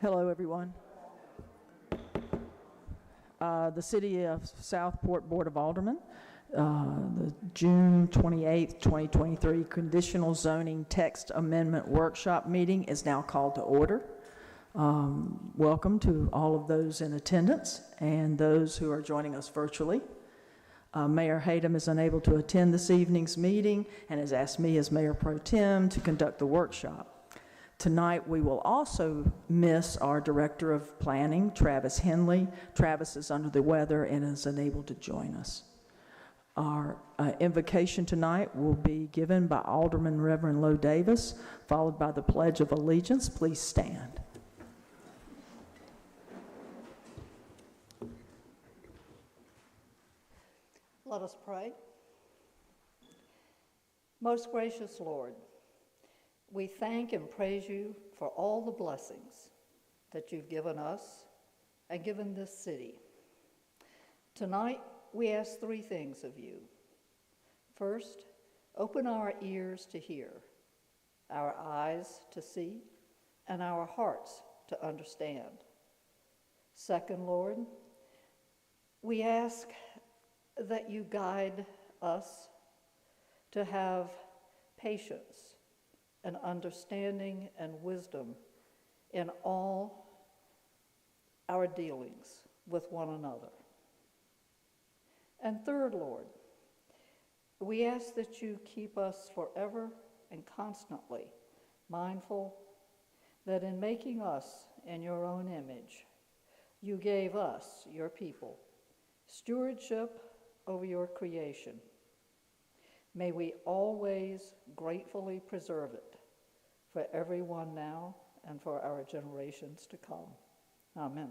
Hello, everyone. The City of Southport Board of Aldermen, the June 28th, 2023 Conditional Zoning Text Amendment Workshop meeting is now called to order. Welcome to all of those in attendance and those who are joining us virtually. Mayor Hayden is unable to attend this evening's meeting and has asked me as Mayor Pro Tem to conduct the workshop. Tonight, we will also miss our Director of Planning, Travis Henley. Travis is under the weather and is unable to join us. Our invocation tonight will be given by Alderman Reverend Lowe Davis, followed by the Pledge of Allegiance. Please stand. Let us pray. Most gracious Lord, we thank and praise you for all the blessings that you've given us and given this city. Tonight, we ask three things of you. First, open our ears to hear, our eyes to see, and our hearts to understand. Second, Lord, we ask that you guide us to have patience and understanding and wisdom in all our dealings with one another. And third, Lord, we ask that you keep us forever and constantly mindful that in making us in your own image, you gave us, your people, stewardship over your creation. May we always gratefully preserve it for everyone now and for our generations to come. Amen.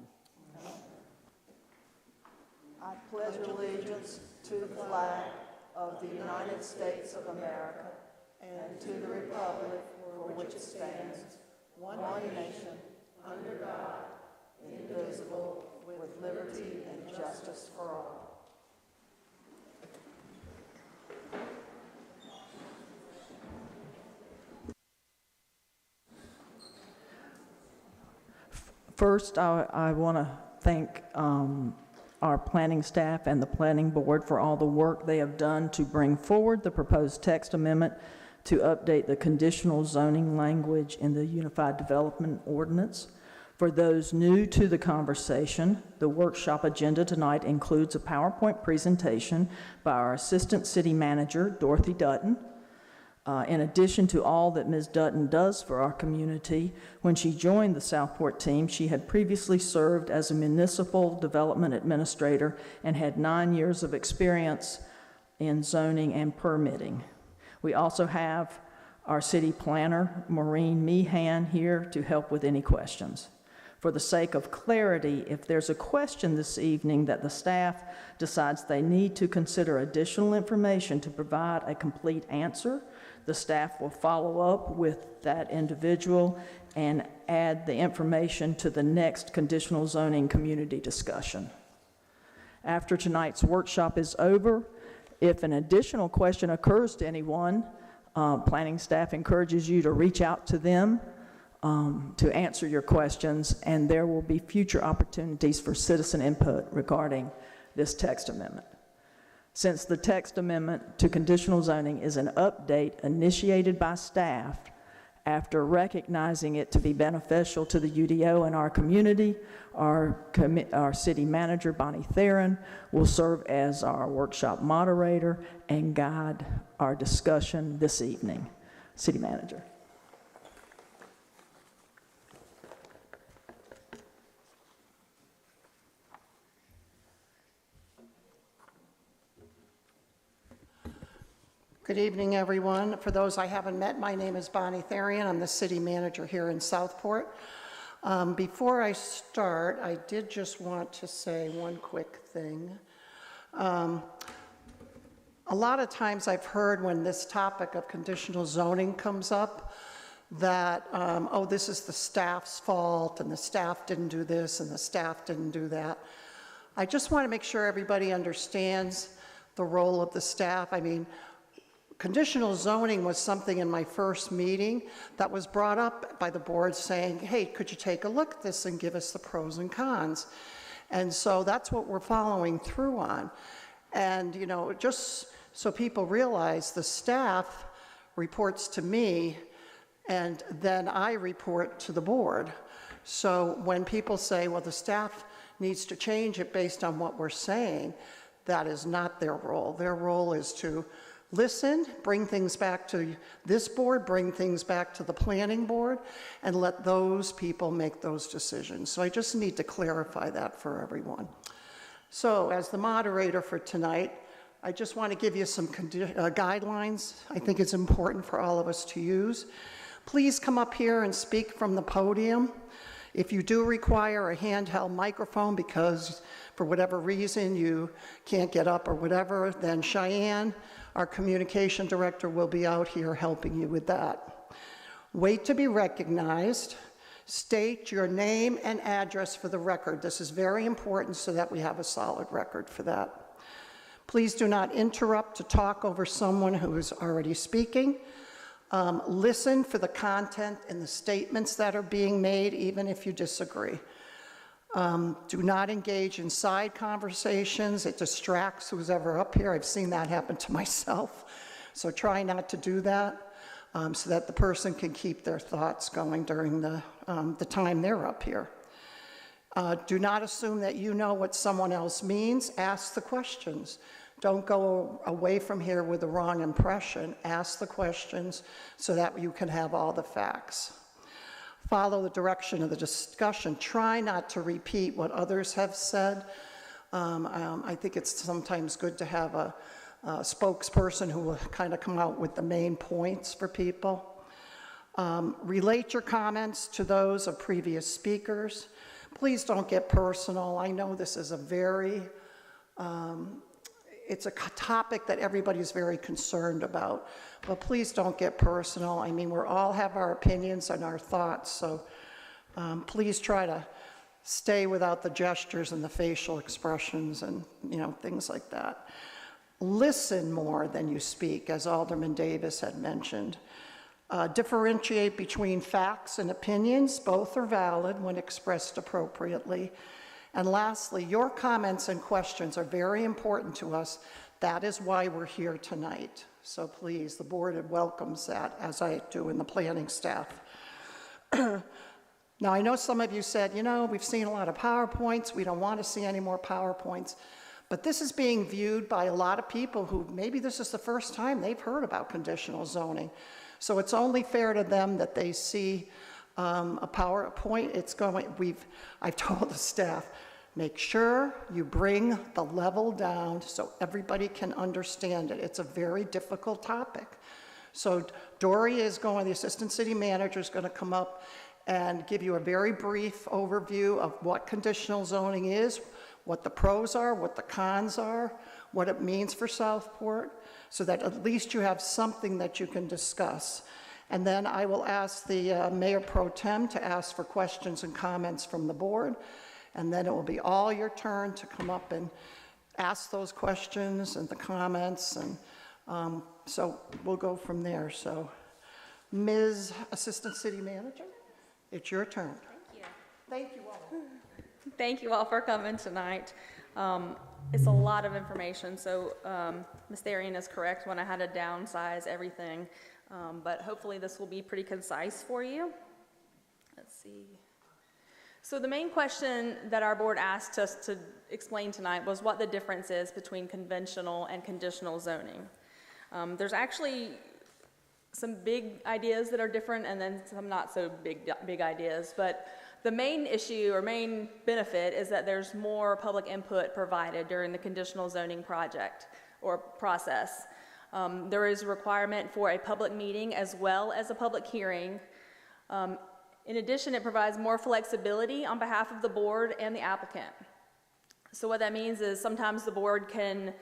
I pledge allegiance to the flag of the United States of America and to the republic for which it stands, one nation, under God, indivisible, with liberty and justice for all. First, I want to thank our planning staff and the planning board for all the work they have done to bring forward the proposed text amendment to update the conditional zoning language in the Unified Development Ordinance. For those new to the conversation, the workshop agenda tonight includes a PowerPoint presentation by our Assistant City Manager, Dorothy Dutton. In addition to all that Ms. Dutton does for our community, when she joined the Southport team, she had previously served as a municipal development administrator and had 9 years of experience in zoning and permitting. We also have our city planner, Maureen Meehan, here to help with any questions. For the sake of clarity, if there's a question this evening that the staff decides they need to consider additional information to provide a complete answer, the staff will follow up with that individual and add the information to the next conditional zoning community discussion. After tonight's workshop is over, if an additional question occurs to anyone, planning staff encourages you to reach out to them to answer your questions, and there will be future opportunities for citizen input regarding this text amendment. Since the text amendment to conditional zoning is an update initiated by staff after recognizing it to be beneficial to the UDO and our community, our city manager, Bonnie Theron, will serve as our workshop moderator and guide our discussion this evening. City manager. Good evening, everyone. For those I haven't met, my name is Bonnie Therian. I'm the city manager here in Southport. Before I start, I did just want to say one quick thing. A lot of times I've heard when this topic of conditional zoning comes up that, oh, this is the staff's fault and the staff didn't do this and the staff didn't do that. I just want to make sure everybody understands the role of the staff. I mean, Conditional zoning was something in my first meeting that was brought up by the board saying, hey, could you take a look at this and give us the pros and cons? And so that's what we're following through on. And, you know, just so people realize, the staff reports to me, and then I report to the board. So when people say, well, the staff needs to change it based on what we're saying, that is not their role. Their role is to listen, bring things back to this board, bring things back to the planning board, and let those people make those decisions. So I just need to clarify that for everyone. So as the moderator for tonight, I just want to give you some guidelines I think it's important for all of us to use. Please come up here and speak from the podium. If you do require a handheld microphone because for whatever reason you can't get up or whatever, then Cheyenne, our communication director, will be out here helping you with that. Wait to be recognized. State your name and address for the record. This is very important so that we have a solid record for that. Please do not interrupt to talk over someone who is already speaking. Listen for the content and the statements that are being made, even if you disagree. Do not engage in side conversations. It distracts who's ever up here. I've seen that happen to myself. So try not to do that so that the person can keep their thoughts going during the time they're up here. Do not assume that you know what someone else means. Ask the questions. Don't go away from here with the wrong impression. Ask the questions so that you can have all the facts. Follow the direction of the discussion. Try not to repeat what others have said. I think it's sometimes good to have a spokesperson who will kind of come out with the main points for people. Relate your comments to those of previous speakers. Please don't get personal. I know this is a very, it's a topic that everybody's very concerned about, but please don't get personal. I mean, we all have our opinions and our thoughts, so please try to stay without the gestures and the facial expressions and, you know, things like that. Listen more than you speak, as Alderman Davis had mentioned. Differentiate between facts and opinions. Both are valid when expressed appropriately. And lastly, your comments and questions are very important to us. That is why we're here tonight. So please, the board welcomes that, as I do in the planning staff. Now, I know some of you said, you know, we've seen a lot of PowerPoints. We don't want to see any more PowerPoints. But this is being viewed by a lot of people who maybe this is the first time they've heard about conditional zoning. So it's only fair to them that they see a PowerPoint. I've told the staff, make sure you bring the level down so everybody can understand it. It's a very difficult topic. So Dory is going, the assistant city manager is going to come up and give you a very brief overview of what conditional zoning is, what the pros are, what the cons are, what it means for Southport, so that at least you have something that you can discuss. And then I will ask the Mayor Pro Tem to ask for questions and comments from the board, and then it will be all your turn to come up and ask those questions and the comments, and so we'll go from there. So, Ms. Assistant City Manager, it's your turn. Thank you. Thank you all. Thank you all for coming tonight. It's a lot of information, so Ms. Therian is correct when I had to downsize everything, but hopefully this will be pretty concise for you. Let's see. So the main question that our board asked us to explain tonight was what the difference is between conventional and conditional zoning. There's actually some big ideas that are different and then some not so big ideas, but the main issue or main benefit is that there's more public input provided during the conditional zoning project or process. There is a requirement for a public meeting as well as a public hearing. In addition, it provides more flexibility on behalf of the board and the applicant. So what that means is sometimes the board can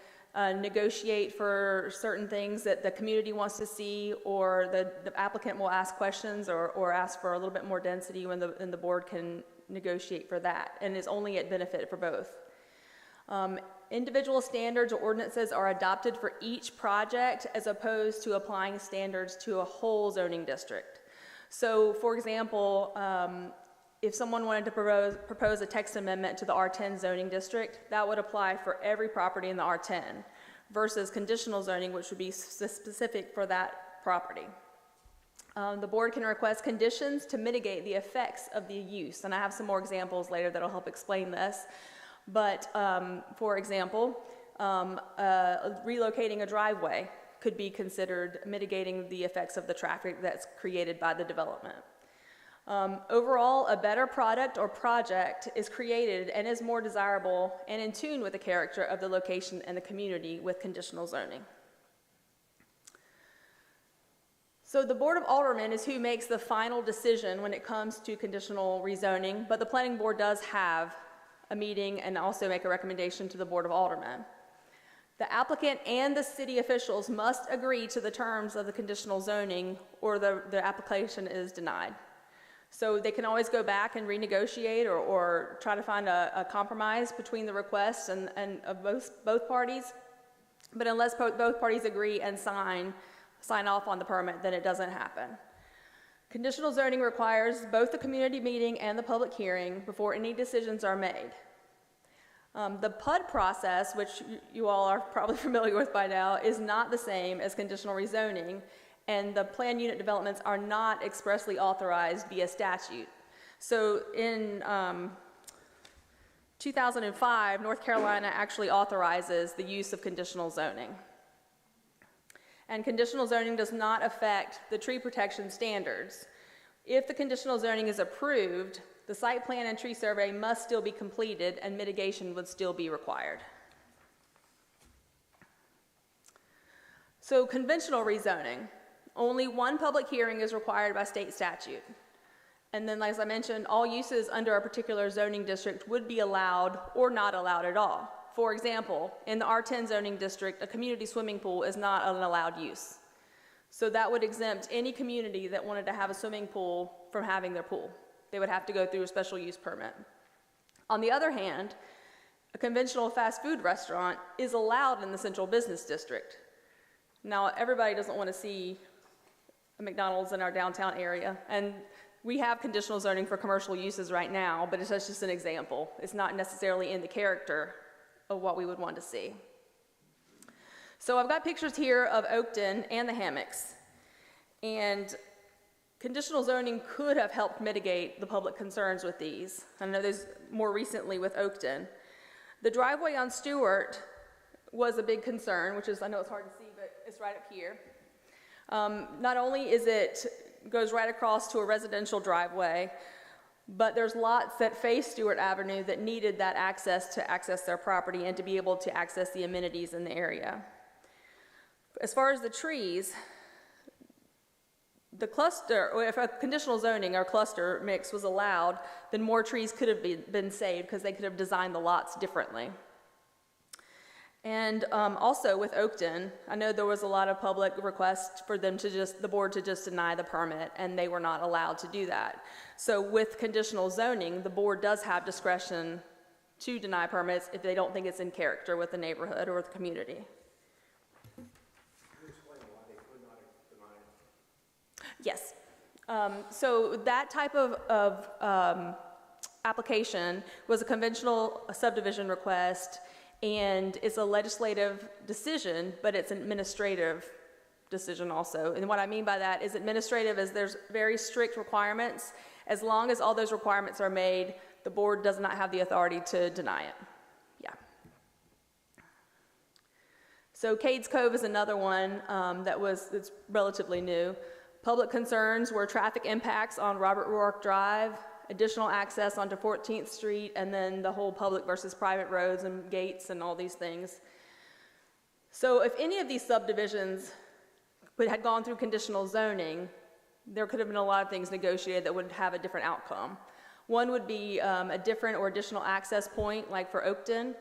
negotiate for certain things that the community wants to see, or the applicant will ask questions or ask for a little bit more density when the board can negotiate for that, and is only at benefit for both. Individual standards or ordinances are adopted for each project as opposed to applying standards to a whole zoning district. So, for example, if someone wanted to propose a text amendment to the R10 zoning district, that would apply for every property in the R10 versus conditional zoning, which would be specific for that property. The board can request conditions to mitigate the effects of the use, and I have some more examples later that will help explain this. But for example, relocating a driveway could be considered mitigating the effects of the traffic that's created by the development. Overall, a better product or project is created and is more desirable and in tune with the character of the location and the community with conditional zoning. So the Board of Aldermen is who makes the final decision when it comes to conditional rezoning, but the Planning Board does have a meeting and also make a recommendation to the Board of Aldermen. The applicant and the city officials must agree to the terms of the conditional zoning or the application is denied. So they can always go back and renegotiate or try to find a compromise between the requests and of both parties. But unless both parties agree and sign off on the permit, then it doesn't happen. Conditional zoning requires both the community meeting and the public hearing before any decisions are made. The PUD process, which you all are probably familiar with by now, is not the same as conditional rezoning, and the plan unit developments are not expressly authorized via statute. So in 2005, North Carolina actually authorizes the use of conditional zoning. And conditional zoning does not affect the tree protection standards. If the conditional zoning is approved, the site plan and tree survey must still be completed and mitigation would still be required. So conventional rezoning, only one public hearing is required by state statute. And then, as I mentioned, all uses under a particular zoning district would be allowed or not allowed at all. For example, in the R10 zoning district, a community swimming pool is not an allowed use. So that would exempt any community that wanted to have a swimming pool from having their pool. They would have to go through a special use permit. On the other hand, a conventional fast food restaurant is allowed in the central business district. Now, everybody doesn't want to see a McDonald's in our downtown area, and we have conditional zoning for commercial uses right now, but that's just an example. It's not necessarily in the character of what we would want to see. So I've got pictures here of Oakton and the hammocks, and conditional zoning could have helped mitigate the public concerns with these. I know there's more recently with Oakton. The driveway on Stewart was a big concern, which is, I know it's hard to see, but it's right up here. Not only goes right across to a residential driveway, but there's lots that face Stewart Avenue that needed that access to access their property and to be able to access the amenities in the area. As far as the trees, the cluster, or if a conditional zoning or cluster mix was allowed, then more trees could have been saved because they could have designed the lots differently. And also with Oakton, I know there was a lot of public requests for them to the board to just deny the permit, and they were not allowed to do that. So with conditional zoning, the board does have discretion to deny permits if they don't think it's in character with the neighborhood or with the community. Can you explain why they could not deny it? Yes. So that type of application was a conventional subdivision request, and it's a legislative decision, but it's an administrative decision also. And what I mean by that is administrative is there's very strict requirements. As long as all those requirements are made, the board does not have the authority to deny it. Yeah. So Cades Cove is another one it's relatively new. Public concerns were traffic impacts on Robert Rourke Drive, additional access onto 14th Street, and then the whole public versus private roads and gates and all these things. So if any of these subdivisions had gone through conditional zoning, there could have been a lot of things negotiated that would have a different outcome. One would be a different or additional access point, like for Oakton.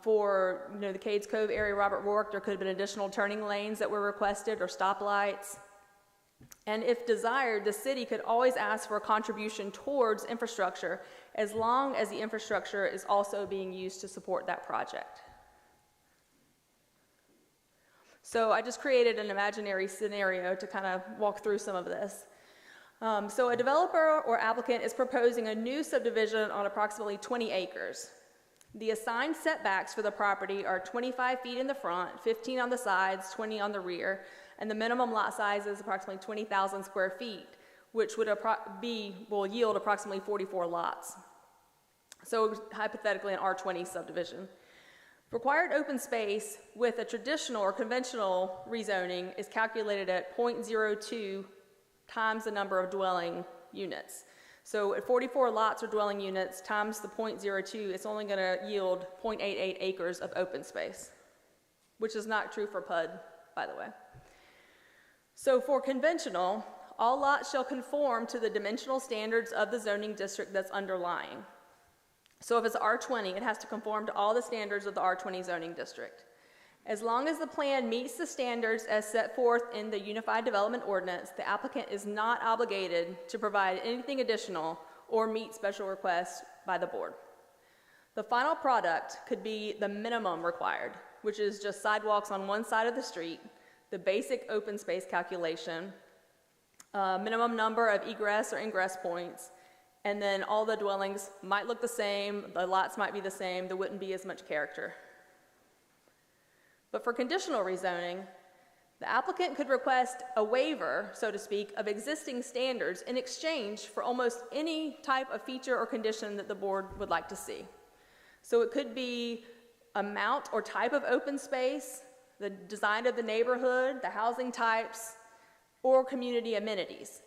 For the Cades Cove area, Robert Rourke, there could have been additional turning lanes that were requested or stoplights. And if desired, the city could always ask for a contribution towards infrastructure as long as the infrastructure is also being used to support that project. So I just created an imaginary scenario to kind of walk through some of this. So a developer or applicant is proposing a new subdivision on approximately 20 acres. The assigned setbacks for the property are 25 feet in the front, 15 on the sides, 20 on the rear, and the minimum lot size is approximately 20,000 square feet, which would will yield approximately 44 lots. So hypothetically an R20 subdivision. Required open space with a traditional or conventional rezoning is calculated at 0.02 times the number of dwelling units. So at 44 lots or dwelling units times the 0.02, it's only going to yield 0.88 acres of open space, which is not true for PUD, by the way. So for conventional, all lots shall conform to the dimensional standards of the zoning district that's underlying. So if it's R20, it has to conform to all the standards of the R20 zoning district. As long as the plan meets the standards as set forth in the Unified Development Ordinance, the applicant is not obligated to provide anything additional or meet special requests by the board. The final product could be the minimum required, which is just sidewalks on one side of the street, the basic open space calculation, minimum number of egress or ingress points, and then all the dwellings might look the same, the lots might be the same, there wouldn't be as much character. But for conditional rezoning, the applicant could request a waiver, so to speak, of existing standards in exchange for almost any type of feature or condition that the board would like to see. So it could be amount or type of open space, the design of the neighborhood, the housing types, or community amenities.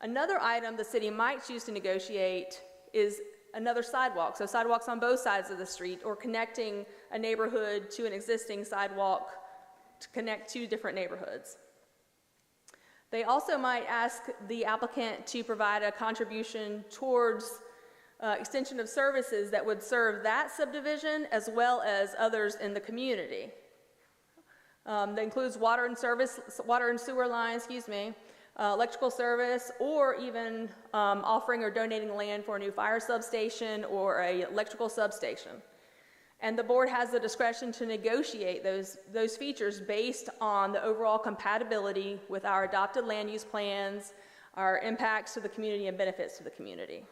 Another item the city might choose to negotiate is another sidewalk, so sidewalks on both sides of the street, or connecting a neighborhood to an existing sidewalk to connect two different neighborhoods. They also might ask the applicant to provide a contribution towards extension of services that would serve that subdivision as well as others in the community. That includes water and sewer lines, electrical service, or even offering or donating land for a new fire substation or an electrical substation. And the board has the discretion to negotiate those features based on the overall compatibility with our adopted land use plans, our impacts to the community and benefits to the community.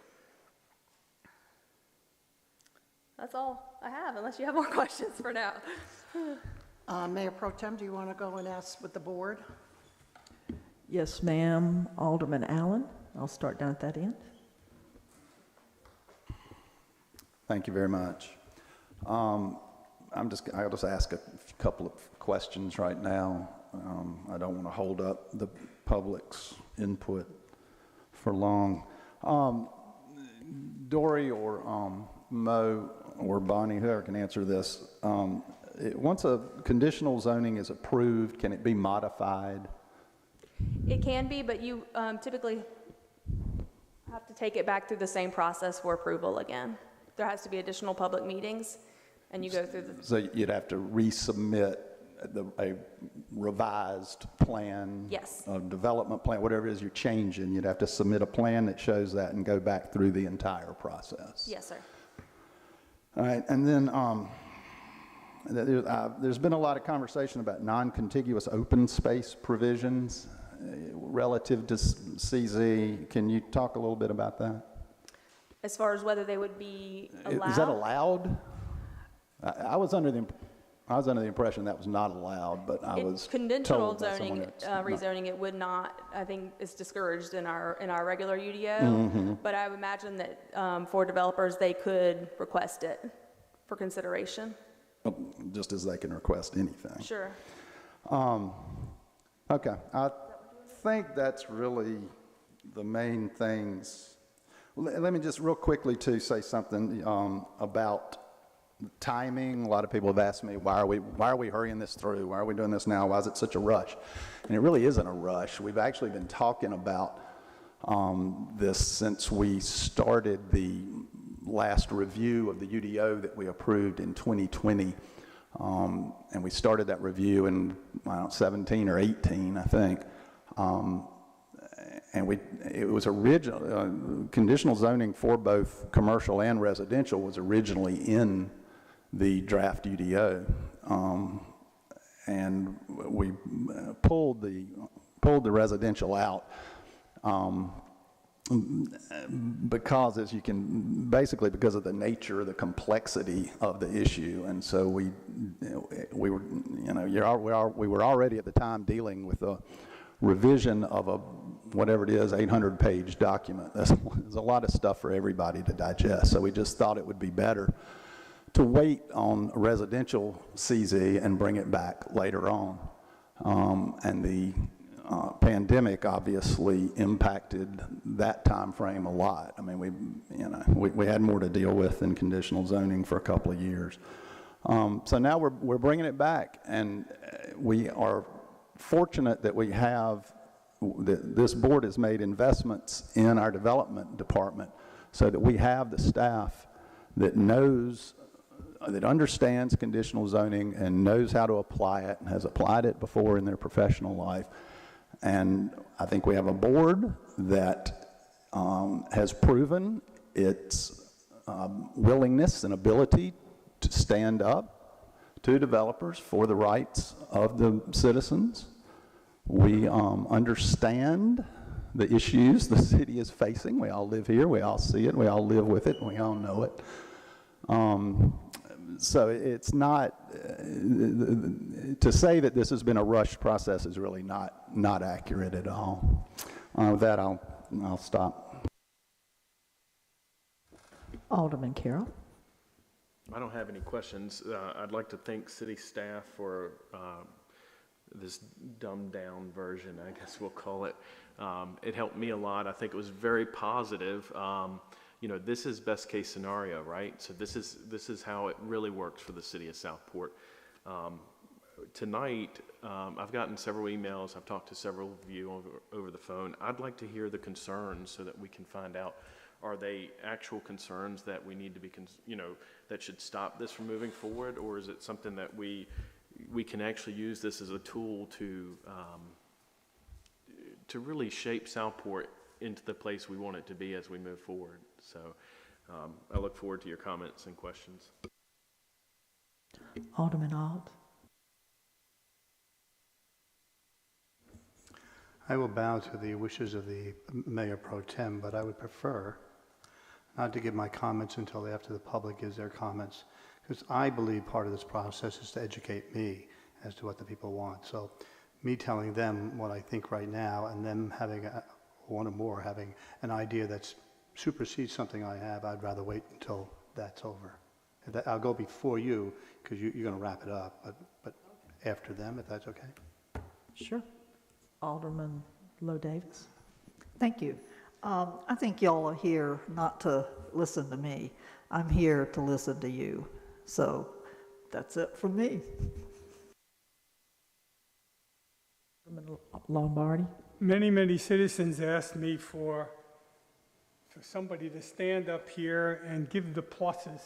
That's all I have, unless you have more questions for now. Mayor Pro Tem, do you want to go and ask with the board? Yes, ma'am. Alderman Allen. I'll start down at that end. Thank you very much. I'll just ask a couple of questions right now. I don't want to hold up the public's input for long. Dory or Mo or Bonnie, whoever can answer this. Once a conditional zoning is approved, can it be modified? It can be, but you typically have to take it back through the same process for approval again. There has to be additional public meetings, and you go through the... So you'd have to resubmit a revised plan? Yes. A development plan, whatever it is you're changing, you'd have to submit a plan that shows that and go back through the entire process? Yes, sir. All right, and then there's been a lot of conversation about non-contiguous open space provisions relative to CZ. Can you talk a little bit about that? As far as whether they would be allowed? Is that allowed? I was under the impression that was not allowed, but I was conventional told by someone zoning, it's not. rezoning, it would not. I think it's discouraged in our regular UDO. Mm-hmm. But I would imagine that for developers, they could request it for consideration. Just as they can request anything. Sure. Okay, I think that's really the main things. Let me just real quickly too say something about timing. A lot of people have asked me, why are we hurrying this through? Why are we doing this now? Why is it such a rush? And it really isn't a rush. We've actually been talking about this since we started the last review of the UDO that we approved in 2020. And we started that review in 17 or 18, I think. it was conditional zoning for both commercial and residential was originally in the draft UDO. And we pulled the residential out because, as you can, basically because of the nature, the complexity of the issue. And so we were, you know, we were already at the time dealing with a revision of a, whatever it is, 800-page document. There's a lot of stuff for everybody to digest. So we just thought it would be better to wait on residential CZ and bring it back later on. And the pandemic obviously impacted that time frame a lot. I mean, we had more to deal with in conditional zoning for a couple of years. So now we're bringing it back, and we are fortunate that we have, that this board has made investments in our development department so that we have the staff that knows, that understands conditional zoning and knows how to apply it and has applied it before in their professional life. And I think we have a board that has proven its willingness and ability to stand up to developers for the rights of the citizens. We understand the issues the city is facing. We all live here, we all see it, we all live with it, we all know it. So it's not, to say that this has been a rushed process is really not accurate at all. With that, I'll stop. Alderman Carroll. I don't have any questions. I'd like to thank city staff for this dumbed-down version, I guess we'll call it. It helped me a lot. I think it was very positive. You know, this is best case scenario, right? So this is how it really works for the city of Southport. Tonight, I've gotten several emails. I've talked to several of you over the phone. I'd like to hear the concerns so that we can find out, are they actual concerns that we need to be, that should stop this from moving forward, or is it something that we can actually use this as a tool to really shape Southport into the place we want it to be as we move forward. So I look forward to your comments and questions. Alderman Alt. I will bow to the wishes of the Mayor Pro Tem, but I would prefer not to give my comments until after the public gives their comments, because I believe part of this process is to educate me as to what the people want. So me telling them what I think right now and them having one or more having an idea that supersedes something I have, I'd rather wait until that's over. I'll go before you, because you're going to wrap it up, but after them, if that's okay. Sure. Alderman Lowe Davis. Thank you. I think y'all are here not to listen to me. I'm here to listen to you. So that's it from me. Alderman Lombardi. Many citizens asked me for somebody to stand up here and give the pluses,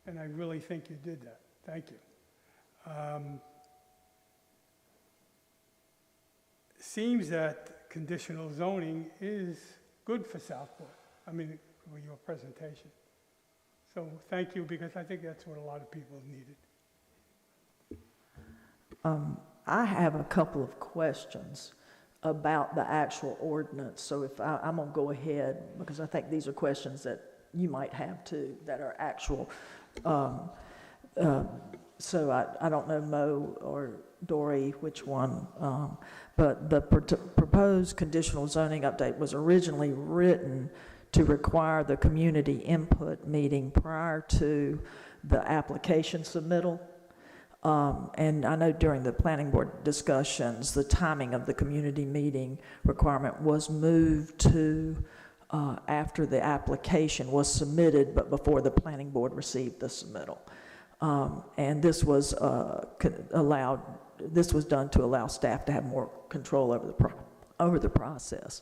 and I really think you did that. Thank you. Seems that conditional zoning is good for Southport. I mean, for your presentation. So thank you, because I think that's what a lot of people needed. I have a couple of questions about the actual ordinance. So if I'm going to go ahead, because I think these are questions that you might have too, that are actual. So I don't know, Mo or Dory, which one, but the proposed conditional zoning update was originally written to require the community input meeting prior to the application submittal. And I know during the planning board discussions, the timing of the community meeting requirement was moved to after the application was submitted, but before the planning board received the submittal. And this was this was done to allow staff to have more control over the process.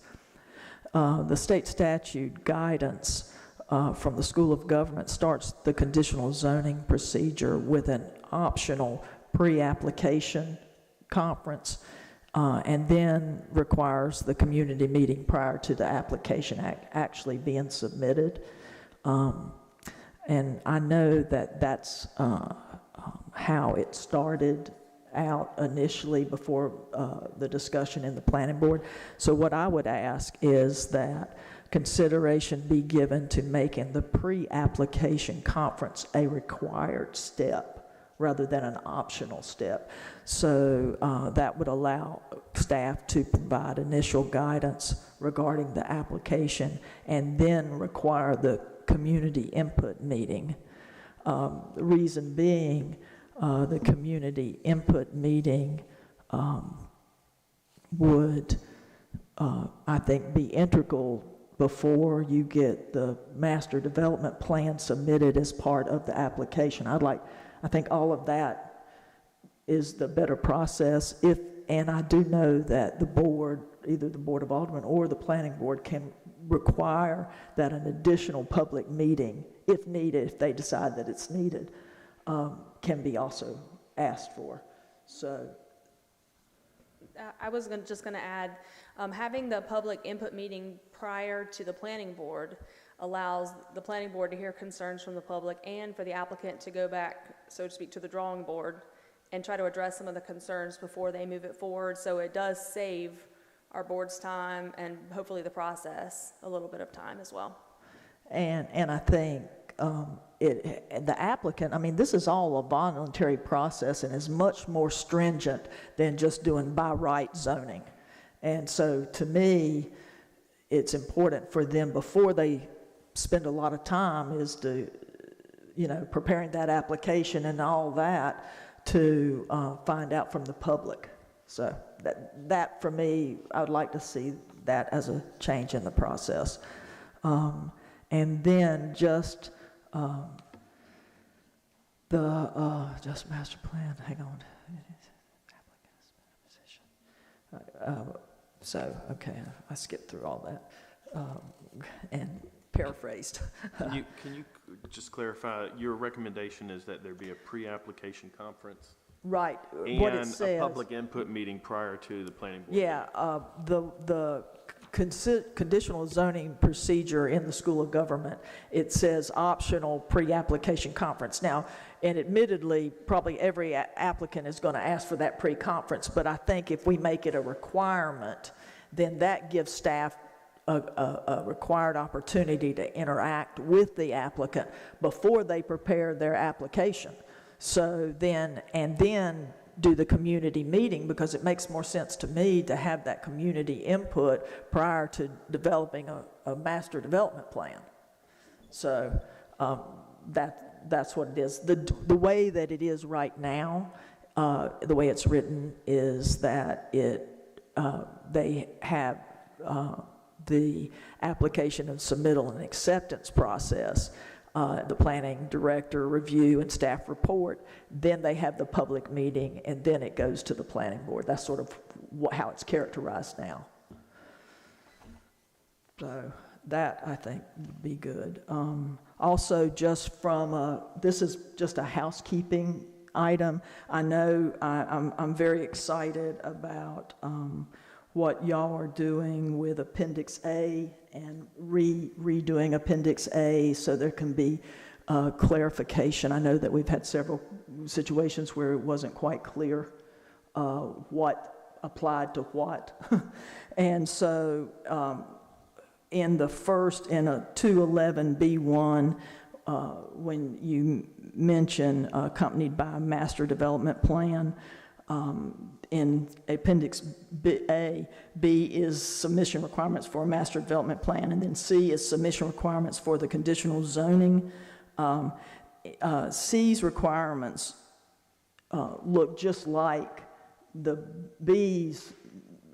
The state statute guidance from the School of Government starts the conditional zoning procedure with an optional pre-application conference and then requires the community meeting prior to the application actually being submitted. And I know that that's how it started out initially before the discussion in the planning board. So what I would ask is that consideration be given to making the pre-application conference a required step rather than an optional step. So that would allow staff to provide initial guidance regarding the application and then require the community input meeting. The reason being, the community input meeting would, I think, be integral before you get the master development plan submitted as part of the application. I think all of that is the better process. And I do know that the board, either the Board of Aldermen or the Planning Board, can require that an additional public meeting, if needed, if they decide that it's needed, can be also asked for. So I was just going to add, having the public input meeting prior to the planning board allows the planning board to hear concerns from the public and for the applicant to go back, so to speak, to the drawing board and try to address some of the concerns before they move it forward. So it does save our board's time and hopefully the process a little bit of time as well. And I think the applicant, I mean, this is all a voluntary process and is much more stringent than just doing by right zoning. And so to me, it's important for them, before they spend a lot of time, is to, preparing that application and all that, to find out from the public. So that for me, I would like to see that as a change in the process. And then just just master plan, hang on. So, okay, I skipped through all that and paraphrased. Can you just clarify, your recommendation is that there be a pre-application conference? Right, what it And says. a public input meeting prior to the planning board? Yeah, the conditional zoning procedure in the School of Government, it says optional pre-application conference. Now, and admittedly, probably every applicant is going to ask for that pre-conference, but I think if we make it a requirement, then that gives staff a required opportunity to interact with the applicant before they prepare their application. So then do the community meeting, because it makes more sense to me to have that community input prior to developing a master development plan. So that's what it is. The way that it is right now, the way it's written is that they have the application and submittal and acceptance process, the planning director review and staff report, then they have the public meeting, and then it goes to the planning board. That's sort of how it's characterized now. So that, I think, would be good. Also, just from, this is just a housekeeping item. I know I'm very excited about what y'all are doing with Appendix A and redoing Appendix A so there can be clarification. I know that we've had several situations where it wasn't quite clear what applied to what. And so in the first, in a 211B1, when you mention accompanied by a master development plan, in Appendix B is submission requirements for a master development plan, and then C is submission requirements for the conditional zoning. C's requirements look just like the B's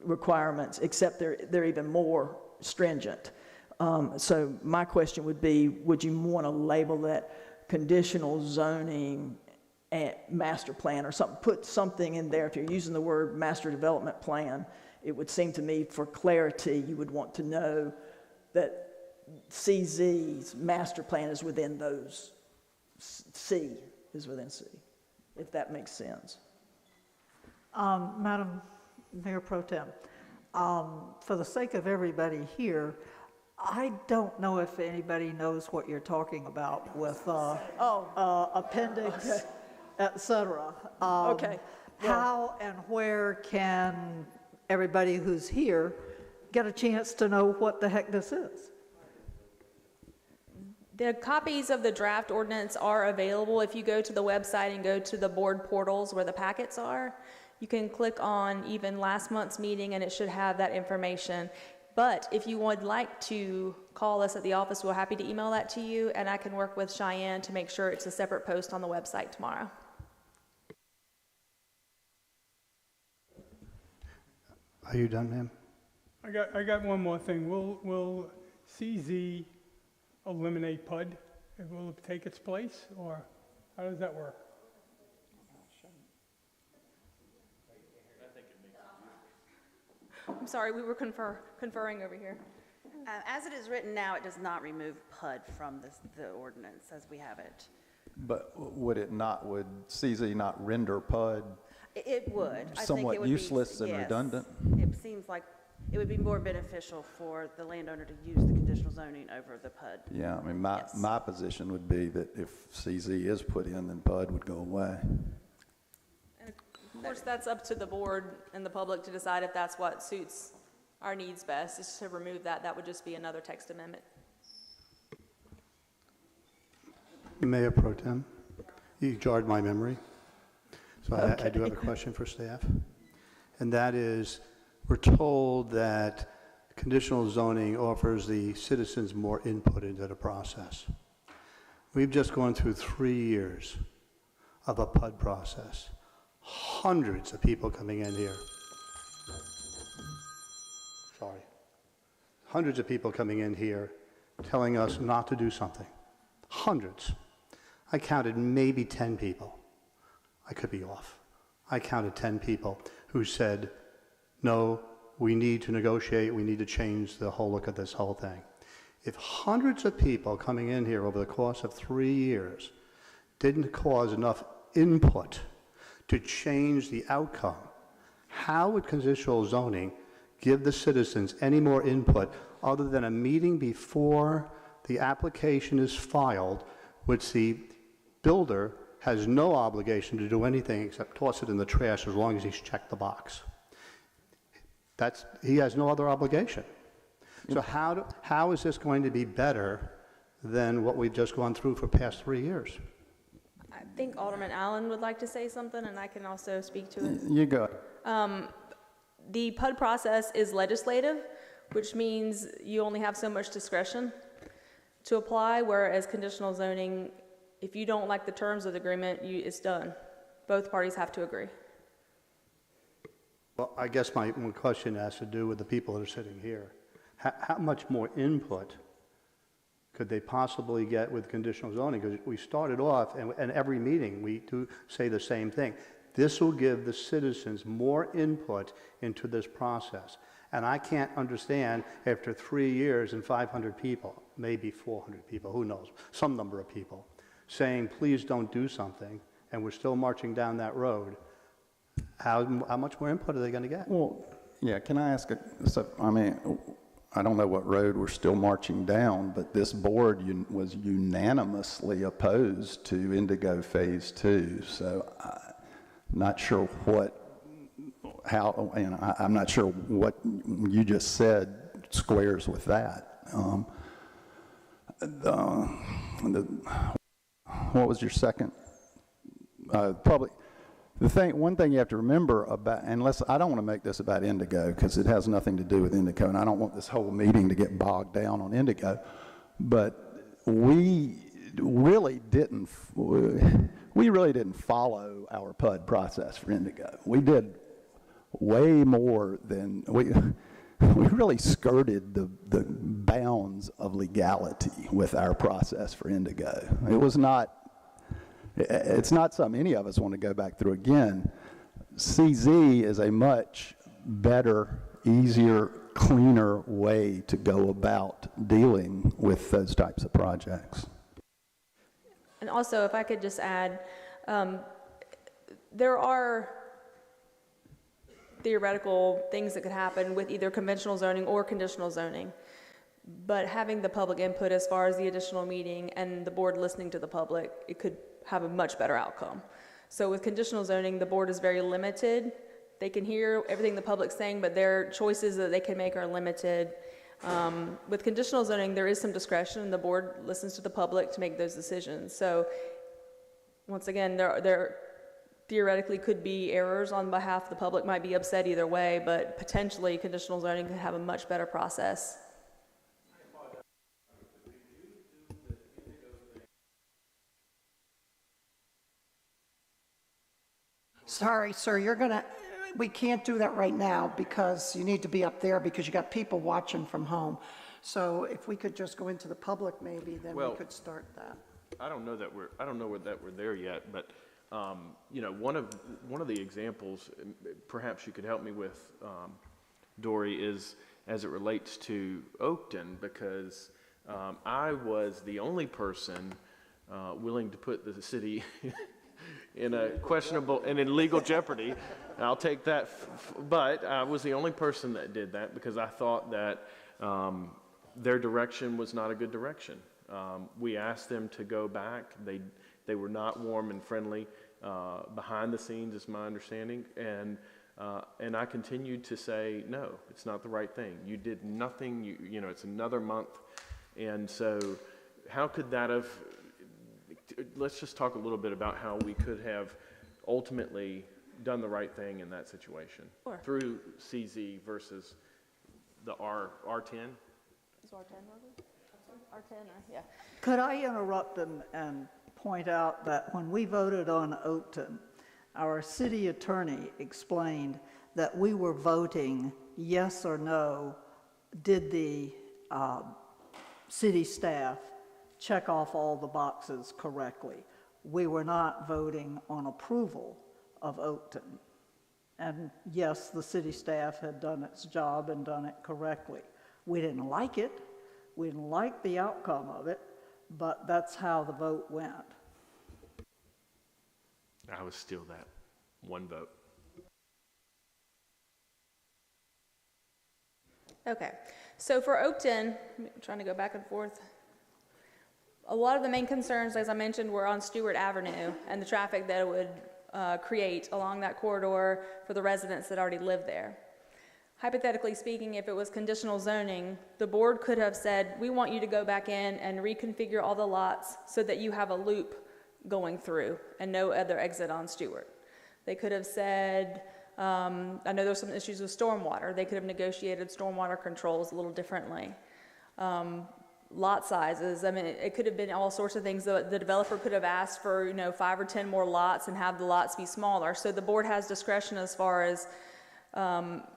requirements, except they're even more stringent. So my question would be, would you want to label that conditional zoning and master plan or something, put something in there? If you're using the word master development plan, it would seem to me, for clarity, you would want to know that CZ's master plan is within those, C is within C, if that makes sense. Madam Mayor Pro Tem, for the sake of everybody here, I don't know if anybody knows what you're talking about with appendix, et cetera. Okay. How and where can everybody who's here get a chance to know what the heck this is? The copies of the draft ordinance are available. If you go to the website and go to the board portals where the packets are, you can click on even last month's meeting and it should have that information. But if you would like to call us at the office, we're happy to email that to you, and I can work with Cheyenne to make sure it's a separate post on the website tomorrow. Are you done, ma'am? I got one more thing. Will CZ eliminate PUD? Will it take its place, or how does that work? I'm sorry, we were conferring over here. As it is written now, it does not remove PUD from the ordinance as we have it. But would CZ not render PUD It would. I think somewhat it would be- useless and yes. redundant? It seems like it would be more beneficial for the landowner to use the conditional zoning over the PUD. Yeah, I mean, Yes. my position would be that if CZ is put in, then PUD would go away. And of course, that's up to the board and the public to decide if that's what suits our needs best, is to remove that. That would just be another text amendment. Mayor Pro Tem, you jarred my memory. So I do have a question for staff. And that is, we're told that conditional zoning offers the citizens more input into the process. We've just gone through 3 years of a PUD process. Hundreds of people coming in here. Sorry. Hundreds of people coming in here telling us not to do something. Hundreds. I counted maybe 10 people. I could be off. I counted 10 people who said, no, we need to negotiate, we need to change the whole look of this whole thing. If hundreds of people coming in here over the course of 3 years didn't cause enough input to change the outcome, how would conditional zoning give the citizens any more input other than a meeting before the application is filed, which the builder has no obligation to do anything except toss it in the trash as long as he's checked the box? He has no other obligation. So how is this going to be better than what we've just gone through for the past 3 years? I think Alderman Allen would like to say something, and I can also speak to it. You go. The PUD process is legislative, which means you only have so much discretion to apply, whereas conditional zoning, if you don't like the terms of the agreement, it's done. Both parties have to agree. Well, I guess my question has to do with the people that are sitting here. How much more input could they possibly get with conditional zoning? Because we started off, and every meeting we do say the same thing. This will give the citizens more input into this process. And I can't understand, after 3 years and 500 people, maybe 400 people, who knows, some number of people, saying, please don't do something, and we're still marching down that road. How much more input are they going to get? Well, yeah, can I ask, I don't know what road we're still marching down, but this board was unanimously opposed to Indigo Phase 2, so I'm not sure I'm not sure what you just said squares with that. What was your second? Public. One thing you have to remember about, I don't want to make this about Indigo because it has nothing to do with Indigo, and I don't want this whole meeting to get bogged down on Indigo, but we really didn't follow our PUD process for Indigo. We did way more than, we really skirted the bounds of legality with our process for Indigo. It's not something any of us want to go back through again. CZ is a much better, easier, cleaner way to go about dealing with those types of projects. And also, if I could just add, there are theoretical things that could happen with either conventional zoning or conditional zoning. But having the public input as far as the additional meeting and the board listening to the public, it could have a much better outcome. So with conditional zoning, the board is very limited. They can hear everything the public's saying, but their choices that they can make are limited. With conditional zoning, there is some discretion, and the board listens to the public to make those decisions. So once again, there theoretically could be errors on behalf of the public, might be upset either way, but potentially conditional zoning could have a much better process. Sorry, sir, we can't do that right now because you need to be up there because you got people watching from home. So if we could just go into the public maybe, then we could start that. I don't know that we're there yet, but, you know, one of the examples, perhaps you could help me with, Dory, is as it relates to Oakton, because I was the only person willing to put the city in a questionable and in legal jeopardy. I'll take that, but I was the only person that did that because I thought that their direction was not a good direction. We asked them to go back. They were not warm and friendly behind the scenes, is my understanding, and I continued to say, no, it's not the right thing. You did nothing. You know, it's another month, and so how could that have? Let's just talk a little bit about how we could have ultimately done the right thing in that situation. Sure. Through CZ versus the R10. Is R10 R10, yeah. Could I interrupt and point out that when we voted on Oakton, our city attorney explained that we were voting yes or no, did the city staff check off all the boxes correctly. We were not voting on approval of Oakton. And yes, the city staff had done its job and done it correctly. We didn't like it. We didn't like the outcome of it, but that's how the vote went. I was still that one vote. Okay, so for Oakton, I'm trying to go back and forth. A lot of the main concerns, as I mentioned, were on Stewart Avenue and the traffic that it would create along that corridor for the residents that already live there. Hypothetically speaking, if it was conditional zoning, the board could have said, we want you to go back in and reconfigure all the lots so that you have a loop going through and no other exit on Stewart. They could have said, I know there's some issues with stormwater. They could have negotiated stormwater controls a little differently. Lot sizes, I mean, it could have been all sorts of things. The developer could have asked for, you know, 5 or 10 more lots and have the lots be smaller. So the board has discretion as far as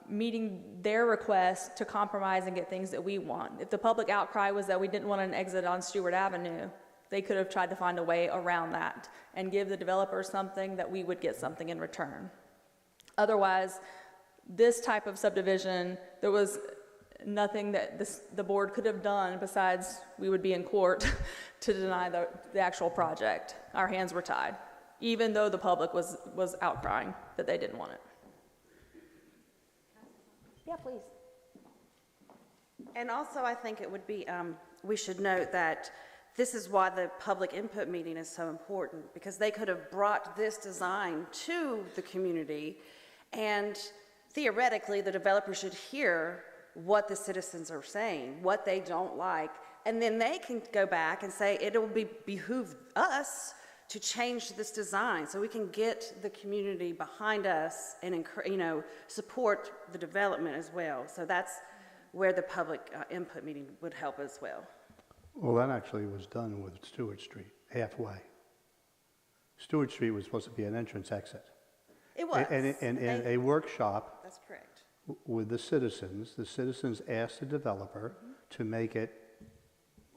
meeting their request to compromise and get things that we want. If the public outcry was that we didn't want an exit on Stewart Avenue, they could have tried to find a way around that and give the developer something that we would get something in return. Otherwise, this type of subdivision, there was nothing that the board could have done besides we would be in court to deny the actual project. Our hands were tied, even though the public was outcrying that they didn't want it. Yeah, please. And also, I think it would be, we should note that this is why the public input meeting is so important, because they could have brought this design to the community, and theoretically, the developer should hear what the citizens are saying, what they don't like, and then they can go back and say, it'll behoove us to change this design so we can get the community behind us and, you know, support the development as well. So that's where the public input meeting would help as well. Well, that actually was done with Stewart Street, halfway. Stewart Street was supposed to be an entrance exit. It was. And in a workshop, That's correct. with the citizens asked the developer to make it,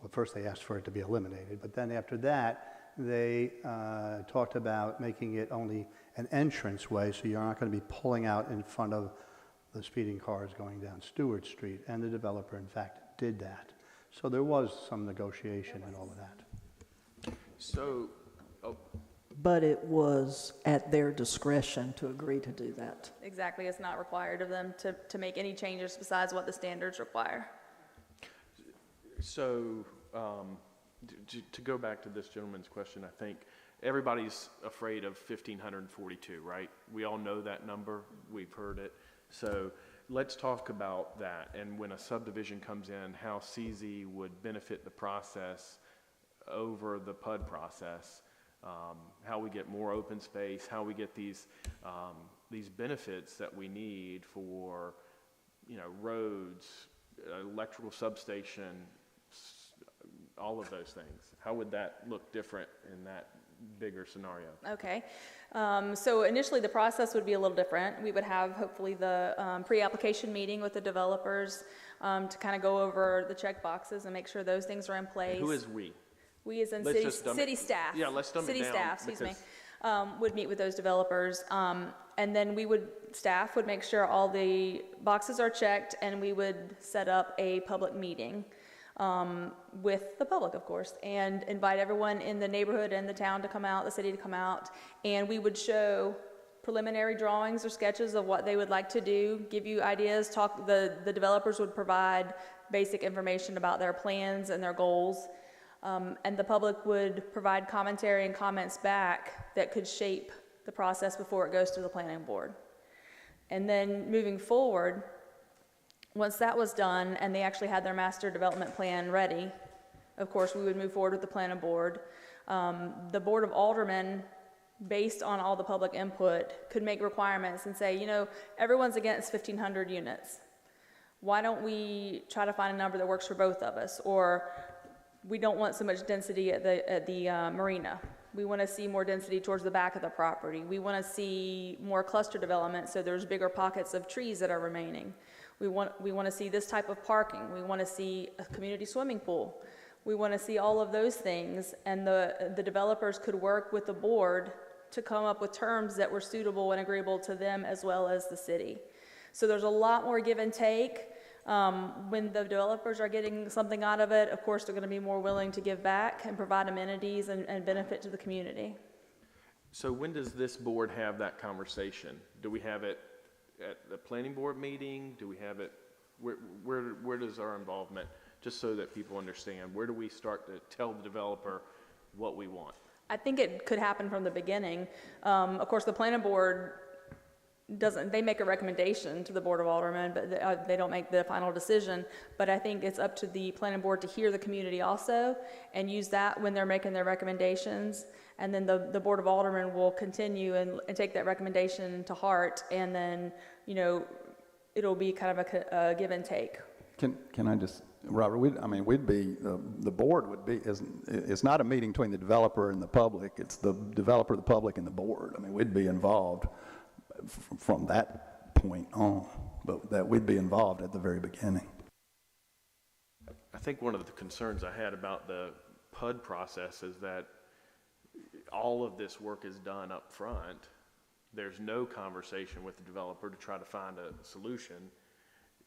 well, first they asked for it to be eliminated, but then after that, they talked about making it only an entrance way, so you're not going to be pulling out in front of the speeding cars going down Stewart Street, and the developer, in fact, did that. So there was some negotiation and all of that. So, but it was at their discretion to agree to do that. Exactly, it's not required of them to make any changes besides what the standards require. So, to go back to this gentleman's question, I think everybody's afraid of 1,542, right? We all know that number, we've heard it. So let's talk about that, and when a subdivision comes in, how CZ would benefit the process over the PUD process, how we get more open space, how we get these benefits that we need for, roads, electrical substation, all of those things. How would that look different in that bigger scenario? Okay, so initially the process would be a little different. We would have hopefully the pre-application meeting with the developers to kind of go over the check boxes and make sure those things are in place. Who is we? We as in Let's just dumb city it- staff. Yeah, let's dumb it City down, staff, excuse me, because- would meet with those developers. And then staff would make sure all the boxes are checked, and we would set up a public meeting with the public, of course, and invite everyone in the neighborhood and the town to come out, the city to come out, and we would show preliminary drawings or sketches of what they would like to do, give you ideas, the developers would provide basic information about their plans and their goals, and the public would provide commentary and comments back that could shape the process before it goes to the planning board. And then moving forward, once that was done and they actually had their master development plan ready, of course, we would move forward with the planning board. The Board of Aldermen, based on all the public input, could make requirements and say, everyone's against 1,500 units. Why don't we try to find a number that works for both of us? Or we don't want so much density at the marina. We want to see more density towards the back of the property. We want to see more cluster development so there's bigger pockets of trees that are remaining. We want to see this type of parking. We want to see a community swimming pool. We want to see all of those things, and the developers could work with the board to come up with terms that were suitable and agreeable to them as well as the city. So there's a lot more give and take. When the developers are getting something out of it, of course, they're going to be more willing to give back and provide amenities and benefit to the community. So when does this board have that conversation? Do we have it at the planning board meeting? Do we have it, where does our involvement, just so that people understand, where do we start to tell the developer what we want? I think it could happen from the beginning. Of course, the planning board they make a recommendation to the Board of Aldermen, but they don't make the final decision. But I think it's up to the planning board to hear the community also and use that when they're making their recommendations. And then the Board of Aldermen will continue and take that recommendation to heart. And then, it'll be kind of a give and take. Can I just, Robert, we'd be, the board would be, it's not a meeting between the developer and the public, it's the developer, the public, and the board. We'd be involved from that point on, but that we'd be involved at the very beginning. I think one of the concerns I had about the PUD process is that all of this work is done up front. There's no conversation with the developer to try to find a solution.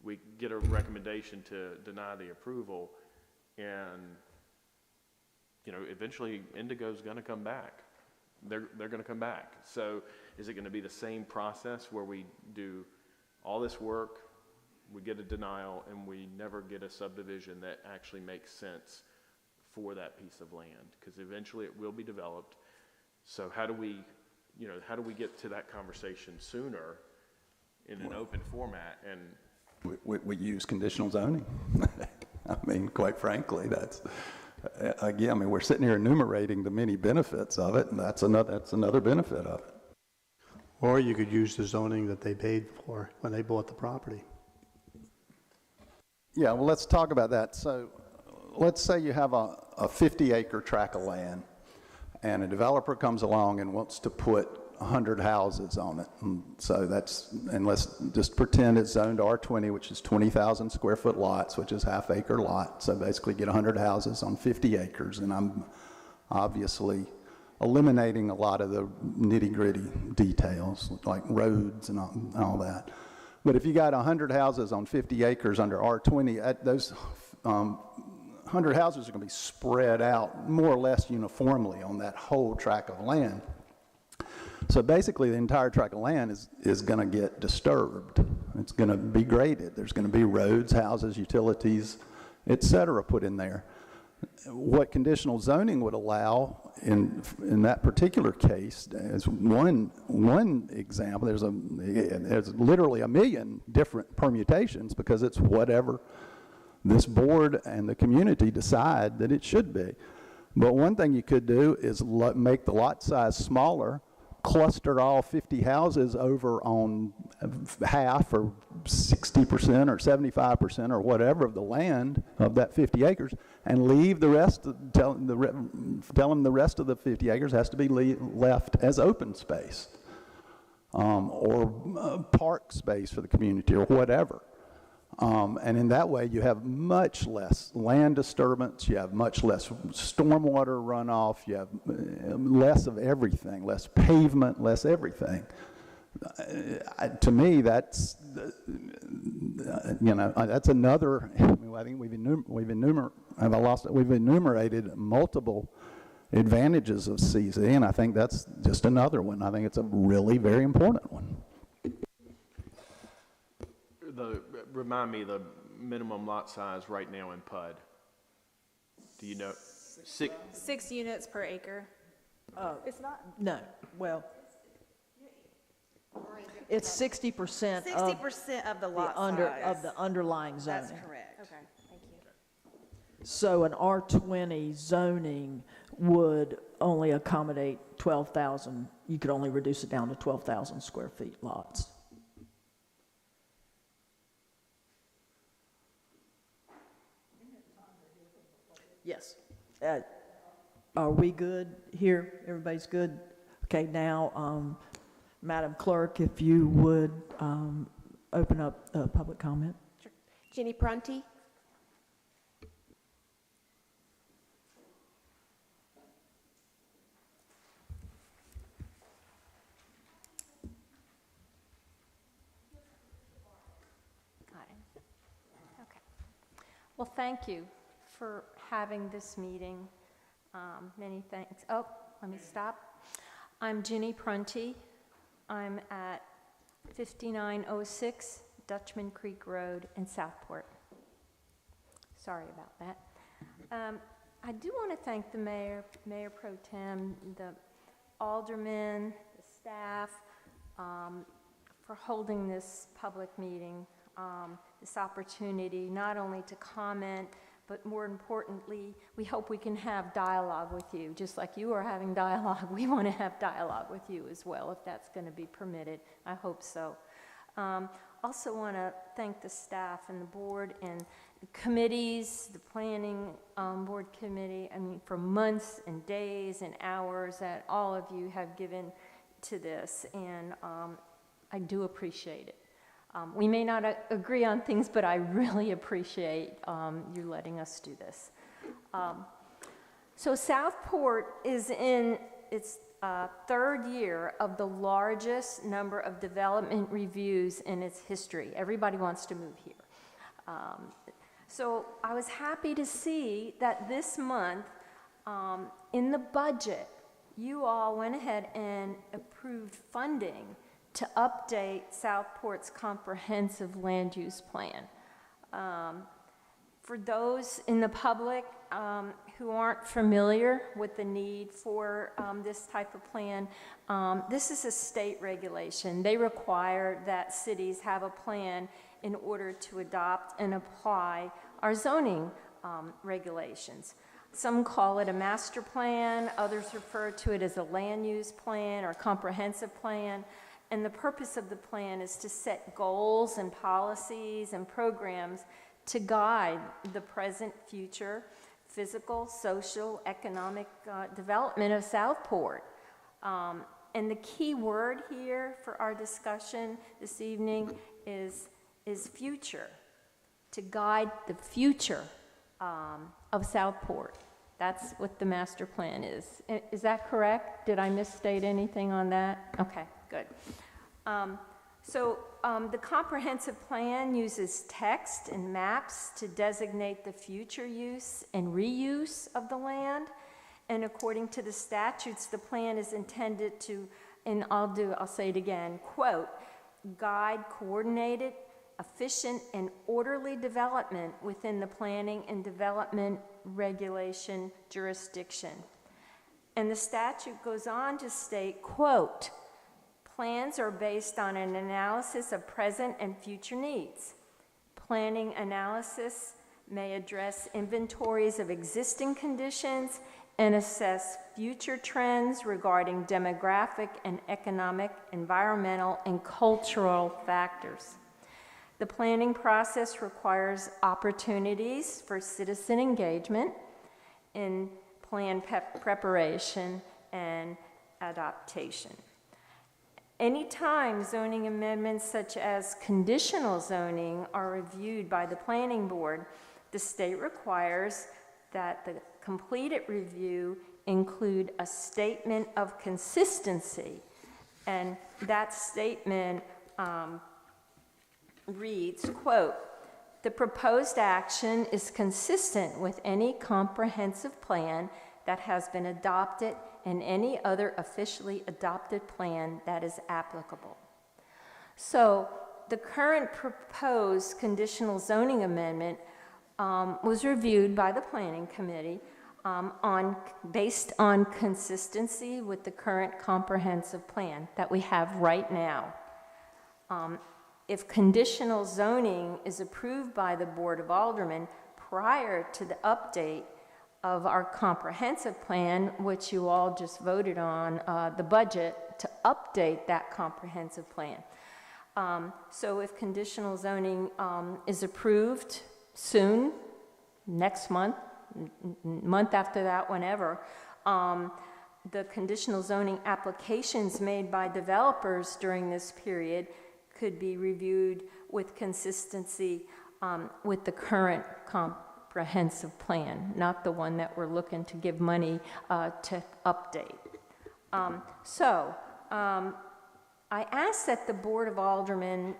We get a recommendation to deny the approval, and eventually Indigo's going to come back. They're going to come back. So is it going to be the same process where we do all this work, we get a denial, and we never get a subdivision that actually makes sense for that piece of land? Because eventually it will be developed. So how do we get to that conversation sooner in an open format? And we use conditional zoning. Quite frankly, that's, again, we're sitting here enumerating the many benefits of it, and that's another benefit of it. Or you could use the zoning that they paid for when they bought the property. Yeah, well, let's talk about that. So let's say you have a 50-acre tract of land, and a developer comes along and wants to put 100 houses on it. And let's just pretend it's zoned R20, which is 20,000 square foot lots, which is half-acre lot. So basically get 100 houses on 50 acres, and I'm obviously eliminating a lot of the nitty-gritty details, like roads and all that. But if you got 100 houses on 50 acres under R20, those 100 houses are going to be spread out more or less uniformly on that whole tract of land. So basically, the entire tract of land is going to get disturbed. It's going to be graded. There's going to be roads, houses, utilities, et cetera, put in there. What conditional zoning would allow in that particular case is one example. There's literally a million different permutations because it's whatever this board and the community decide that it should be. But one thing you could do is make the lot size smaller, cluster all 50 houses over on half or 60% or 75% or whatever of the land of that 50 acres and leave the rest, tell them the rest of the 50 acres has to be left as open space or park space for the community or whatever. And in that way, you have much less land disturbance, you have much less stormwater runoff, you have less of everything, less pavement, less everything. To me, that's, that's another, I think we've enumerated multiple advantages of CZ, and I think that's just another one. I think it's a really very important one. Remind me the minimum lot size right now in PUD. Do you know? 6 units per acre. It's not, no, well, it's 60% 60% of the lot size. of the underlying zoning. That's correct. Okay, thank you. So an R20 zoning would only accommodate 12,000, you could only reduce it down to 12,000 square feet lots. Yes. Are we good here? Everybody's good? Okay, now, Madam Clerk, if you would open up public comment. Sure. Ginny Prunty. Got it. Okay. Well, thank you for having this meeting. Many thanks. Oh, let me stop. I'm Ginny Prunty. I'm at 5906 Dutchman Creek Road in Southport. Sorry about that. I do want to thank the mayor, Mayor Pro Tem, the aldermen, the staff, for holding this public meeting, this opportunity not only to comment, but more importantly, we hope we can have dialogue with you. Just like you are having dialogue, we want to have dialogue with you as well, if that's going to be permitted. I hope so. Also want to thank the staff and the board and the committees, the planning board committee, I mean, for months and days and hours that all of you have given to this, and I do appreciate it. We may not agree on things, but I really appreciate you letting us do this. So Southport is in its third year of the largest number of development reviews in its history. Everybody wants to move here. So I was happy to see that this month in the budget, you all went ahead and approved funding to update Southport's comprehensive land use plan. For those in the public who aren't familiar with the need for this type of plan, this is a state regulation. They require that cities have a plan in order to adopt and apply our zoning regulations. Some call it a master plan, others refer to it as a land use plan or comprehensive plan. And the purpose of the plan is to set goals and policies and programs to guide the present, future, physical, social, economic development of Southport. And the key word here for our discussion this evening is future, to guide the future of Southport. That's what the master plan is. Is that correct? Did I misstate anything on that? Okay, good. The comprehensive plan uses text and maps to designate the future use and reuse of the land. And according to the statutes, the plan is intended to and I'll say it again, quote, guide coordinated, efficient, and orderly development within the planning and development regulation jurisdiction. And the statute goes on to state, quote, plans are based on an analysis of present and future needs. Planning analysis may address inventories of existing conditions and assess future trends regarding demographic and economic, environmental, and cultural factors. The planning process requires opportunities for citizen engagement in plan preparation and adaptation. Anytime zoning amendments such as conditional zoning are reviewed by the planning board, the state requires that the completed review include a statement of consistency. And that statement reads, quote, the proposed action is consistent with any comprehensive plan that has been adopted and any other officially adopted plan that is applicable. So the current proposed conditional zoning amendment was reviewed by the Planning Committee based on consistency with the current comprehensive plan that we have right now. If conditional zoning is approved by the Board of Aldermen prior to the update of our comprehensive plan, which you all just voted on, the budget to update that comprehensive plan. So if conditional zoning is approved soon, next month, month after that, whenever, the conditional zoning applications made by developers during this period could be reviewed with consistency with the current comprehensive plan, not the one that we're looking to give money to update. I ask that the Board of Aldermen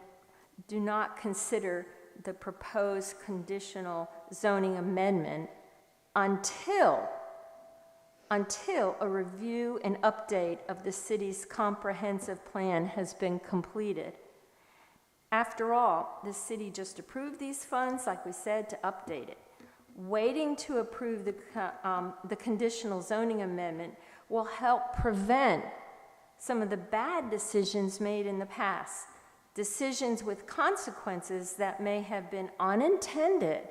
do not consider the proposed conditional zoning amendment until a review and update of the city's comprehensive plan has been completed. After all, the city just approved these funds, like we said, to update it. Waiting to approve the conditional zoning amendment will help prevent some of the bad decisions made in the past, decisions with consequences that may have been unintended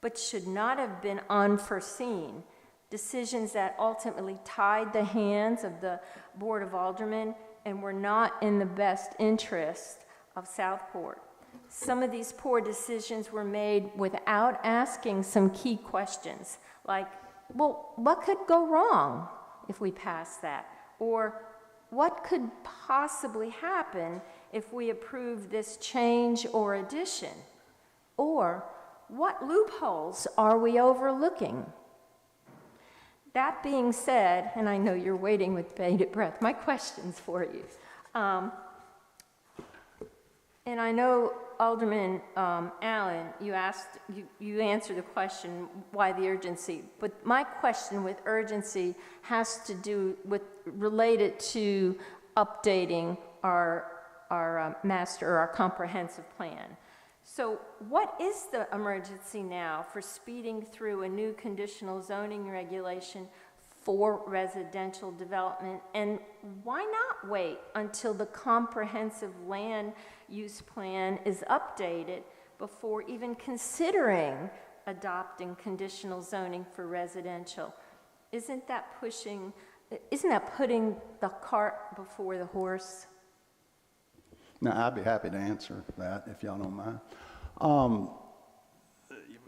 but should not have been unforeseen, decisions that ultimately tied the hands of the Board of Aldermen and were not in the best interest of Southport. Some of these poor decisions were made without asking some key questions, like, well, what could go wrong if we pass that? Or what could possibly happen if we approve this change or addition? Or what loopholes are we overlooking? That being said, and I know you're waiting with bated breath, my question's for you. And I know, Alderman Allen, you answered the question, why the urgency? But my question with urgency has to do with, related to updating our comprehensive plan. So what is the emergency now for speeding through a new conditional zoning regulation for residential development? And why not wait until the comprehensive land use plan is updated before even considering adopting conditional zoning for residential? Isn't that putting the cart before the horse? Now, I'd be happy to answer that if y'all don't mind.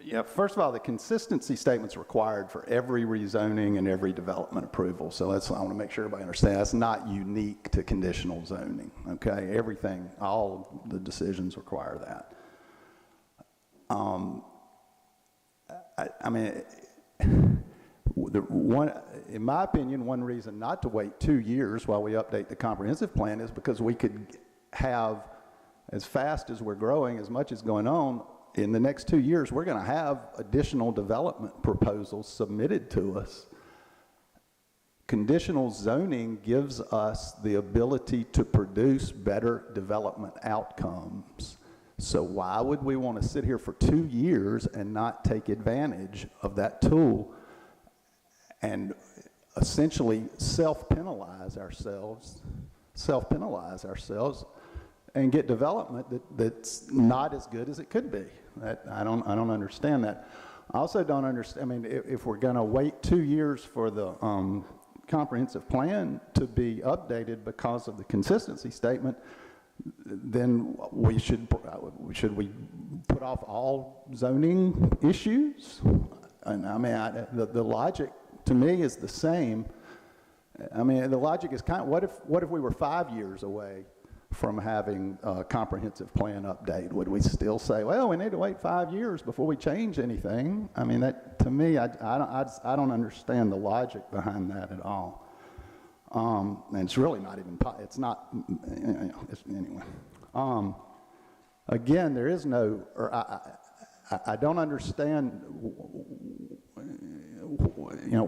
Yeah, first of all, the consistency statement's required for every rezoning and every development approval. So I want to make sure everybody understands that's not unique to conditional zoning, okay? Everything, all the decisions require that. I mean, in my opinion, one reason not to wait 2 years while we update the comprehensive plan is because we could have, as fast as we're growing, as much as going on, in the next 2 years, we're going to have additional development proposals submitted to us conditional zoning gives us the ability to produce better development outcomes. So why would we want to sit here for 2 years and not take advantage of that tool and essentially self-penalize ourselves and get development that's not as good as it could be? I don't understand that. I also don't understand, I mean, if we're going to wait 2 years for the comprehensive plan to be updated because of the consistency statement, then should we put off all zoning issues? And I mean, the logic to me is the same. I mean, the logic is kind of, what if we were 5 years away from having a comprehensive plan update? Would we still say, well, we need to wait 5 years before we change anything? I mean, that, to me, I don't understand the logic behind that at all. And it's really not even, it's not, anyway. Again, there is no, or I don't understand,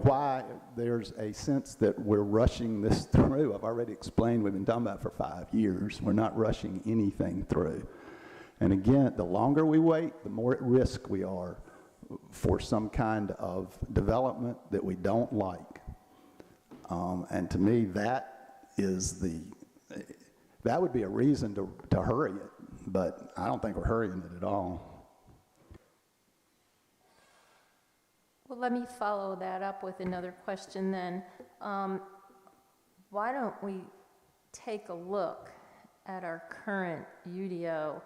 why there's a sense that we're rushing this through. I've already explained we've been talking about it for 5 years. We're not rushing anything through. And again, the longer we wait, the more at risk we are for some kind of development that we don't like. And to me, that would be a reason to hurry it, but I don't think we're hurrying it at all. Well, let me follow that up with another question then. Why don't we take a look at our current UDO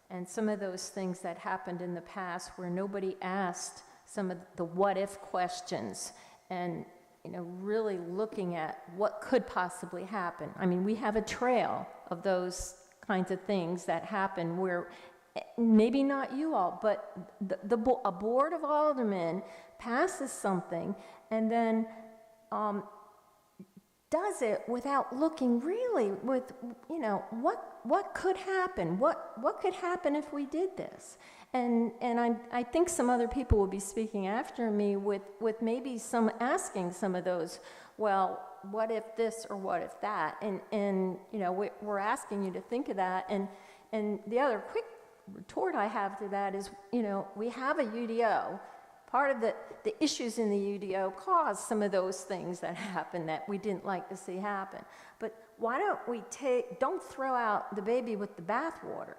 and some of those things that happened in the past where nobody asked some of the what-if questions, and really looking at what could possibly happen. I mean, we have a trail of those kinds of things that happen where maybe not you all, but a board of aldermen passes something and then does it without looking really with, what could happen? What could happen if we did this? And I think some other people will be speaking after me with maybe asking some of those, well, what if this or what if that? And we're asking you to think of that. And the other quick retort I have to that is, we have a UDO. Part of the issues in the UDO caused some of those things that happened that we didn't like to see happen. But why don't we don't throw out the baby with the bathwater.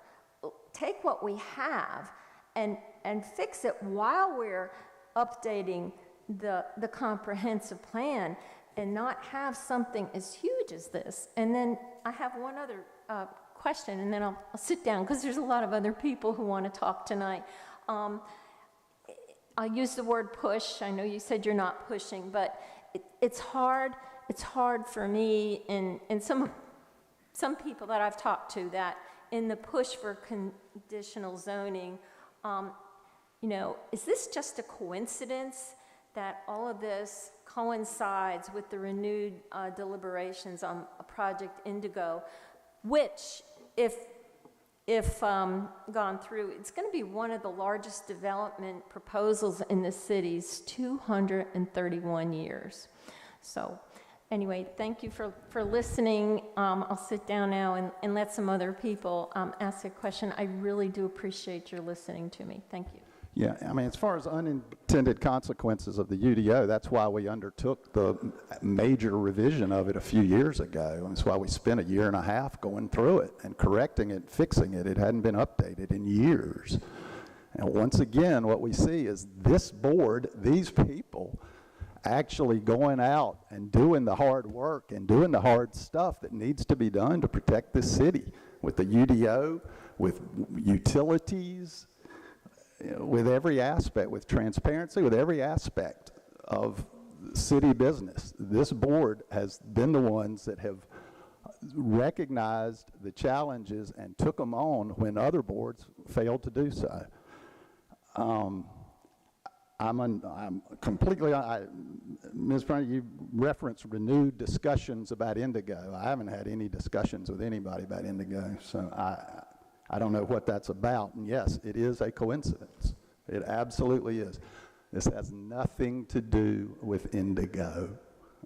Take what we have and fix it while we're updating the comprehensive plan, and not have something as huge as this. And then I have one other question, and then I'll sit down because there's a lot of other people who want to talk tonight. I'll use the word push. I know you said you're not pushing, but it's hard. It's hard for me and some people that I've talked to, that in the push for conditional zoning, is this just a coincidence that all of this coincides with the renewed deliberations on a Project Indigo, which, if gone through, it's going to be one of the largest development proposals in the city's 231 years. So anyway, thank you for listening. I'll sit down now and let some other people ask a question. I really do appreciate your listening to me. Thank you. Yeah, I mean, as far as unintended consequences of the UDO, that's why we undertook the major revision of it a few years ago. And that's why we spent 1.5 years going through it and correcting it, fixing it. It hadn't been updated in years. And once again, what we see is this board, these people, actually going out and doing the hard work and doing the hard stuff that needs to be done to protect this city, with the UDO, with utilities, with every aspect, with transparency, with every aspect of city business. This board has been the ones that have recognized the challenges and took them on when other boards failed to do so. I'm completely, Ms. Prunty, you referenced renewed discussions about Indigo. I haven't had any discussions with anybody about Indigo, so I don't know what that's about. And yes, it is a coincidence. It absolutely is. This has nothing to do with Indigo.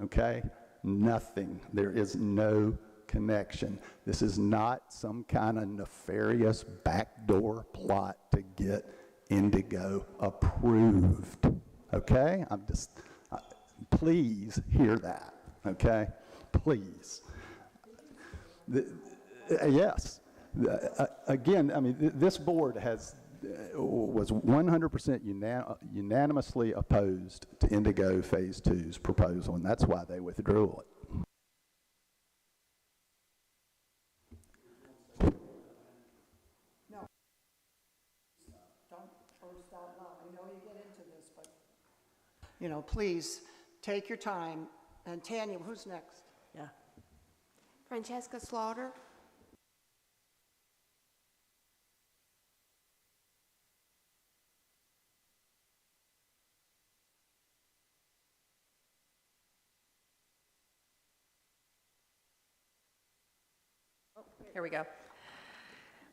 okay? Nothing. There is no connection. This is not some kind of nefarious backdoor plot to get Indigo approved, okay? Please hear that, okay? Please. Yes. Again, I mean, this board was 100% unanimously opposed to Indigo Phase 2's proposal, and that's why they withdrew it. No. Don't burst out loud. I know you get into this, but, you know, please take your time. And Tanya, who's next? Yeah. Francesca Slaughter. Here we go.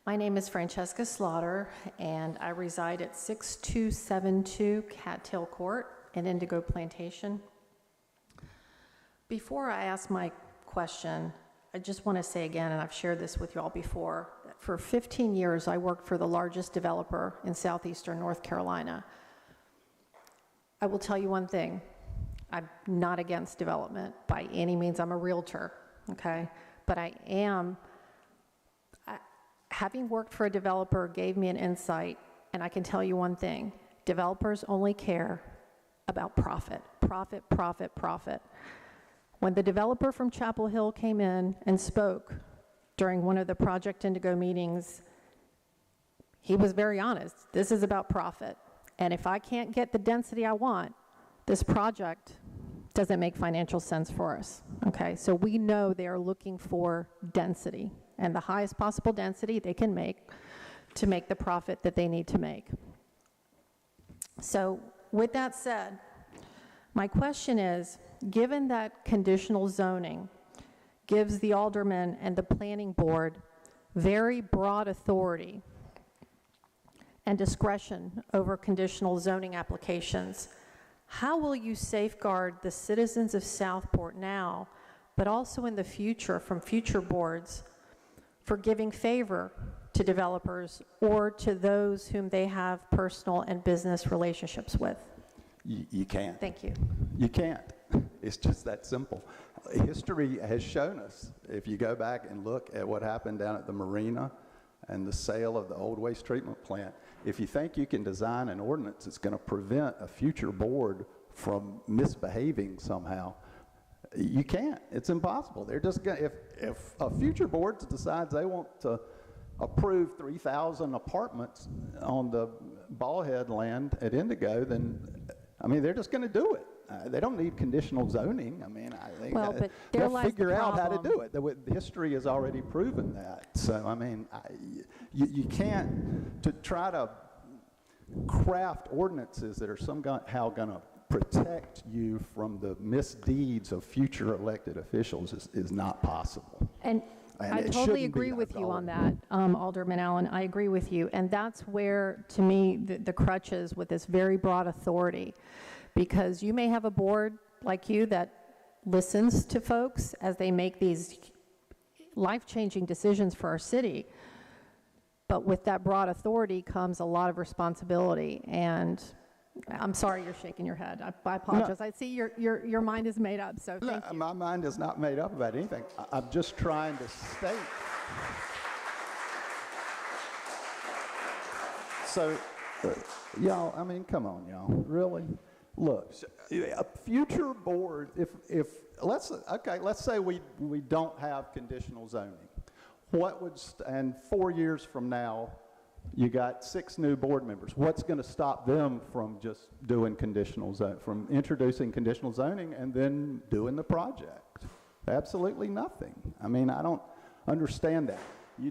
My name is Francesca Slaughter, and I reside at 6272 Cattail Court in Indigo Plantation. Before I ask my question, I just want to say again, and I've shared this with you all before, that for 15 years I worked for the largest developer in southeastern North Carolina. I will tell you one thing. I'm not against development by any means. I'm a realtor, okay? But having worked for a developer gave me an insight, and I can tell you one thing. Developers only care about profit, profit, profit, profit. When the developer from Chapel Hill came in and spoke during one of the Project Indigo meetings, he was very honest. This is about profit. And if I can't get the density I want, this project doesn't make financial sense for us, okay? So we know they are looking for density and the highest possible density they can make to make the profit that they need to make. So with that said, my question is, given that conditional zoning gives the aldermen and the planning board very broad authority and discretion over conditional zoning applications, how will you safeguard the citizens of Southport now, but also in the future from future boards, for giving favor to developers or to those whom they have personal and business relationships with? You can't. Thank you. You can't. It's just that simple. History has shown us, if you go back and look at what happened down at the marina and the sale of the old waste treatment plant, if you think you can design an ordinance that's going to prevent a future board from misbehaving somehow, you can't. It's impossible. They're just going to, if a future board decides they want to approve 3,000 apartments on the Ballhead land at Indigo, then, I mean, they're just going to do it. They don't need conditional zoning. I mean, I think but they'll figure out how to do it. The history has already proven that. So, I mean, you can't, to try to craft ordinances that are somehow going to protect you from the misdeeds of future elected officials is not possible. And I totally agree with you on that, Alderman Allen. I agree with you. And that's where, to me, the crutch is with this very broad authority. Because you may have a board like you that listens to folks as they make these life-changing decisions for our city. But with that broad authority comes a lot of responsibility. And I'm sorry you're shaking your head. I apologize. No. I see your mind is made up, so thank you. My mind is not made up about anything. I'm just trying to state. So, y'all, I mean, come on, y'all. Really? Look, a future board, let's say we don't have conditional zoning. And 4 years from now, you got 6 new board members. What's going to stop them from just doing from introducing conditional zoning and then doing the project? Absolutely nothing. I mean, I don't understand that.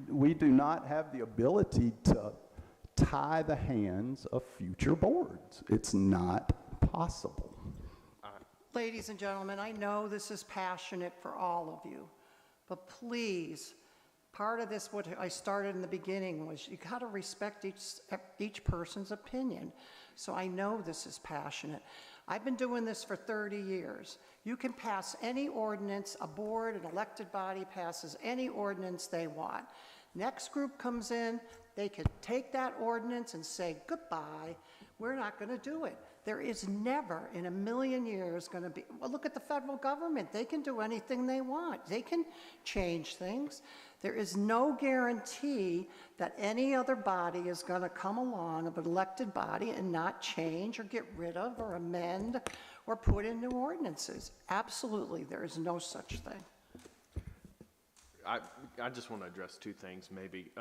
We do not have the ability to tie the hands of future boards. It's not possible. Ladies and gentlemen, I know this is passionate for all of you, but please Part of this, what I started in the beginning, was you got to respect each person's opinion. So I know this is passionate. I've been doing this for 30 years. You can pass any ordinance, a board, an elected body passes any ordinance they want. Next group comes in, they could take that ordinance and say, goodbye, we're not going to do it. There is never in a million years going to be, well, look at the federal government. They can do anything they want. They can change things. There is no guarantee that any other body is going to come along of an elected body and not change or get rid of or amend or put in new ordinances. Absolutely, there is no such thing. I just want to address two things maybe,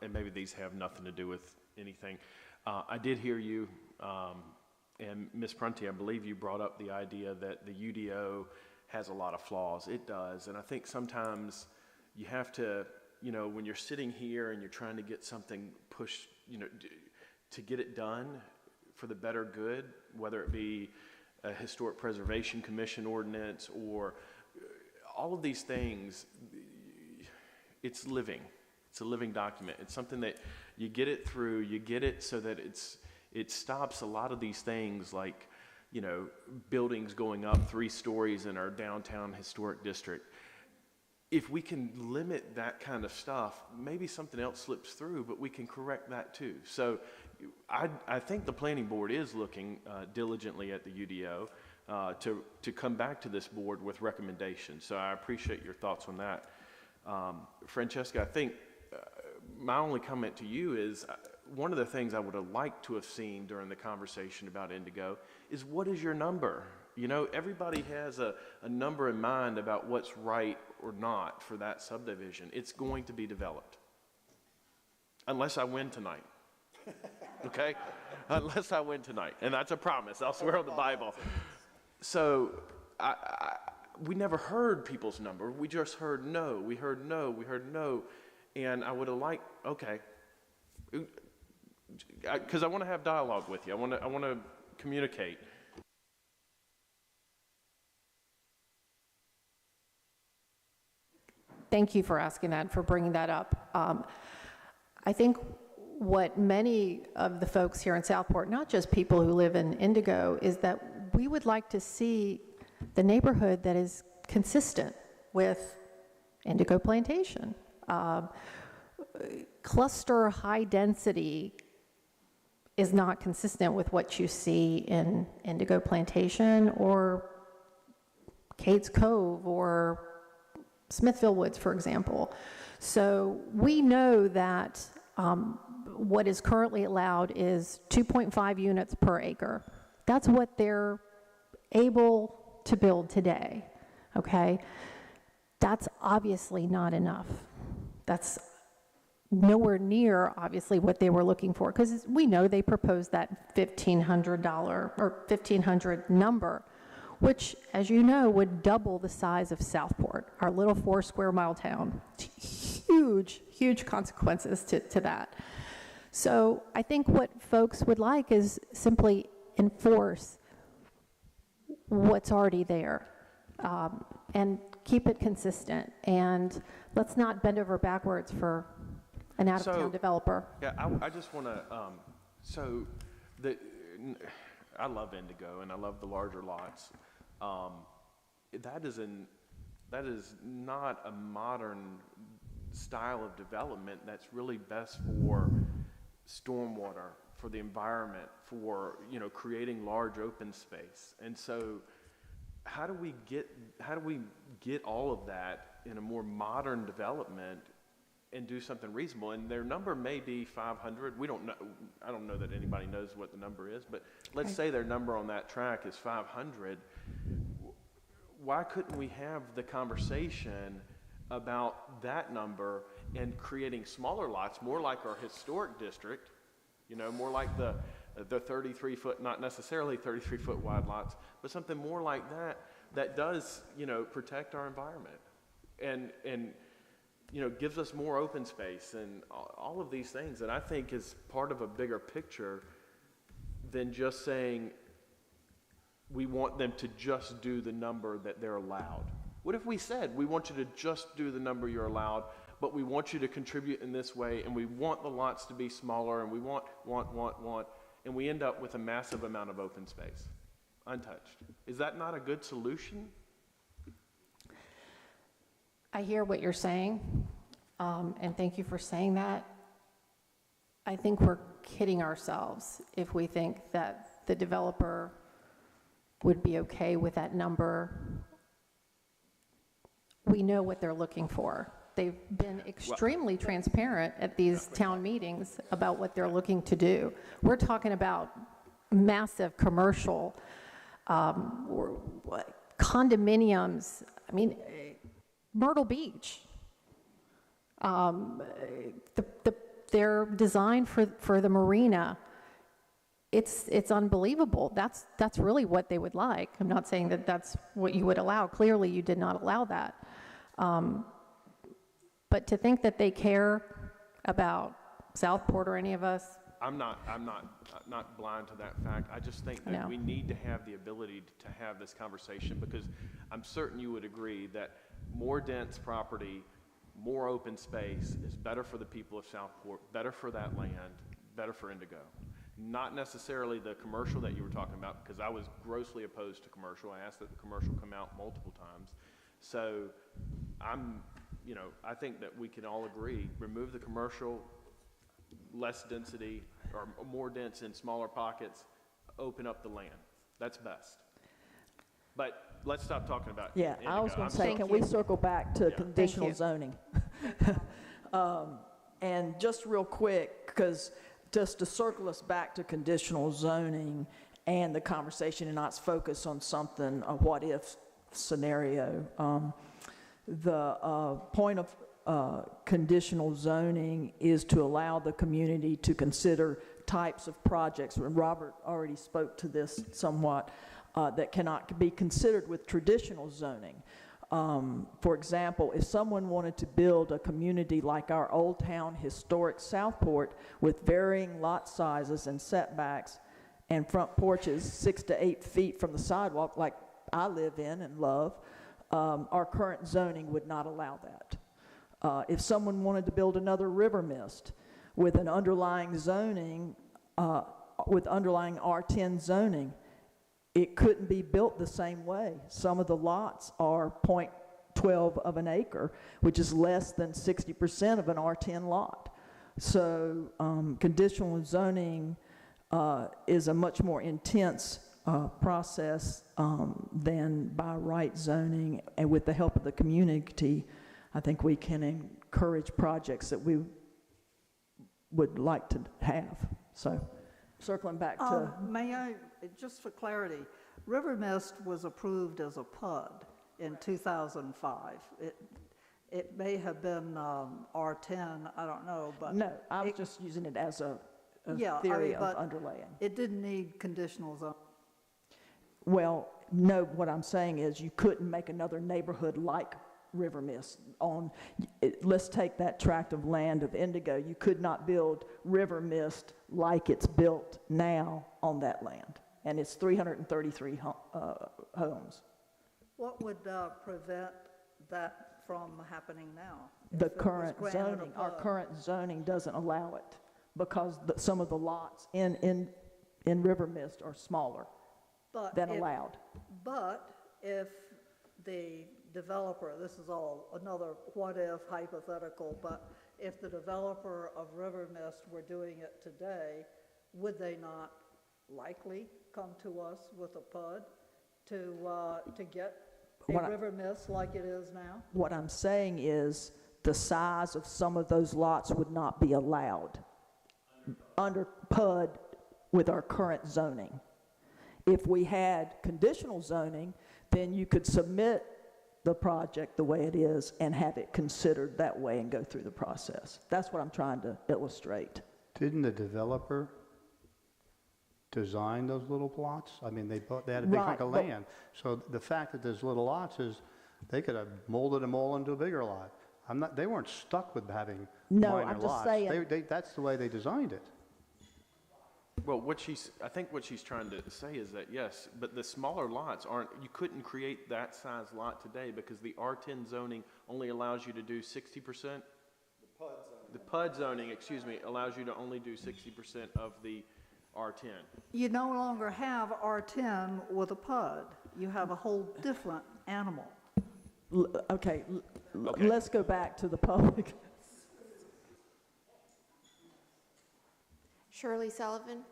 and maybe these have nothing to do with anything. I did hear you, and Ms. Prunty, I believe you brought up the idea that the UDO has a lot of flaws. It does, and I think sometimes you have to, you know, when you're sitting here and you're trying to get something pushed, you know, to get it done for the better good, whether it be a Historic Preservation Commission ordinance or all of these things, it's living. It's a living document. It's something that you get it through, you get it so that it stops a lot of these things like, you know, buildings going up 3 stories in our downtown historic district. If we can limit that kind of stuff, maybe something else slips through, but we can correct that too. So I think the planning board is looking diligently at the UDO to come back to this board with recommendations. So I appreciate your thoughts on that. Francesca, I think my only comment to you is one of the things I would have liked to have seen during the conversation about Indigo is what is your number? You know, everybody has a number in mind about what's right or not for that subdivision. It's going to be developed. Unless I win tonight. Okay? Unless I win tonight. And that's a promise. I'll swear on the Bible. So we never heard people's number. We just heard no. We heard no. We heard no. And I would have liked, okay, because I want to have dialogue with you. I want to communicate. Thank you for asking that, for bringing that up. I think what many of the folks here in Southport, not just people who live in Indigo, is that we would like to see the neighborhood that is consistent with Indigo Plantation. Cluster high density is not consistent with what you see in Indigo Plantation or Cates Cove or Smithville Woods, for example. So we know that what is currently allowed is 2.5 units per acre. That's what they're able to build today, okay? That's obviously not enough. That's nowhere near, obviously, what they were looking for, because we know they proposed that $1,500 or $1,500 number, which, as you know, would double the size of Southport, our little 4 square mile town. Huge, huge consequences to that. So I think what folks would like is simply enforce what's already there and keep it consistent. And let's not bend over backwards for an out-of-town developer. Yeah, I just want to, I love Indigo and I love the larger lots. That is not a modern style of development that's really best for stormwater, for the environment, for, you know, creating large open space. And so how do we get all of that in a more modern development and do something reasonable? And their number may be 500. We don't know. I don't know that anybody knows what the number is, but let's say their number on that track is 500. Why couldn't we have the conversation about that number and creating smaller lots, more like our historic district, you know, more like the 33-foot, not necessarily 33-foot wide lots, but something more like that does, you know, protect our environment and you know, gives us more open space and all of these things that I think is part of a bigger picture than just saying we want them to just do the number that they're allowed. What if we said, we want you to just do the number you're allowed, but we want you to contribute in this way, and we want the lots to be smaller, and we want, and we end up with a massive amount of open space, untouched. Is that not a good solution? I hear what you're saying, and thank you for saying that. I think we're kidding ourselves if we think that the developer would be okay with that number. We know what they're looking for. They've been extremely transparent at these town meetings about what they're looking to do. We're talking about massive commercial condominiums. I mean, Myrtle Beach. They're designed for the marina. It's unbelievable. That's really what they would like. I'm not saying that that's what you would allow. Clearly, you did not allow that. But to think that they care about Southport or any of us, I'm not blind to that fact. I just think that we need to have the ability to have this conversation, because I'm certain you would agree that more dense property, more open space is better for the people of Southport, better for that land, better for Indigo. Not necessarily the commercial that you were talking about, because I was grossly opposed to commercial. I asked that the commercial come out multiple times. So I think that we can all agree, remove the commercial, less density, or more dense in smaller pockets, open up the land. That's best. But let's stop talking about Yeah, Indigo. I was going to say, can we circle back to conditional zoning? And just real quick, because just to circle us back to conditional zoning and the conversation and not focus on something, a what-if scenario. The point of conditional zoning is to allow the community to consider types of projects, and Robert already spoke to this somewhat, that cannot be considered with traditional zoning. For example, if someone wanted to build a community like our Old Town historic Southport with varying lot sizes and setbacks and front porches 6 to 8 feet from the sidewalk like I live in and love, our current zoning would not allow that. If someone wanted to build another river mist with an underlying zoning, with underlying R10 zoning, it couldn't be built the same way. Some of the lots are 0.12 of an acre, which is less than 60% of an R10 lot. So conditional zoning is a much more intense process than by right zoning, and with the help of the community, I think we can encourage projects that we would like to have. So circling back to... May I, just for clarity, River Mist was approved as a PUD in 2005. It may have been R10, I don't know, but... No, I was just using it as a theory of underlaying. It didn't need conditional zoning. Well, no, what I'm saying is you couldn't make another neighborhood like River Mist on, let's take that tract of land of Indigo. You could not build River Mist like it's built now on that land. And it's 333 homes. What would prevent that from happening now? The current zoning, our current zoning doesn't allow it because some of the lots in River Mist are smaller than allowed. But if the developer, this is all another what-if hypothetical, but if the developer of River Mist were doing it today, would they not likely come to us with a PUD to get a River Mist like it is now? What I'm saying is the size of some of those lots would not be allowed under PUD with our current zoning. If we had conditional zoning, then you could submit the project the way it is and have it considered that way and go through the process. That's what I'm trying to illustrate. Didn't the developer design those little plots? I mean, they had a big hunk of land. So the fact that there's little lots is they could have molded them all into a bigger lot. They weren't stuck with having minor I'm just lots. saying. That's the way they designed it. Well, I think what she's trying to say is that, yes, but the smaller lots you couldn't create that size lot today because the R10 zoning only allows you to do 60% the PUD zoning, excuse me, allows you to only do 60% of the R10. You no longer have R10 with a PUD. You have a whole different animal. Okay, Okay. let's go back to the public. Shirley Sullivan.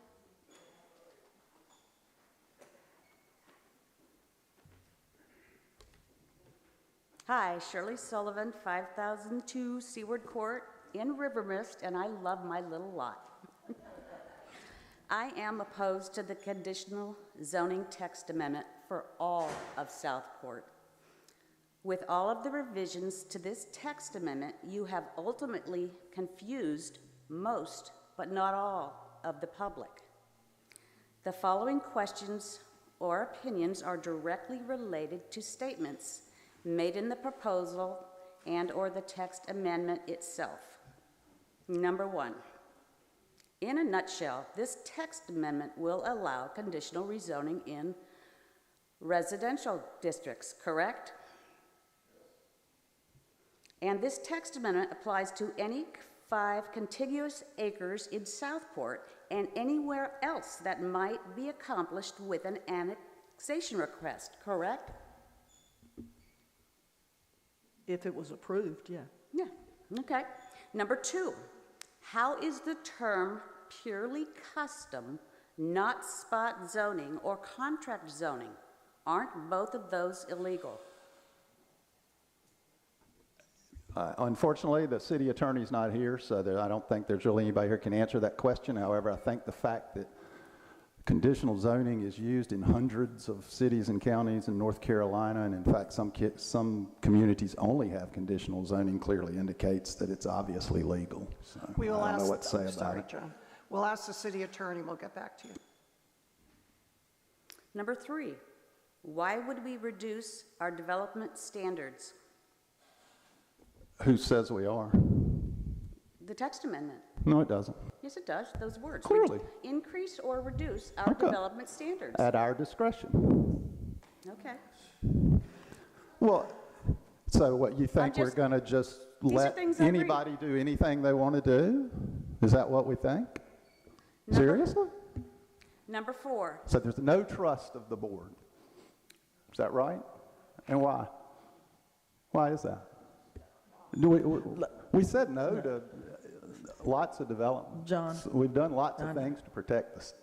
Hi, Shirley Sullivan, 5002 Seaward Court in River Mist, and I love my little lot. I am opposed to the conditional zoning text amendment for all of Southport. With all of the revisions to this text amendment, you have ultimately confused most, but not all, of the public. The following questions or opinions are directly related to statements made in the proposal and/or the text amendment itself. Number one, in a nutshell, this text amendment will allow conditional rezoning in residential districts, correct? And this text amendment applies to any 5 contiguous acres in Southport and anywhere else that might be accomplished with an annexation request, correct? If it was approved, yeah. Yeah, okay. Number 2, how is the term purely custom, not spot zoning or contract zoning? Aren't both of those illegal? Unfortunately, the city attorney's not here, so I don't think there's really anybody here who can answer that question. However, I think the fact that conditional zoning is used in hundreds of cities and counties in North Carolina, and in fact some communities only have conditional zoning, clearly indicates that it's obviously legal. So We will I don't ask, know what to say about sorry, it. John. We'll ask the city attorney, we'll get back to you. Number 3, why would we reduce our development standards? Who says we are? The text amendment. No, it doesn't. Yes, it does, those words. Clearly. Increase or reduce our Okay. development standards. At our discretion. Okay. Well, so what, you think we're just- going to just These are let things I read. anybody do anything they want to do? Is that what we think? Seriously? Number 4, So there's no trust of the board. Is that right? And why? Why is that? We said no to lots of development. John. We've done lots of things to protect us.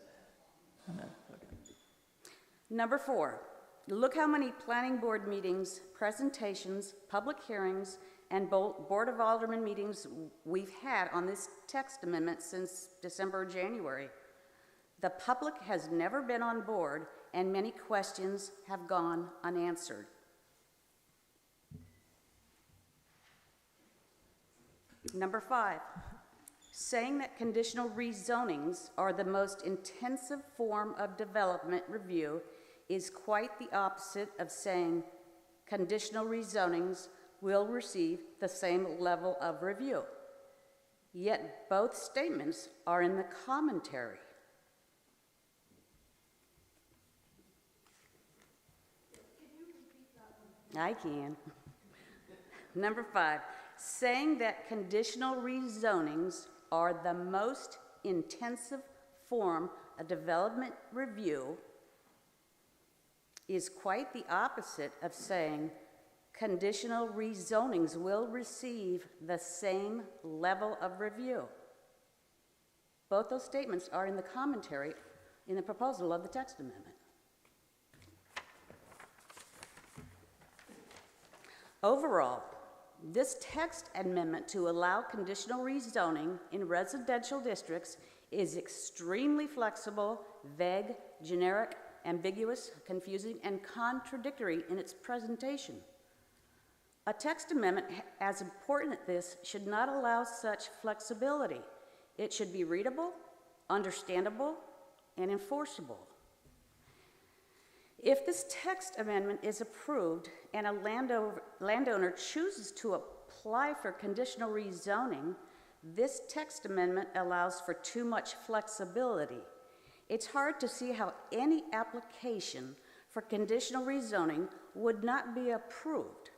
Number 4, look how many planning board meetings, presentations, public hearings, and Board of Aldermen meetings we've had on this text amendment since December or January. The public has never been on board, and many questions have gone unanswered. Number 5, saying that conditional rezonings are the most intensive form of development review is quite the opposite of saying conditional rezonings will receive the same level of review. Yet both statements are in the commentary. I can. Number 5, saying that conditional rezonings are the most intensive form of development review is quite the opposite of saying conditional rezonings will receive the same level of review. Both those statements are in the commentary in the proposal of the text amendment. Overall, this text amendment to allow conditional rezoning in residential districts is extremely flexible, vague, generic, ambiguous, confusing, and contradictory in its presentation. A text amendment as important as this should not allow such flexibility. It should be readable, understandable, and enforceable. If this text amendment is approved and a landowner chooses to apply for conditional rezoning, this text amendment allows for too much flexibility. It's hard to see how any application for conditional rezoning would not be approved.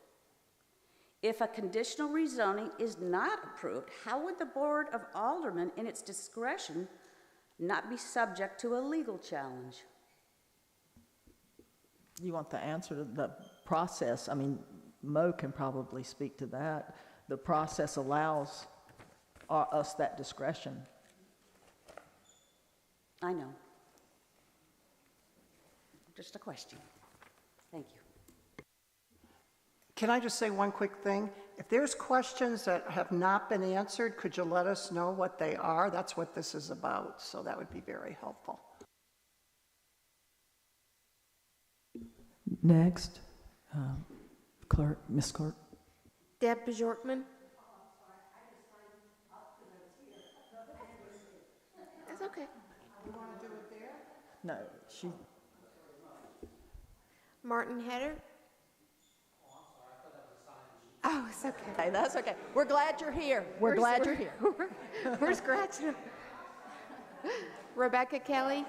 If a conditional rezoning is not approved, how would the Board of Aldermen, in its discretion, not be subject to a legal challenge? You want the answer to the process? I mean, Mo can probably speak to that. The process allows us that discretion. I know. Just a question. Thank you. Can I just say one quick thing? If there's questions that have not been answered, could you let us know what they are? That's what this is about, so that would be very helpful. Next, Clerk, Miss Clerk. Deb Bjorkman. That's okay. No, she. Martin Heder. Oh, it's okay. Hey, that's okay. We're glad you're here. We're glad you're here. We're scratching. Rebecca Kelly.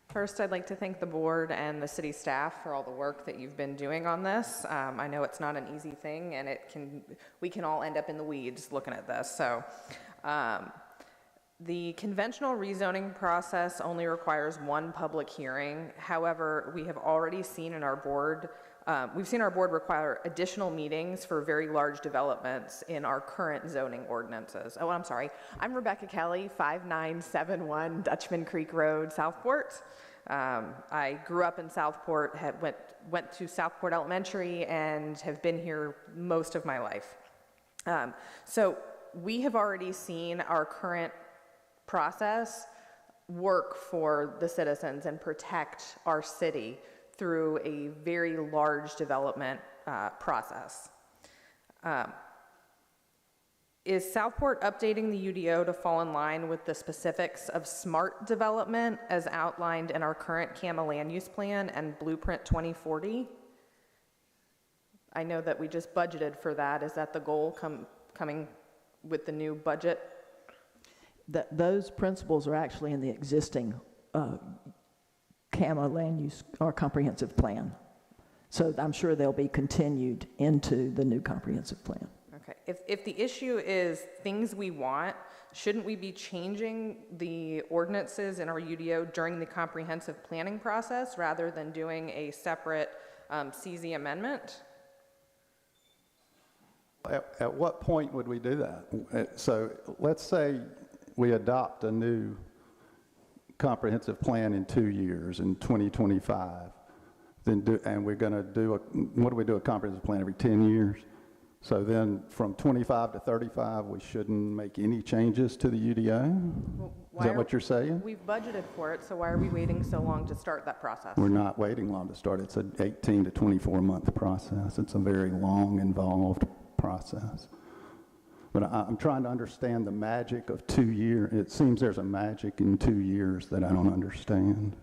First, I'd like to thank the board and the city staff for all the work that you've been doing on this. I know it's not an easy thing, and we can all end up in the weeds looking at this. So, the conventional rezoning process only requires one public hearing. However, we have already seen in our board, we've seen our board require additional meetings for very large developments in our current zoning ordinances. Oh, I'm sorry. I'm Rebecca Kelly, 5971 Dutchman Creek Road, Southport. I grew up in Southport, went to Southport Elementary, and have been here most of my life. So we have already seen our current process work for the citizens and protect our city through a very large development process. Is Southport updating the UDO to fall in line with the specifics of smart development as outlined in our current CAMA land use plan and Blueprint 2040? I know that we just budgeted for that. Is that the goal coming with the new budget? Those principles are actually in the existing CAMA land use or comprehensive plan. So I'm sure they'll be continued into the new comprehensive plan. Okay. If the issue is things we want, shouldn't we be changing the ordinances in our UDO during the comprehensive planning process rather than doing a separate CZ amendment? At what point would we do that? So let's say we adopt a new comprehensive plan in 2 years, in 2025. And we're going to do what do we do, a comprehensive plan every 10 years? So then from 25 to 35, we shouldn't make any changes to the UDO? Is that what you're saying? We've budgeted for it, so why are we waiting so long to start that process? We're not waiting long to start. It's an 18 to 24 month process. It's a very long, involved process. But I'm trying to understand the magic of 2 years. It seems there's a magic in 2 years that I don't understand.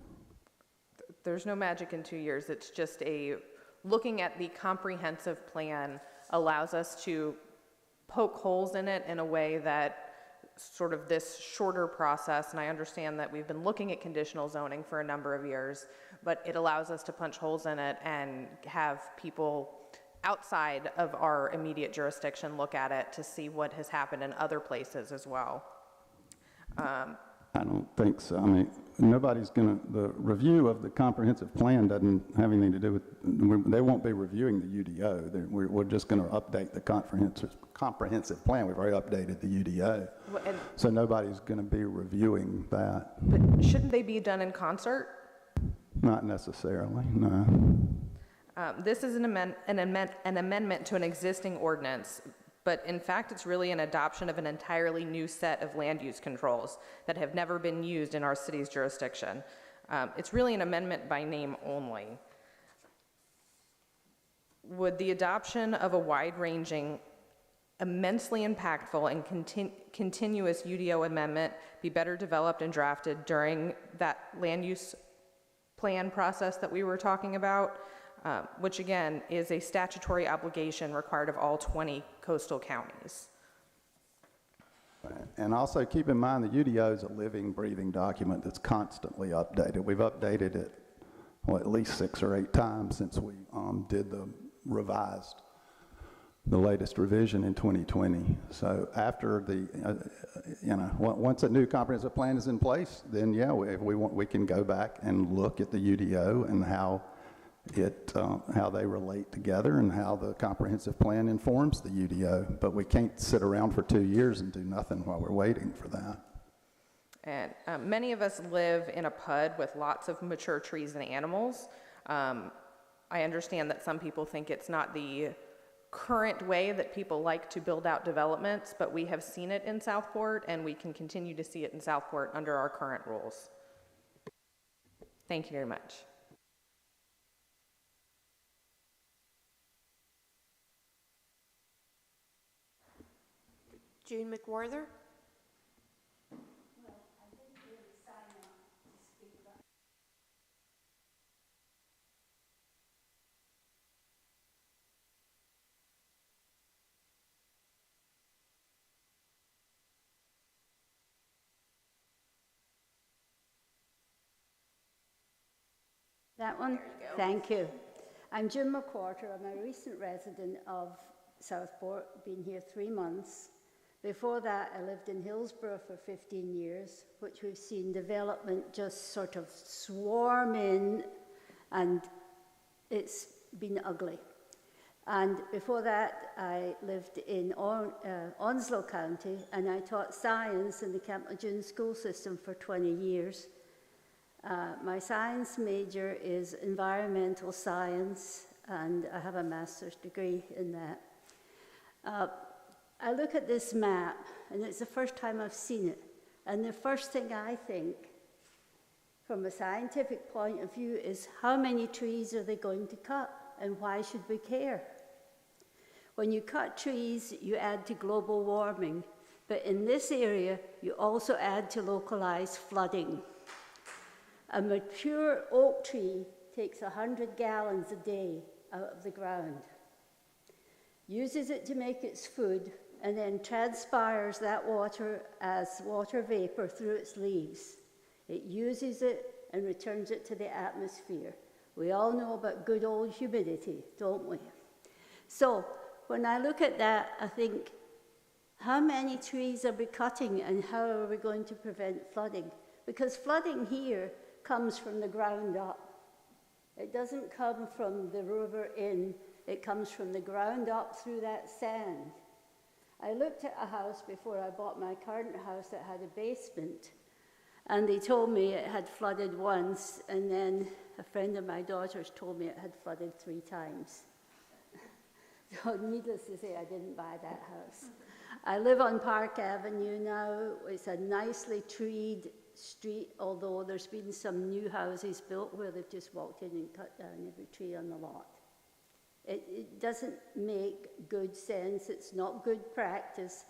There's no magic in 2 years. It's just looking at the comprehensive plan allows us to poke holes in it in a way that sort of this shorter process, and I understand that we've been looking at conditional zoning for a number of years, but it allows us to punch holes in it and have people outside of our immediate jurisdiction look at it to see what has happened in other places as well. I don't think so. I mean, nobody's going to, the review of the comprehensive plan doesn't have anything to do with, they won't be reviewing the UDO. We're just going to update the comprehensive plan. We've already updated the UDO. So nobody's going to be reviewing that. But shouldn't they be done in concert? Not necessarily, no. This is an amendment to an existing ordinance, but in fact it's really an adoption of an entirely new set of land use controls that have never been used in our city's jurisdiction. It's really an amendment by name only. Would the adoption of a wide-ranging, immensely impactful and continuous UDO amendment be better developed and drafted during that land use plan process that we were talking about? Which again is a statutory obligation required of all 20 coastal counties. And also keep in mind, the UDO is a living, breathing document that's constantly updated. We've updated it, well, at least 6 or 8 times since we did the latest revision in 2020. So after once a new comprehensive plan is in place, then yeah, if we want, we can go back and look at the UDO and how they relate together and how the comprehensive plan informs the UDO. But we can't sit around for 2 years and do nothing while we're waiting for that. And many of us live in a PUD with lots of mature trees and animals. I understand that some people think it's not the current way that people like to build out developments, but we have seen it in Southport, and we can continue to see it in Southport under our current rules. Thank you very much. June McWhorter? That one? Thank you. I'm Jim McWhorter. I'm a recent resident of Southport, been here 3 months. Before that, I lived in Hillsborough for 15 years, which we've seen development just sort of swarm in, and it's been ugly. And before that, I lived in Onslow County, and I taught science in the Camp Lejeune school system for 20 years. My science major is environmental science, and I have a master's degree in that. I look at this map, and it's the first time I've seen it. And the first thing I think, from a scientific point of view, is how many trees are they going to cut, and why should we care? When you cut trees, you add to global warming. But in this area, you also add to localized flooding. A mature oak tree takes 100 gallons a day out of the ground, uses it to make its food, and then transpires that water as water vapor through its leaves. It uses it and returns it to the atmosphere. We all know about good old humidity, don't we? So when I look at that, I think, how many trees are we cutting, and how are we going to prevent flooding? Because flooding here comes from the ground up. It doesn't come from the river in, it comes from the ground up through that sand. I looked at a house before I bought my current house that had a basement, and they told me it had flooded once, and then a friend of my daughter's told me it had flooded 3 times. So needless to say, I didn't buy that house. I live on Park Avenue now. It's a nicely treed street, although there's been some new houses built where they've just walked in and cut down every tree on the lot. It doesn't make good sense. It's not good practice.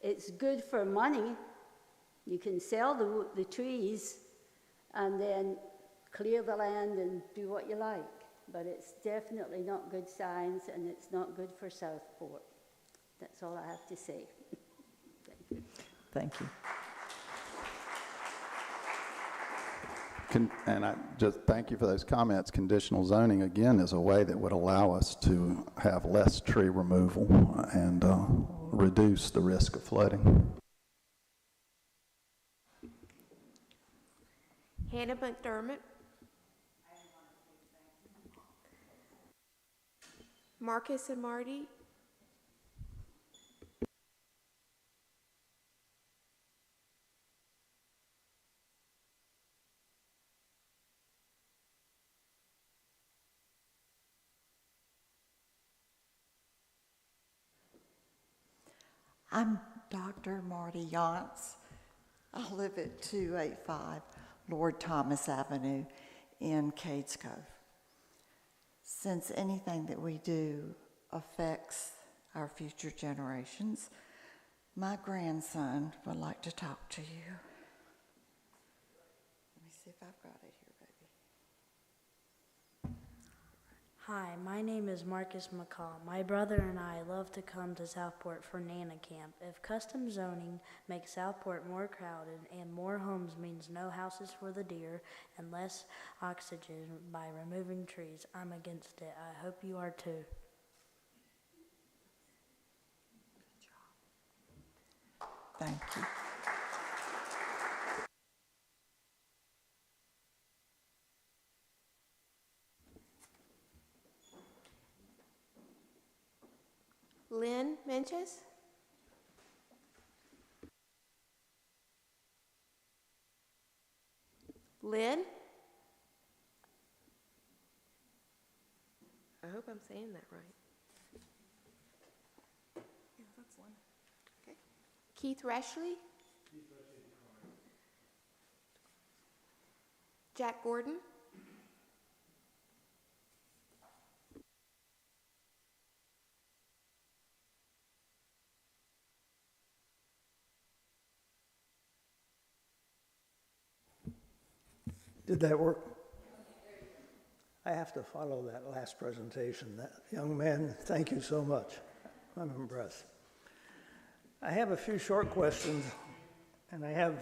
It's good for money. You can sell the trees and then clear the land and do what you like. But it's definitely not good science, and it's not good for Southport. That's all I have to say. Thank you. Thank you. And I just thank you for those comments. Conditional zoning, again, is a way that would allow us to have less tree removal and reduce the risk of flooding. Hannah McDermott? Marcus and Marty? I'm Dr. Marty Yance. I live at 285 Lord Thomas Avenue in Cades Cove. Since anything that we do affects our future generations, my grandson would like to talk to you. Let me see if I've got it here, baby. Hi, my name is Marcus McCall. My brother and I love to come to Southport for Nana Camp. If custom zoning makes Southport more crowded and more homes means no houses for the deer and less oxygen by removing trees, I'm against it. I hope you are too. Thank you. Lynn Menches. Lynn? I hope I'm saying that right. Yeah, that's Lynn. Okay. Keith Reshley? Jack Gordon? Did that work? I have to follow that last presentation. That young man, thank you so much. I'm impressed. I have a few short questions, and I have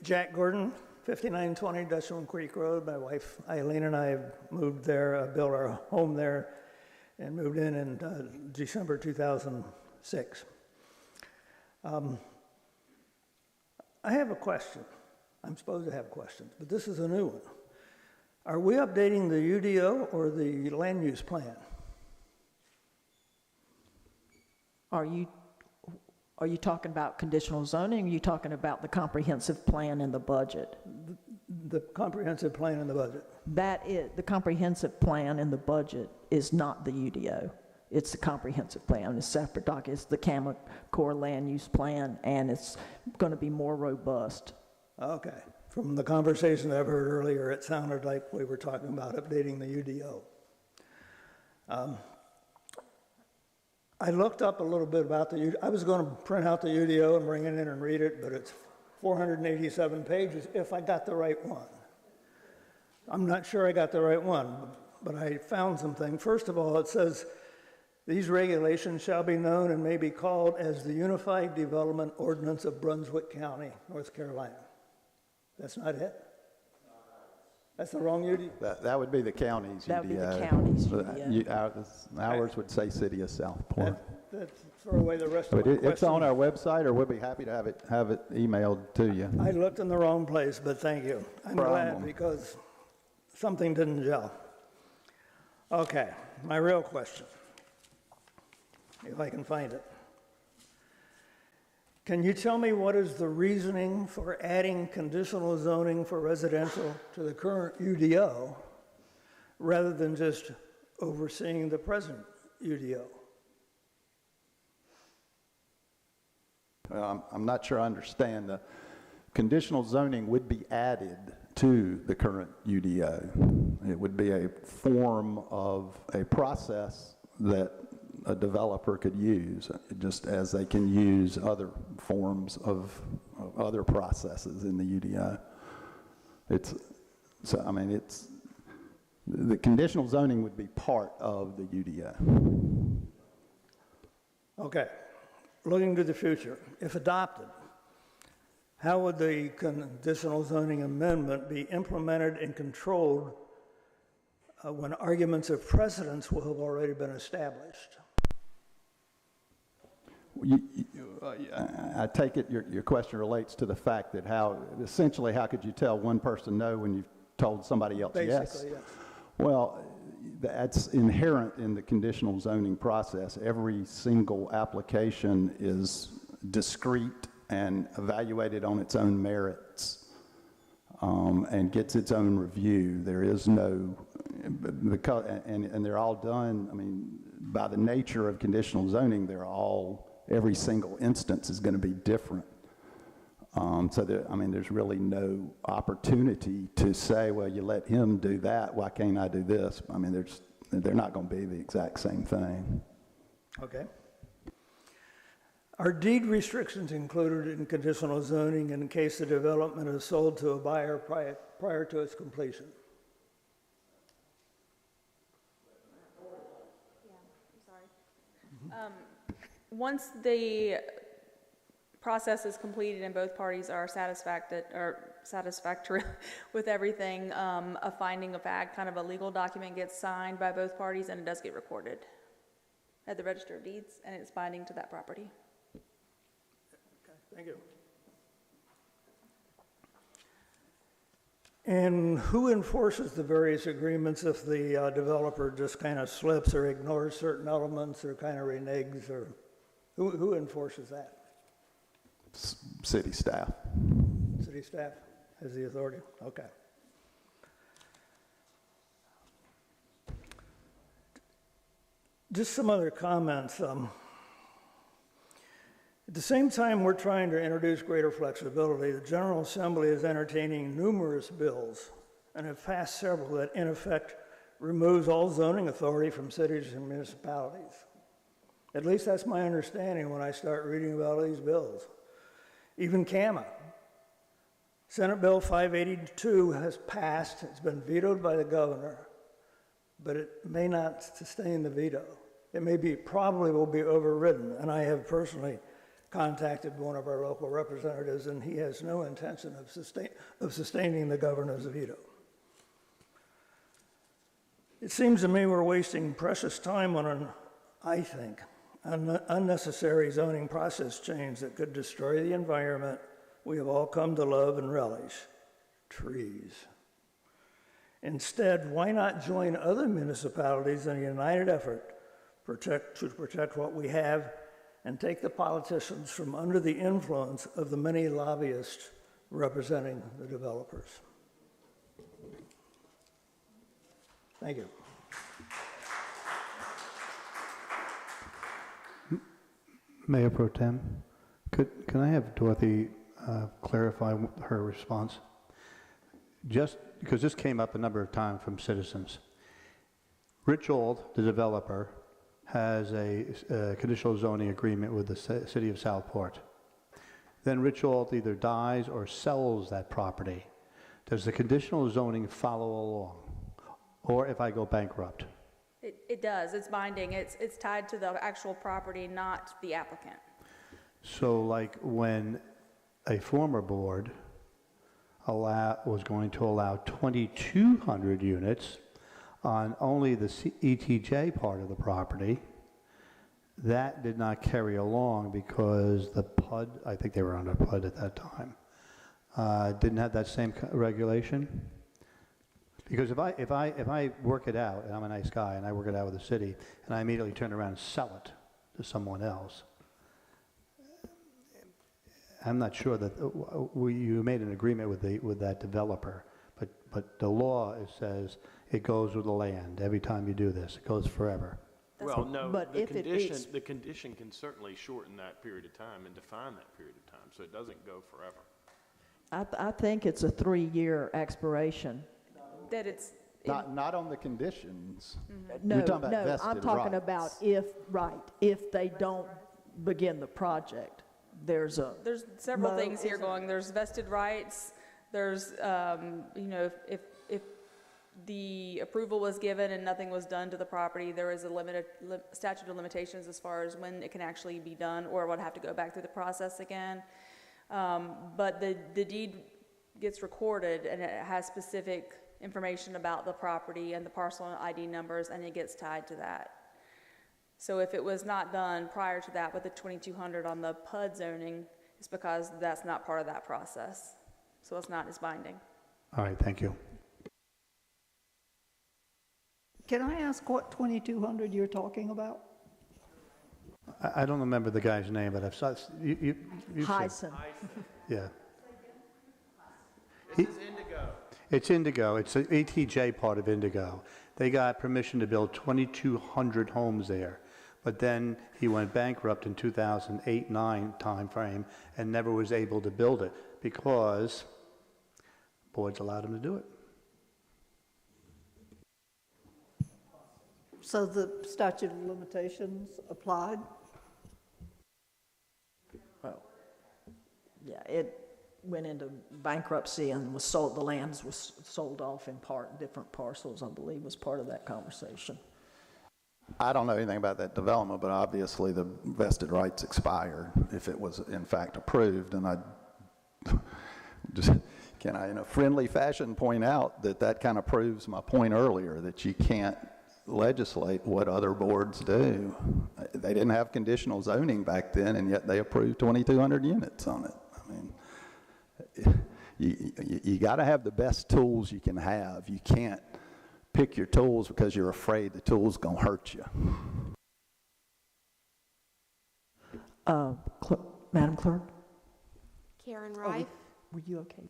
Jack Gordon, 5920 Dutchman Creek Road. My wife Eileen and I moved there, built our home there, and moved in December 2006. I have a question. I'm supposed to have questions, but this is a new one. Are we updating the UDO or the land use plan? Are you talking about conditional zoning, or are you talking about the comprehensive plan and the budget? The comprehensive plan and the budget. The comprehensive plan and the budget is not the UDO. It's the comprehensive plan. It's separate document. It's the Cameron Core Land Use Plan, and it's going to be more robust. Okay. From the conversation I've heard earlier, it sounded like we were talking about updating the UDO. I looked up a little bit about the UDO. I was going to print out the UDO and bring it in and read it, but it's 487 pages if I got the right one. I'm not sure I got the right one, but I found something. First of all, it says, these regulations shall be known and may be called as the Unified Development Ordinance of Brunswick County, North Carolina. That's not it? That's the wrong UDO? That would be the county's UDO. That would be the county's UDO. Ours would say City of Southport. That's throw away the rest of But my it's on questions. our website, or we'll be happy to have it emailed to you. I looked in the wrong place, but thank you. I'm glad Problem. because something didn't gel. Okay, my real question, if I can find it. Can you tell me what is the reasoning for adding conditional zoning for residential to the current UDO rather than just overseeing the present UDO? Well, I'm not sure I understand. The conditional zoning would be added to the current UDO. It would be a form of a process that a developer could use, just as they can use other forms of other processes in the UDO. The conditional zoning would be part of the UDO. Okay, looking to the future, if adopted, how would the conditional zoning amendment be implemented and controlled when arguments of precedence will have already been established? I take it your question relates to the fact that essentially how could you tell one person no when you've told somebody else yes? Basically, yes. Well, that's inherent in the conditional zoning process. Every single application is discrete and evaluated on its own merits and gets its own review. There is no, and they're all done, by the nature of conditional zoning, every single instance is going to be different. There's really no opportunity to say, well, you let him do that, why can't I do this? They're not going to be the exact same thing. Okay. Are deed restrictions included in conditional zoning in case the development is sold to a buyer prior to its completion? Once the process is completed and both parties are satisfactory with everything, a finding of fact, kind of a legal document gets signed by both parties, and it does get recorded at the Register of Deeds, and it's binding to that property. Thank you. And who enforces the various agreements if the developer just kind of slips or ignores certain elements or kind of reneges, or who enforces that? City staff. City staff has the authority? Okay. Just some other comments. At the same time we're trying to introduce greater flexibility, the General Assembly is entertaining numerous bills and have passed several that in effect removes all zoning authority from cities and municipalities. At least that's my understanding when I start reading about these bills. Even CAMA. Senate Bill 582 has passed. It's been vetoed by the governor, but it may not sustain the veto. It may be, probably will be overridden, and I have personally contacted one of our local representatives, and he has no intention of sustaining the governor's veto. It seems to me we're wasting precious time on an, I think, unnecessary zoning process change that could destroy the environment we have all come to love and relish, trees. Instead, why not join other municipalities in a united effort to protect what we have and take the politicians from under the influence of the many lobbyists representing the developers? Thank you. Mayor Pro Tem, can I have Dorothy clarify her response? Just because this came up a number of times from citizens. Rich Old, the developer, has a conditional zoning agreement with the city of Southport. Then Rich Old either dies or sells that property. Does the conditional zoning follow along? Or if I go bankrupt? It does. It's binding. It's tied to the actual property, not the applicant. So like when a former board was going to allow 2,200 units on only the ETJ part of the property, that did not carry along because the PUD, I think they were under PUD at that time, didn't have that same regulation. Because if I work it out, and I'm a nice guy, and I work it out with the city, and I immediately turn around and sell it to someone else, I'm not sure that you made an agreement with that developer, but the law says it goes with the land. Every time you do this, it goes forever. Well, no, But the if it is- condition can certainly shorten that period of time and define that period of time, so it doesn't go forever. I think it's a 3-year expiration. That it's Not on the conditions. No, You're talking about no, I'm vested talking rights. about if they don't begin the project, there's several Mo, things here isn't- going. There's vested rights. There's, if the approval was given and nothing was done to the property, there is a statute of limitations as far as when it can actually be done, or would have to go back through the process again. But the deed gets recorded, and it has specific information about the property and the parcel and ID numbers, and it gets tied to that. So if it was not done prior to that with the 2,200 on the PUD zoning, it's because that's not part of that process. So it's not as binding. All right, thank you. Can I ask what 2,200 you're talking about? I don't remember the guy's name, but I've saw you said- Hyson. Yeah. This is Indigo. It's Indigo. It's the ETJ part of Indigo. They got permission to build 2,200 homes there. But then he went bankrupt in 2008-9 timeframe and never was able to build it because boards allowed him to do it. So the statute of limitations applied? Well, yeah, it went into bankruptcy and was sold, the lands was sold off in different parcels, I believe, was part of that conversation. I don't know anything about that development, but obviously the vested rights expired if it was in fact approved, and I just, can I, in a friendly fashion, point out that that kind of proves my point earlier, that you can't legislate what other boards do. They didn't have conditional zoning back then, and yet they approved 2,200 units on it. I mean, you got to have the best tools you can have. You can't pick your tools because you're afraid the tool's going to hurt you. Madam Clerk? Karen Rife. Were you okay?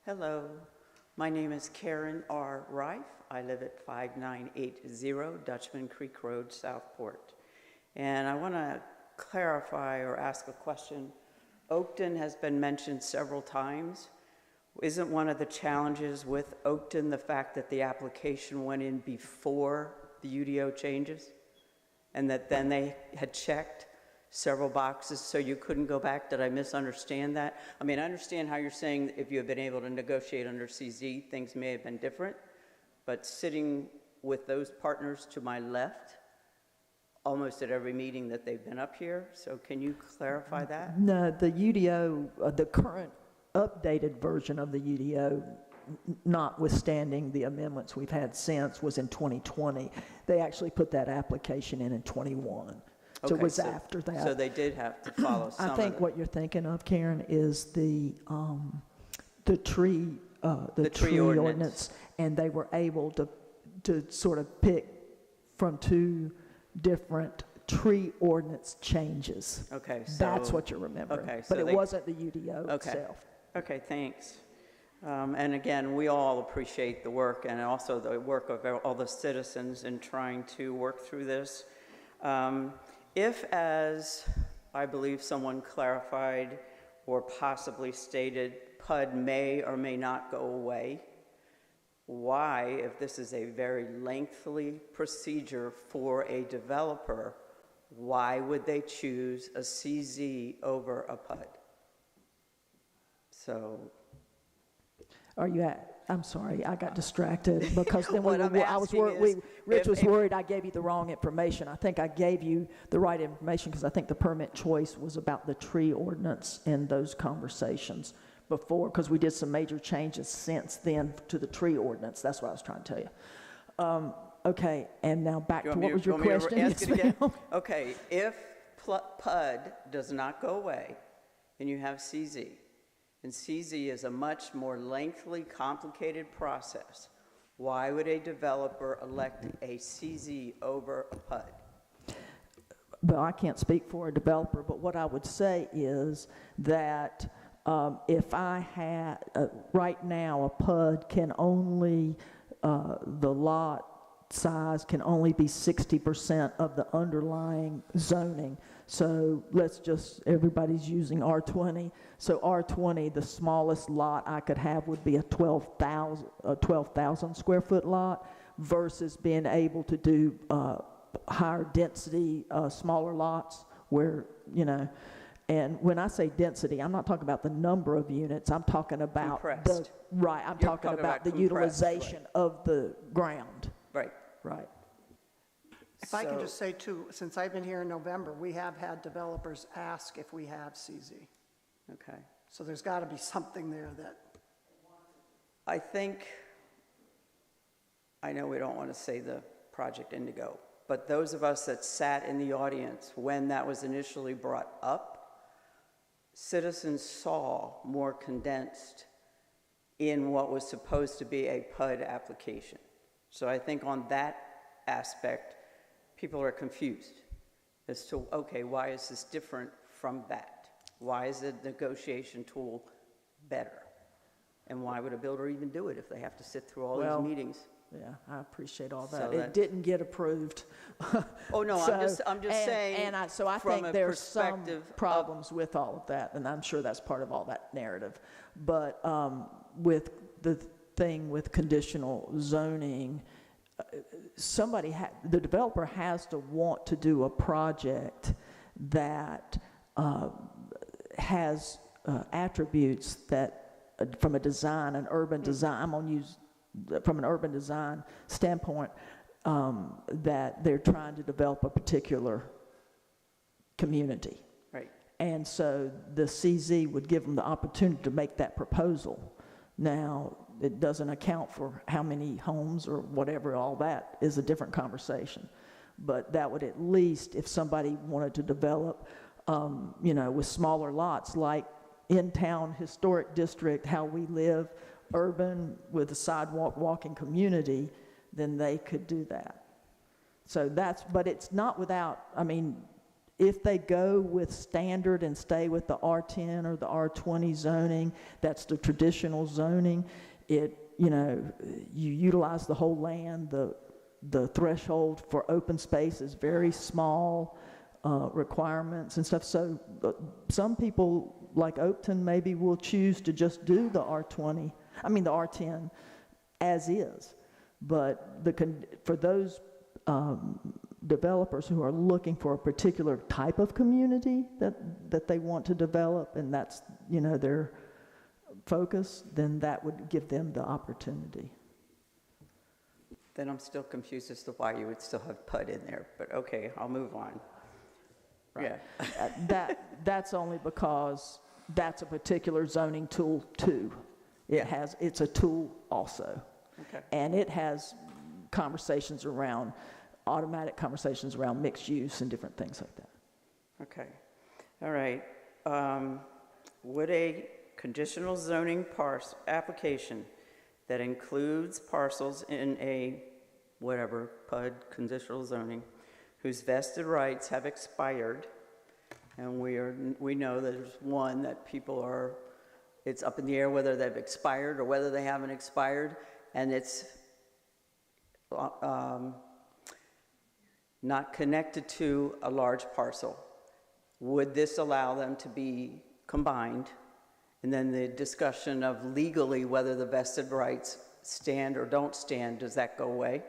Hello, my name is Karen R. Rife. I live at 5980 Dutchman Creek Road, Southport. And I want to clarify or ask a question. Oakton has been mentioned several times. Isn't one of the challenges with Oakton the fact that the application went in before the UDO changes? And that then they had checked several boxes so you couldn't go back? Did I misunderstand that? I mean, I understand how you're saying if you had been able to negotiate under CZ, things may have been different, but sitting with those partners to my left, almost at every meeting that they've been up here, so can you clarify that? No, the UDO, the current updated version of the UDO, notwithstanding the amendments we've had since, was in 2020. They actually put that application in 21. So it was after that. So they did have to follow some I think what you're thinking of, Karen, is the tree ordinance, and they were able to sort of pick from two different tree ordinance changes. Okay, so that's what you're remembering. Okay, so but it wasn't the UDO itself. Okay, thanks. And again, we all appreciate the work and also the work of all the citizens in trying to work through this. If, as I believe someone clarified or possibly stated, PUD may or may not go away, why, if this is a very lengthy procedure for a developer, why would they choose a CZ over a PUD? So. Are you at? I'm sorry, I got distracted because then Rich was if, worried I gave you the wrong information. I think I gave you the right information because I think the permit choice was about the tree ordinance in those conversations before, because we did some major changes since then to the tree ordinance. That's what I was trying to tell you. Okay, and now back to what was your question? Ask it again? Okay, if PUD does not go away and you have CZ, and CZ is a much more lengthy, complicated process, why would a developer elect a CZ over a PUD? Well, I can't speak for a developer, but what I would say is that if I had, right now, a PUD can only, the lot size can only be 60% of the underlying zoning. So let's just, everybody's using R20. So R20, the smallest lot I could have would be a 12,000 square foot lot versus being able to do higher density, smaller lots where, you know, and when I say density, I'm not talking about the number of units, I'm talking about the, right, I'm talking about the utilization of the ground. Right. Right. If I can just say too, since I've been here in November, we have had developers ask if we have CZ. Okay. So there's got to be something there that. I think, I know we don't want to say the Project Indigo, but those of us that sat in the audience when that was initially brought up, citizens saw more condensed in what was supposed to be a PUD application. So I think on that aspect, people are confused as to, okay, why is this different from that? Why is the negotiation tool better? And why would a builder even do it if they have to sit through all these meetings? Yeah, I appreciate all that. So it didn't get approved. Oh, no, so, I'm just saying. So I think there's some problems with all of that, and I'm sure that's part of all that narrative. But with the thing with conditional zoning, the developer has to want to do a project that has attributes that, from a design, an urban design, I'm going to use, from an urban design standpoint, that they're trying to develop a particular community. Right. And so the CZ would give them the opportunity to make that proposal. Now, it doesn't account for how many homes or whatever, all that is a different conversation. But that would at least, if somebody wanted to develop, you know, with smaller lots, like in-town historic district, how we live, urban with a sidewalk walking community, then they could do that. So that's, but it's not without, I mean, if they go with standard and stay with the R10 or the R20 zoning, that's the traditional zoning, it, you know, you utilize the whole land, the threshold for open space is very small, requirements and stuff. So some people like Oakton maybe will choose to just do the R20, I mean the R10 as is. But for those developers who are looking for a particular type of community that they want to develop, and that's, you know, their focus, then that would give them the opportunity. Then I'm still confused as to why you would still have PUD in there, but okay, I'll move on. Right. Yeah. That's only because that's a particular zoning tool too. It's a tool also. Okay. And it has conversations around, automatic conversations around mixed use and different things like that. Okay. All right. Would a conditional zoning application that includes parcels in a whatever PUD conditional zoning whose vested rights have expired, and we know there's one that people are, it's up in the air whether they've expired or whether they haven't expired, and it's not connected to a large parcel. Would this allow them to be combined? And then the discussion of legally whether the vested rights stand or don't stand, does that go away?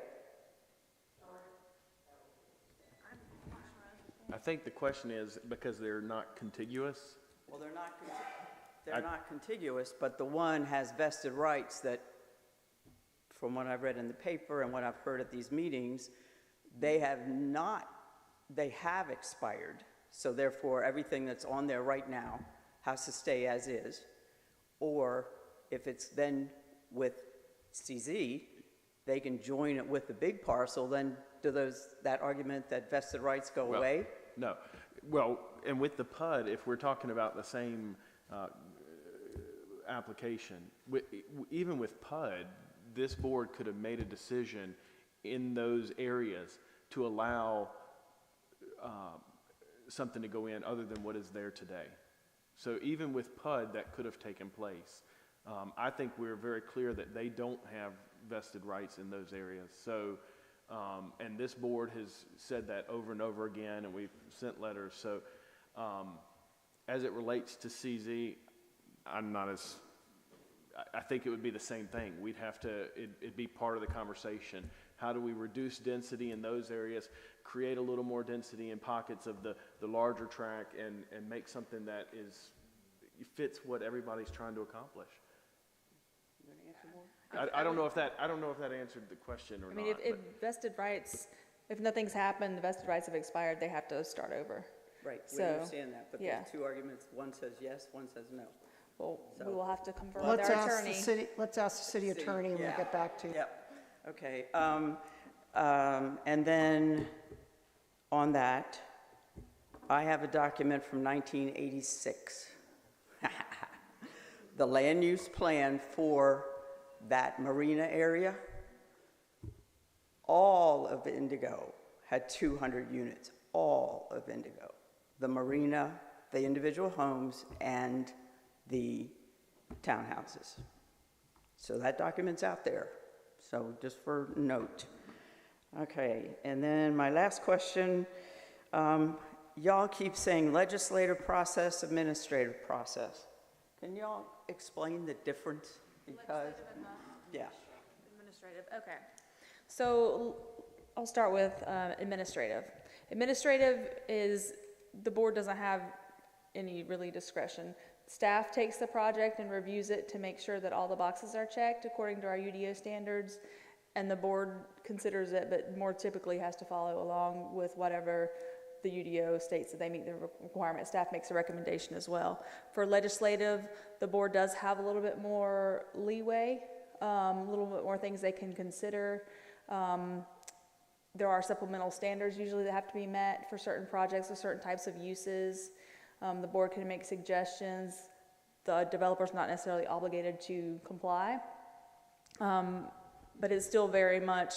I think the question is because they're not contiguous. Well, they're not contiguous, but the one has vested rights that, from what I've read in the paper and what I've heard at these meetings, they have expired. So therefore, everything that's on there right now has to stay as is. Or if it's then with CZ, they can join it with the big parcel, then do that argument that vested rights go away? No. Well, and with the PUD, if we're talking about the same application, even with PUD, this board could have made a decision in those areas to allow something to go in other than what is there today. So even with PUD, that could have taken place. I think we're very clear that they don't have vested rights in those areas. So, and this board has said that over and over again, and we've sent letters. So as it relates to CZ, I think it would be the same thing. We'd have to, it'd be part of the conversation. How do we reduce density in those areas, create a little more density in pockets of the larger track, and make something that fits what everybody's trying to accomplish? I don't know if that answered the question or not. I mean, if vested rights, if nothing's happened, the vested rights have expired, they have to start over. Right, we So, understand that, but yeah. there's two arguments. One says yes, one says no. Well, So- we will have to confirm with our attorney. Let's ask the city attorney and we'll get back to you. Yep, okay. And then on that, I have a document from 1986. The land use plan for that marina area, all of Indigo had 200 units, all of Indigo. The marina, the individual homes, and the townhouses. So that document's out there, so just for note. Okay, and then my last question, y'all keep saying legislative process, administrative process. Can y'all explain the difference? Because, yeah. Administrative, okay. So I'll start with administrative. Administrative is, the board doesn't have any really discretion. Staff takes the project and reviews it to make sure that all the boxes are checked according to our UDO standards, and the board considers it, but more typically has to follow along with whatever the UDO states that they meet the requirement. Staff makes a recommendation as well. For legislative, the board does have a little bit more leeway, a little bit more things they can consider. There are supplemental standards usually that have to be met for certain projects or certain types of uses. The board can make suggestions. The developer's not necessarily obligated to comply, but it's still very much,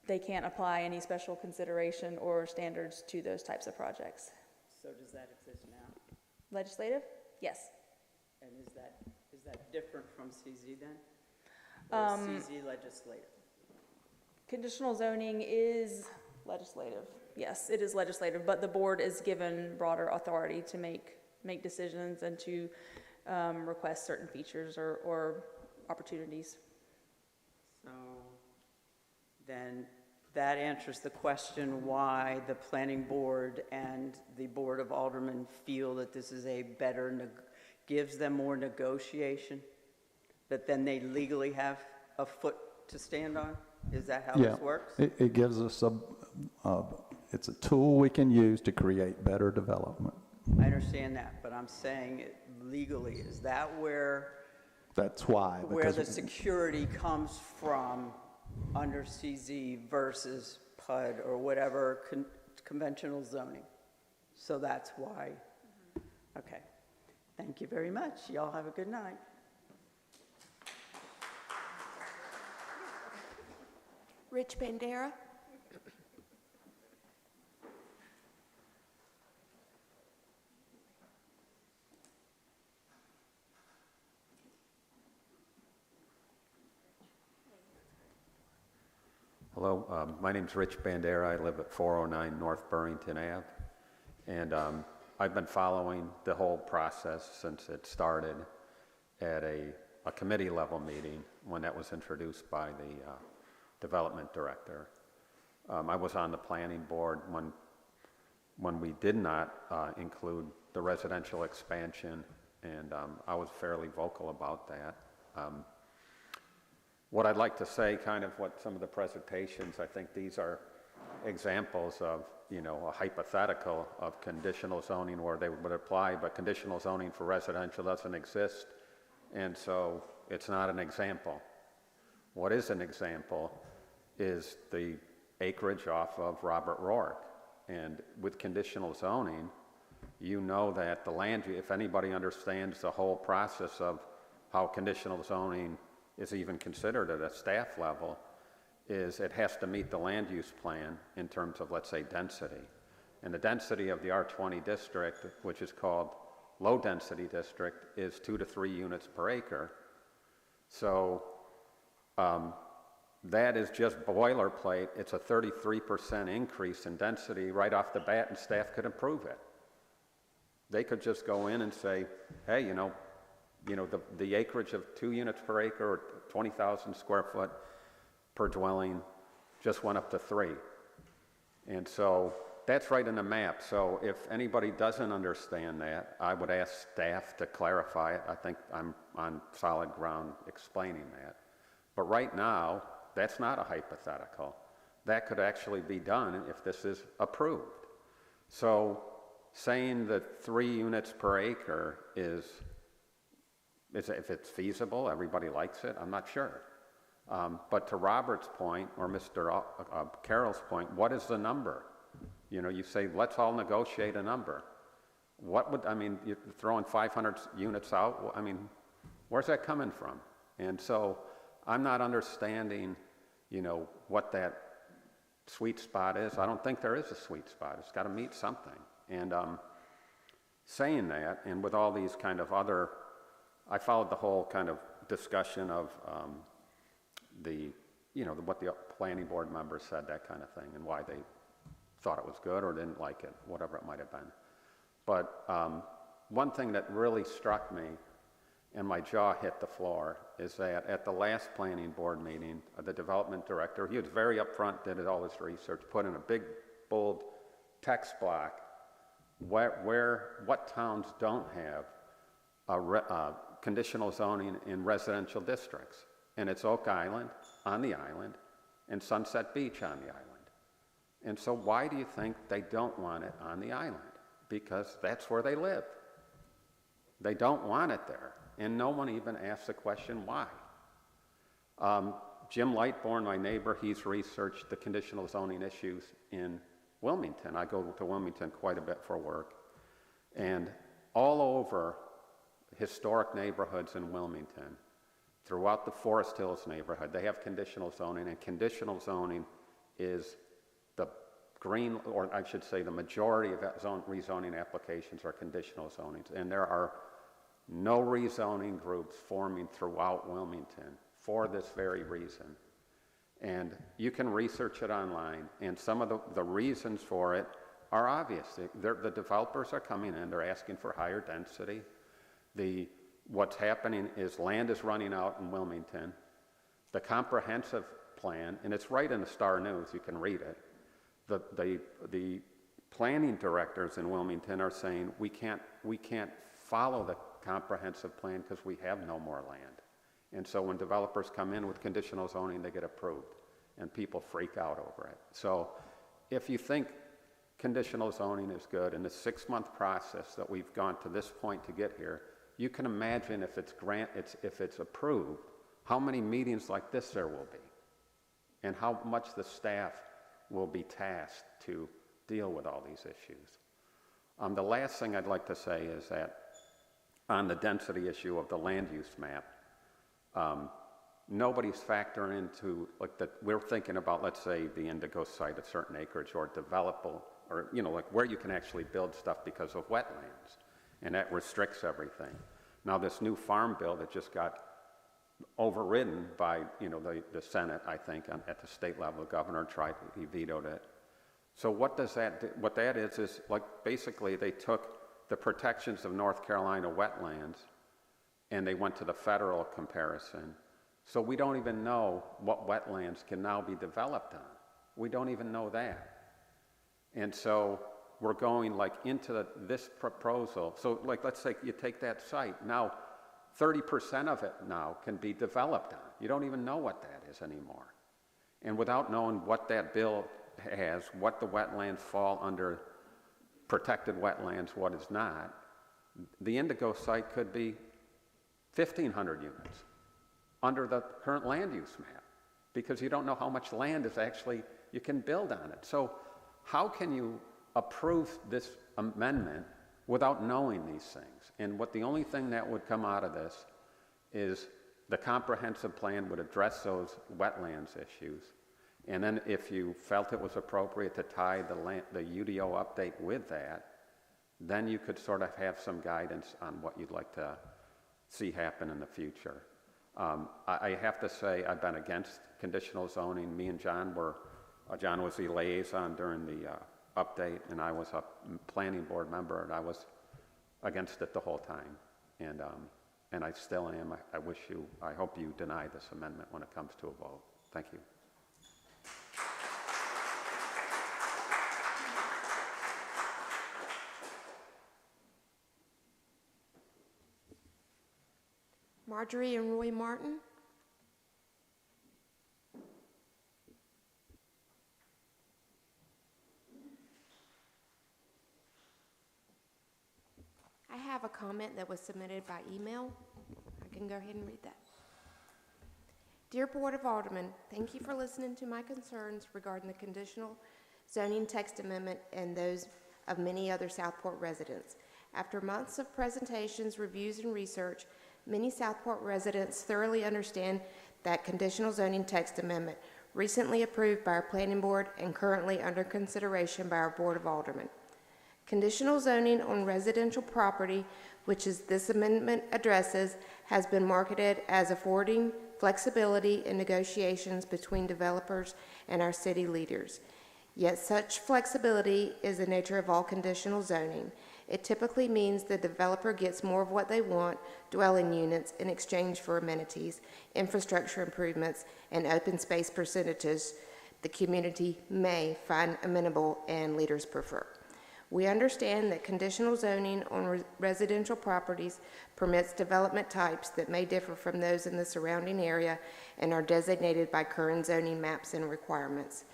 they can't apply any special consideration or standards to those types of projects. So does that exist now? Legislative? Yes. And is that different from CZ then? Or is CZ legislative? Conditional zoning is legislative. Yes, it is legislative, but the board is given broader authority to make decisions and to request certain features or opportunities. So then that answers the question why the planning board and the board of aldermen feel that this is a better, gives them more negotiation, that then they legally have a foot to stand on? Is that how this works? It gives us it's a tool we can use to create better development. I understand that, but I'm saying it legally, is that where? That's why. Where the security comes from under CZ versus PUD or whatever conventional zoning. So that's why. Okay. Thank you very much. Y'all have a good night. Rich Bandera. Hello, my name's Rich Bandera. I live at 409 North Burrington Ave. And I've been following the whole process since it started at a committee level meeting when that was introduced by the development director. I was on the planning board when we did not include the residential expansion, and I was fairly vocal about that. What I'd like to say, kind of what some of the presentations, I think these are examples of, you know, a hypothetical of conditional zoning where they would apply, but conditional zoning for residential doesn't exist, and so it's not an example. What is an example is the acreage off of Robert Rourke, and with conditional zoning, you know that the land, if anybody understands the whole process of how conditional zoning is even considered at a staff level, is it has to meet the land use plan in terms of, let's say, density. And the density of the R20 district, which is called low density district, is 2 to 3 units per acre. So that is just boilerplate. It's a 33% increase in density right off the bat, and staff could improve it. They could just go in and say, hey, you know, the acreage of 2 units per acre or 20,000 square foot per dwelling just went up to 3. And so that's right in the map. So if anybody doesn't understand that, I would ask staff to clarify it. I think I'm on solid ground explaining that. But right now, that's not a hypothetical. That could actually be done if this is approved. So saying that 3 units per acre is if it's feasible, everybody likes it, I'm not sure. But to Robert's point, or Mr. Carroll's point, what is the number? You know, you say, let's all negotiate a number. What would, I mean, you're throwing 500 units out, I mean, where's that coming from? And so I'm not understanding, you know, what that sweet spot is. I don't think there is a sweet spot. It's got to meet something. And saying that, and with all these kind of other, I followed the whole kind of discussion of what the planning board members said, that kind of thing, and why they thought it was good or didn't like it, whatever it might have been. But one thing that really struck me, and my jaw hit the floor, is that at the last planning board meeting, the development director, he was very upfront, did all his research, put in a big, bold text block, what towns don't have conditional zoning in residential districts? And it's Oak Island on the island and Sunset Beach on the island. And so why do you think they don't want it on the island? Because that's where they live. They don't want it there. And no one even asks the question why. Jim Lightborn, my neighbor, he's researched the conditional zoning issues in Wilmington. I go to Wilmington quite a bit for work. And all over historic neighborhoods in Wilmington, throughout the Forest Hills neighborhood, they have conditional zoning, and conditional zoning is the green, or I should say the majority of rezoning applications are conditional zonings. And there are no rezoning groups forming throughout Wilmington for this very reason. And you can research it online, and some of the reasons for it are obvious. The developers are coming in, they're asking for higher density. What's happening is land is running out in Wilmington. The comprehensive plan, and it's right in the Star News, you can read it. The planning directors in Wilmington are saying we can't follow the comprehensive plan because we have no more land. And so when developers come in with conditional zoning, they get approved, and people freak out over it. So if you think conditional zoning is good, and the 6-month process that we've gone to this point to get here, you can imagine if it's approved, how many meetings like this there will be, and how much the staff will be tasked to deal with all these issues. The last thing I'd like to say is that on the density issue of the land use map, nobody's factoring into, we're thinking about, let's say, the Indigo site at certain acreage, or developable, or, where you can actually build stuff because of wetlands, and that restricts everything. Now, this new farm bill that just got overridden by, the Senate, I think, at the state level, the governor he vetoed it. So what does that do? What that is basically they took the protections of North Carolina wetlands and they went to the federal comparison. So we don't even know what wetlands can now be developed on. We don't even know that. And so we're going into this proposal. So let's say you take that site. Now 30% of it now can be developed on. You don't even know what that is anymore. And without knowing what that bill has, what the wetlands fall under, protected wetlands, what is not, the Indigo site could be 1,500 units under the current land use map, because you don't know how much land is actually, you can build on it. So how can you approve this amendment without knowing these things? And the only thing that would come out of this is the comprehensive plan would address those wetlands issues. And then if you felt it was appropriate to tie the UDO update with that, then you could sort of have some guidance on what you'd like to see happen in the future. I have to say I've been against conditional zoning. Me and John John was the liaison during the update, and I was a planning board member, and I was against it the whole time. And I still am. I hope you deny this amendment when it comes to a vote. Thank you. Marjorie and Roy Martin. I have a comment that was submitted by email. I can go ahead and read that. Dear Board of Aldermen, thank you for listening to my concerns regarding the conditional zoning text amendment and those of many other Southport residents. After months of presentations, reviews, and research, many Southport residents thoroughly understand that conditional zoning text amendment, recently approved by our planning board and currently under consideration by our Board of Aldermen. Conditional zoning on residential property, which is this amendment addresses, has been marketed as affording flexibility in negotiations between developers and our city leaders. Yet such flexibility is the nature of all conditional zoning. It typically means the developer gets more of what they want, dwelling units, in exchange for amenities, infrastructure improvements, and open space percentages the community may find amenable and leaders prefer. We understand that conditional zoning on residential properties permits development types that may differ from those in the surrounding area and are designated by current zoning maps and requirements.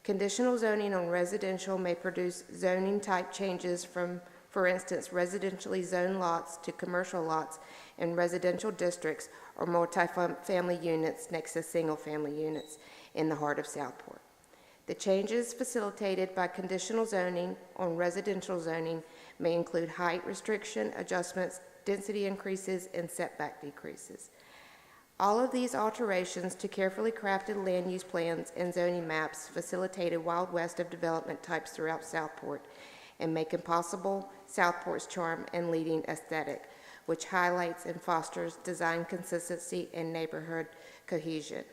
Conditional zoning on residential may produce zoning type changes from, for instance, residentially zoned lots to commercial lots in residential districts or multifamily units next to single-family units in the heart of Southport. The changes facilitated by conditional zoning on residential zoning may include height restriction adjustments, density increases, and setback decreases. All of these alterations to carefully crafted land use plans and zoning maps facilitate a wild west of development types throughout Southport and make impossible Southport's charm and leading aesthetic, which highlights and fosters design consistency and neighborhood cohesion.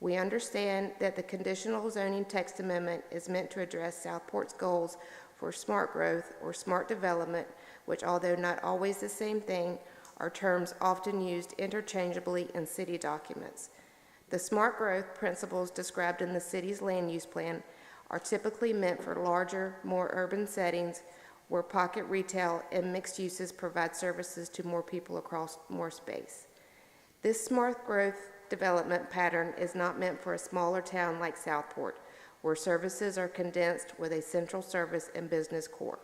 We understand that the conditional zoning text amendment is meant to address Southport's goals for smart growth or smart development, which, although not always the same thing, are terms often used interchangeably in city documents. The smart growth principles described in the city's land use plan are typically meant for larger, more urban settings where pocket retail and mixed uses provide services to more people across more space. This smart growth development pattern is not meant for a smaller town like Southport, where services are condensed with a central service and business core.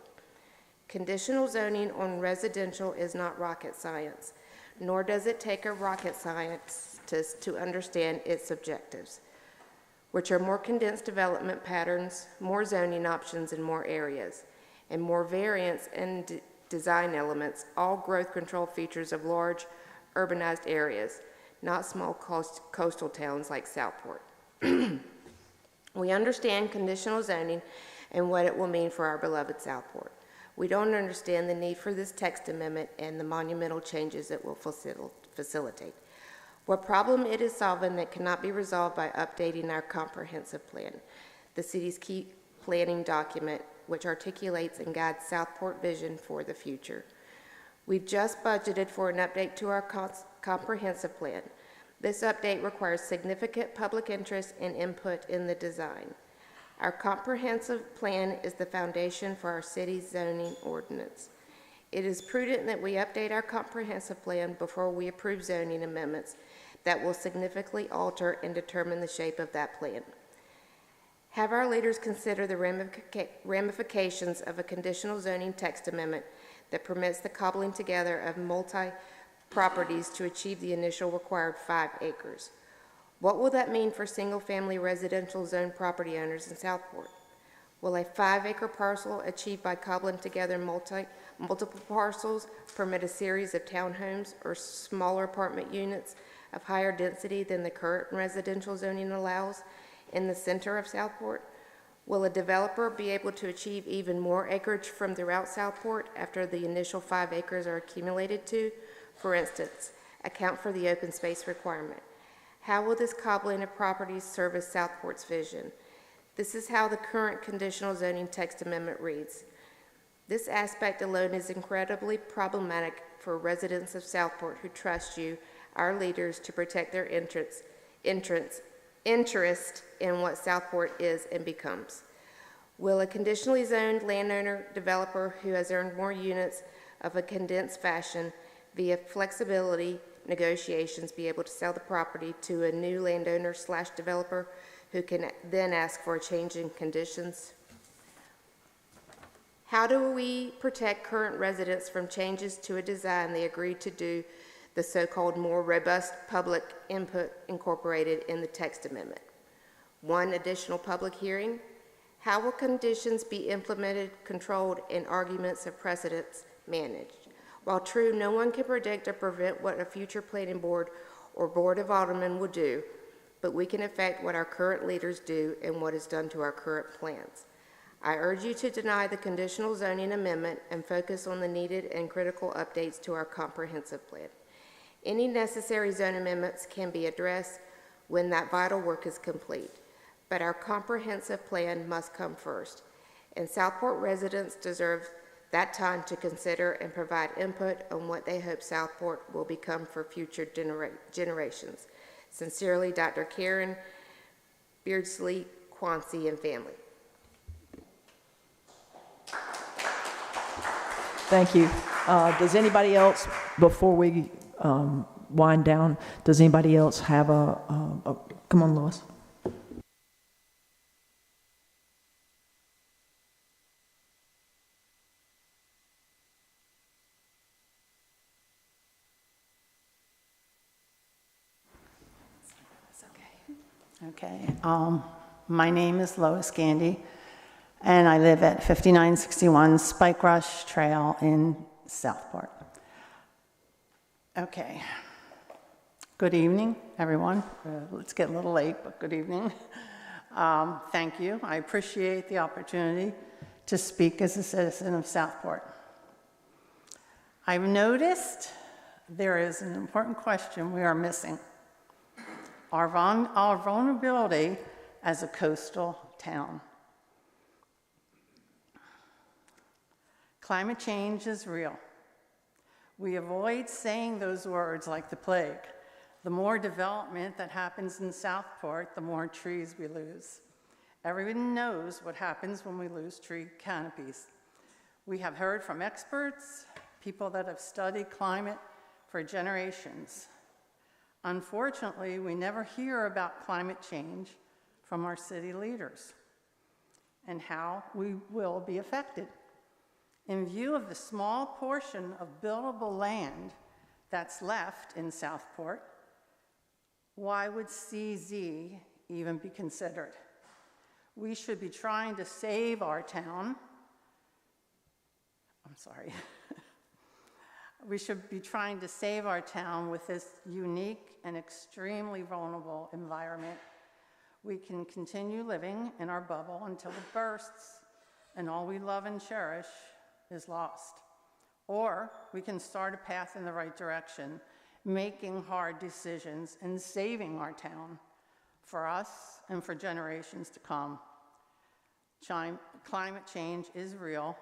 Conditional zoning on residential is not rocket science, nor does it take a rocket scientist to understand its objectives, which are more condensed development patterns, more zoning options in more areas, and more variance in design elements, all growth control features of large urbanized areas, not small coastal towns like Southport. We understand conditional zoning and what it will mean for our beloved Southport. We don't understand the need for this text amendment and the monumental changes it will facilitate. What problem it is solving that cannot be resolved by updating our comprehensive plan, the city's key planning document, which articulates and guides Southport vision for the future. We've just budgeted for an update to our comprehensive plan. This update requires significant public interest and input in the design. Our comprehensive plan is the foundation for our city's zoning ordinance. It is prudent that we update our comprehensive plan before we approve zoning amendments that will significantly alter and determine the shape of that plan. Have our leaders consider the ramifications of a conditional zoning text amendment that permits the cobbling together of multi-properties to achieve the initial required 5 acres. What will that mean for single-family residential zone property owners in Southport? Will a 5-acre parcel achieved by cobbling together multiple parcels permit a series of townhomes or smaller apartment units of higher density than the current residential zoning allows in the center of Southport? Will a developer be able to achieve even more acreage from throughout Southport after the initial 5 acres are accumulated to, for instance, account for the open space requirement? How will this cobbling of properties service Southport's vision? This is how the current conditional zoning text amendment reads. This aspect alone is incredibly problematic for residents of Southport who trust you, our leaders, to protect their interest in what Southport is and becomes. Will a conditionally zoned landowner developer who has earned more units of a condensed fashion via flexibility negotiations be able to sell the property to a new landowner/developer who can then ask for a change in conditions? How do we protect current residents from changes to a design they agreed to do the so-called more robust public input incorporated in the text amendment? 1 additional public hearing. How will conditions be implemented, controlled, and arguments of precedence managed? While true, no one can predict or prevent what a future planning board or board of aldermen will do, but we can affect what our current leaders do and what is done to our current plans. I urge you to deny the conditional zoning amendment and focus on the needed and critical updates to our comprehensive plan. Any necessary zone amendments can be addressed when that vital work is complete, but our comprehensive plan must come first, and Southport residents deserve that time to consider and provide input on what they hope Southport will become for future generations. Sincerely, Dr. Karen Beardsley, Quancy, and family. Thank you. Does anybody else, before we wind down, does anybody else have come on, Lois. Okay, my name is Lois Gandy, and I live at 5961 Spike Rush Trail in Southport. Okay, good evening, everyone. It's getting a little late, but good evening. Thank you. I appreciate the opportunity to speak as a citizen of Southport. I've noticed there is an important question we are missing. Our vulnerability as a coastal town. Climate change is real. We avoid saying those words like the plague. The more development that happens in Southport, the more trees we lose. Everyone knows what happens when we lose tree canopies. We have heard from experts, people that have studied climate for generations. Unfortunately, we never hear about climate change from our city leaders and how we will be affected. In view of the small portion of buildable land that's left in Southport, why would CZ even be considered? We should be trying to save our town. I'm sorry. We should be trying to save our town with this unique and extremely vulnerable environment. We can continue living in our bubble until it bursts and all we love and cherish is lost. Or we can start a path in the right direction, making hard decisions and saving our town for us and for generations to come. Climate change is real.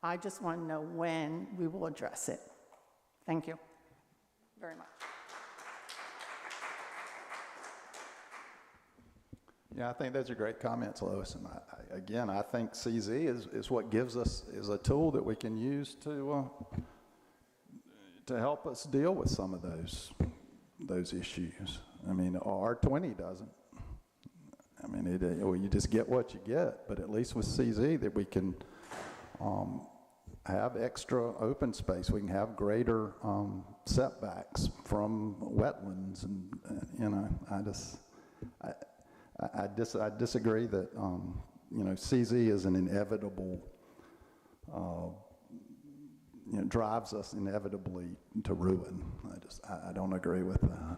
I just want to know when we will address it. Thank you very much. Yeah, I think those are great comments, Lois. And again, I think CZ is what gives us is a tool that we can use to help us deal with some of those issues. I mean, R20 doesn't. I mean, you just get what you get. But at least with CZ, that we can have extra open space. We can have greater setbacks from wetlands, and you know, I disagree that you know, CZ is an inevitable, you know, drives us inevitably to ruin. I don't agree with that.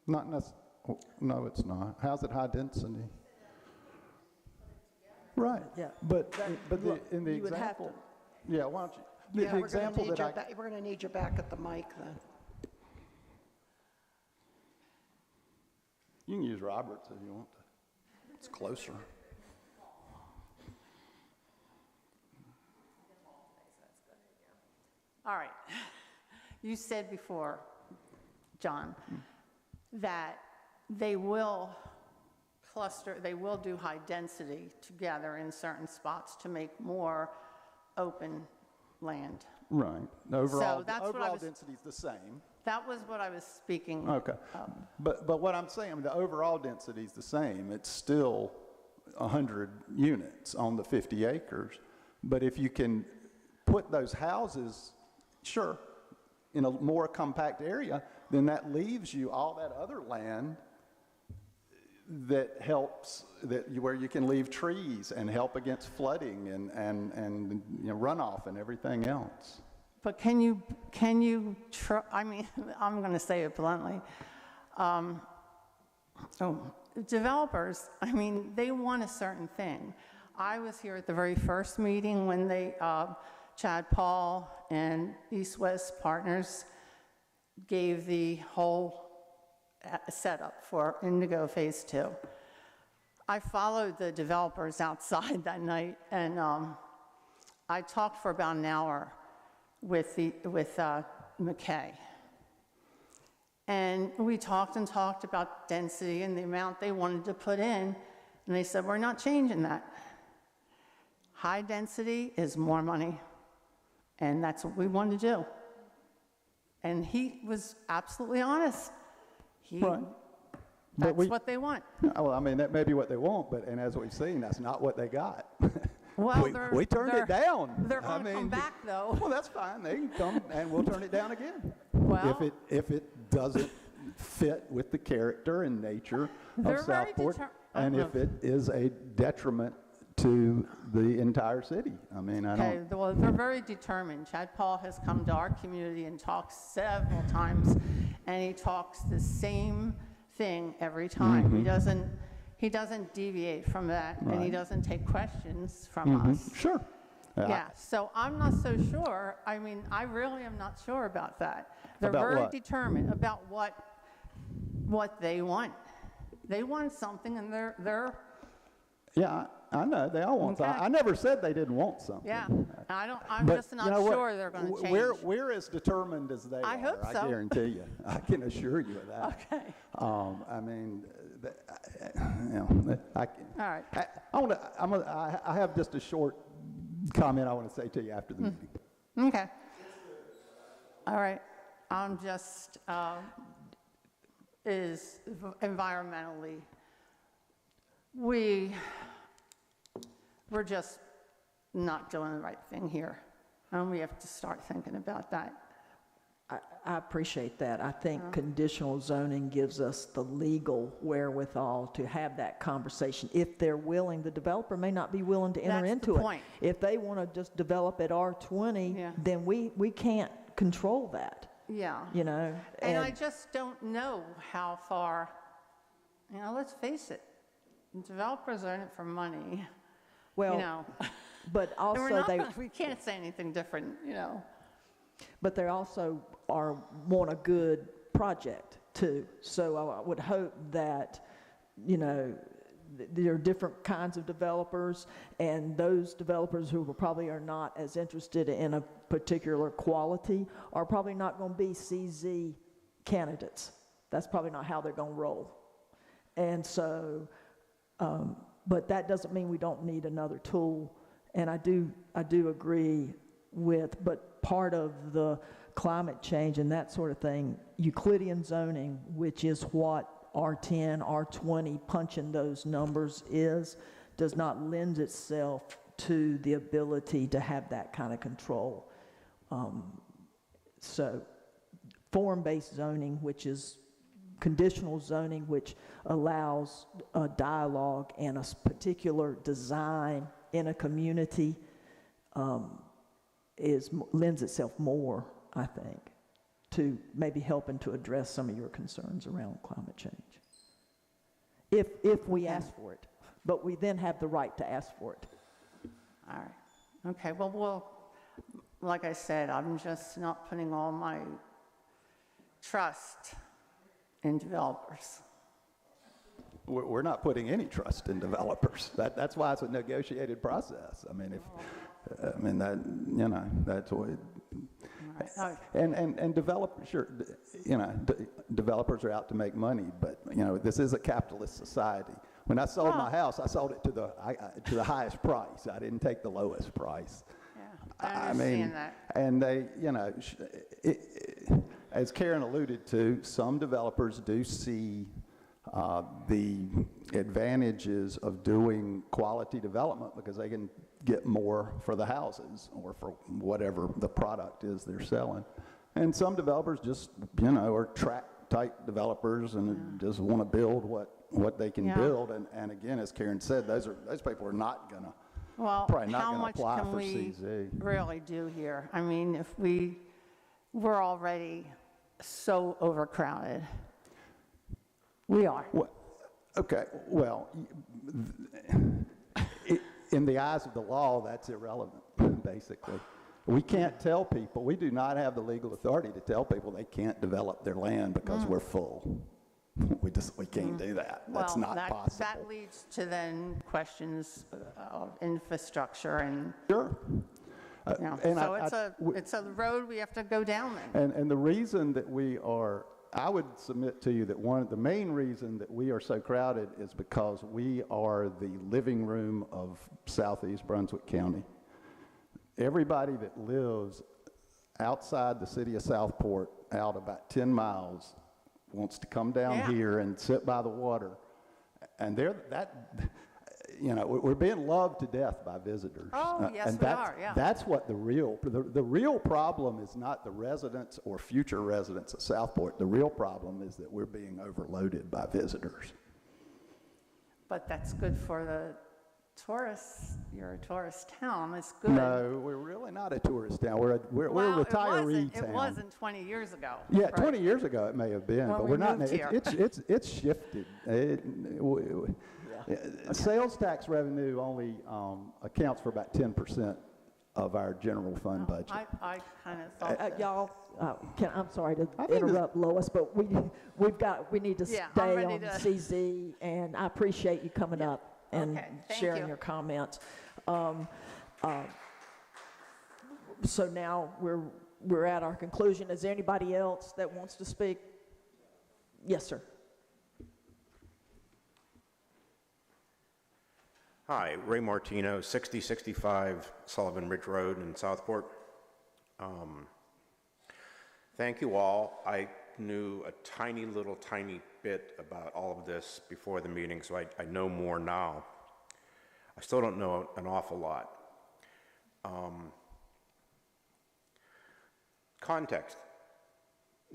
Not necessarily. No, it's not. How's it high density? Right. Yeah. But in the you would have example, yeah. Why don't you? Yeah, The example that we're going to need you back at the mic then. you can use Roberts if you want to. It's closer. All right. You said before, John, that they will cluster, they will do high density together in certain spots to make more open land. Right. Overall, So that's what I overall was- density is the same. That was what I was speaking. Okay. But what I'm saying, the overall density is the same. It's still 100 units on the 50 acres. But if you can put those houses, sure, in a more compact area, then that leaves you all that other land that helps, where you can leave trees and help against flooding and you know, runoff and everything else. But can you I mean, I'm going to say it bluntly. Developers, I mean, they want a certain thing. I was here at the very first meeting when they, Chad Paul and East West Partners gave the whole setup for Indigo Phase 2. I followed the developers outside that night, and I talked for about an hour with McKay. And we talked and talked about density and the amount they wanted to put in, and they said, we're not changing that. High density is more money, and that's what we want to do. And he was absolutely honest. Right. That's what they want. Well, I mean, that may be what they want, and as we've seen, that's not what they got. Well, we turned it down. They're going to come back, though. Well, that's fine. They can come, and we'll turn it down again. Well, if it doesn't fit with the character and nature of Southport, and if it is a detriment to the entire city. I mean, I don't... Okay, well, they're very determined. Chad Paul has come to our community and talked several times, and he talks the same thing every time. He doesn't deviate from that, and he doesn't take questions from us. Sure. Yeah, so I'm not so sure. I mean, I really am not sure about that. They're About very what? determined about what they want. They want something, and they're Yeah, I know. They all want something. I never said they didn't want something. yeah. I'm just not sure they're going to change. We're as determined as they are. I hope so. I guarantee you. I can assure you of that. Okay. I mean, you know, All right. I have just a short comment I want to say to you after the meeting. Okay. All right. I'm just, is environmentally, we're just not doing the right thing here. And we have to start thinking about that. I appreciate that. I think conditional zoning gives us the legal wherewithal to have that conversation. If they're willing, the developer may not be willing to enter into it. Point. If they want to just develop at R20, then we can't control that. Yeah. You know? And I just don't know how far, you know, let's face it, developers are in it for money. Well, you know. but also we can't say anything different, you know. But they also want a good project too. So I would hope that, you know, there are different kinds of developers, and those developers who probably are not as interested in a particular quality are probably not going to be CZ candidates. That's probably not how they're going to roll. And so, but that doesn't mean we don't need another tool. And I do agree with, but part of the climate change and that sort of thing, Euclidean zoning, which is what R10, R20, punching those numbers does not lend itself to the ability to have that kind of control. So form-based zoning, which is conditional zoning, which allows a dialogue and a particular design in a community, lends itself more, I think, to maybe helping to address some of your concerns around climate change. If we ask for it, but we then have the right to ask for it. All right. Okay, well, like I said, I'm just not putting all my trust in developers. We're not putting any trust in developers. That's why it's a negotiated process. I mean, that, you know, that's what. And developers, sure, you know, developers are out to make money, but you know, this is a capitalist society. When I sold my house, I sold it to the highest price. I didn't take the lowest price. Yeah, I understand that. And they, you know, as Karen alluded to, some developers do see the advantages of doing quality development because they can get more for the houses or for whatever the product is they're selling. And some developers just, you know, are tract-type developers and just want to build what they can build. And again, as Karen said, those people are not going to, probably not going to apply for CZ. How much can we really do here? I mean, if we're already so overcrowded. We are. Well, okay, well, in the eyes of the law, that's irrelevant, basically. We can't tell people, we do not have the legal authority to tell people they can't develop their land because we're full. We can't do that. That's not possible. That leads to then questions of infrastructure and. Sure. You know, so it's a road we have to go down then. And the reason that we are I would submit to you that the main reason that we are so crowded is because we are the living room of Southeast Brunswick County. Everybody that lives outside the city of Southport, out about 10 miles, wants to come down here and sit by the water. And we're being loved to death by visitors. Oh, yes, and we are, yeah. That's what the real problem is, not the residents or future residents of Southport. The real problem is that we're being overloaded by visitors. But that's good for the tourists. You're a tourist town. It's good. No, we're really not a tourist town. We're a retiree town. It wasn't 20 years ago. Yeah, right? 20 years ago it may have been, but we're not. It's shifted. Sales tax revenue only accounts for about 10% of our general fund budget. I kind of thought Y'all, I'm sorry to interrupt, Lois, but we need to stay on CZ, and I appreciate you coming up and sharing your comments. So now we're at our conclusion. Is there anybody else that wants to speak? Yes, sir. Hi, Ray Martino, 6065 Sullivan Ridge Road in Southport. Thank you all. I knew a tiny bit about all of this before the meeting, so I know more now. I still don't know an awful lot. Context.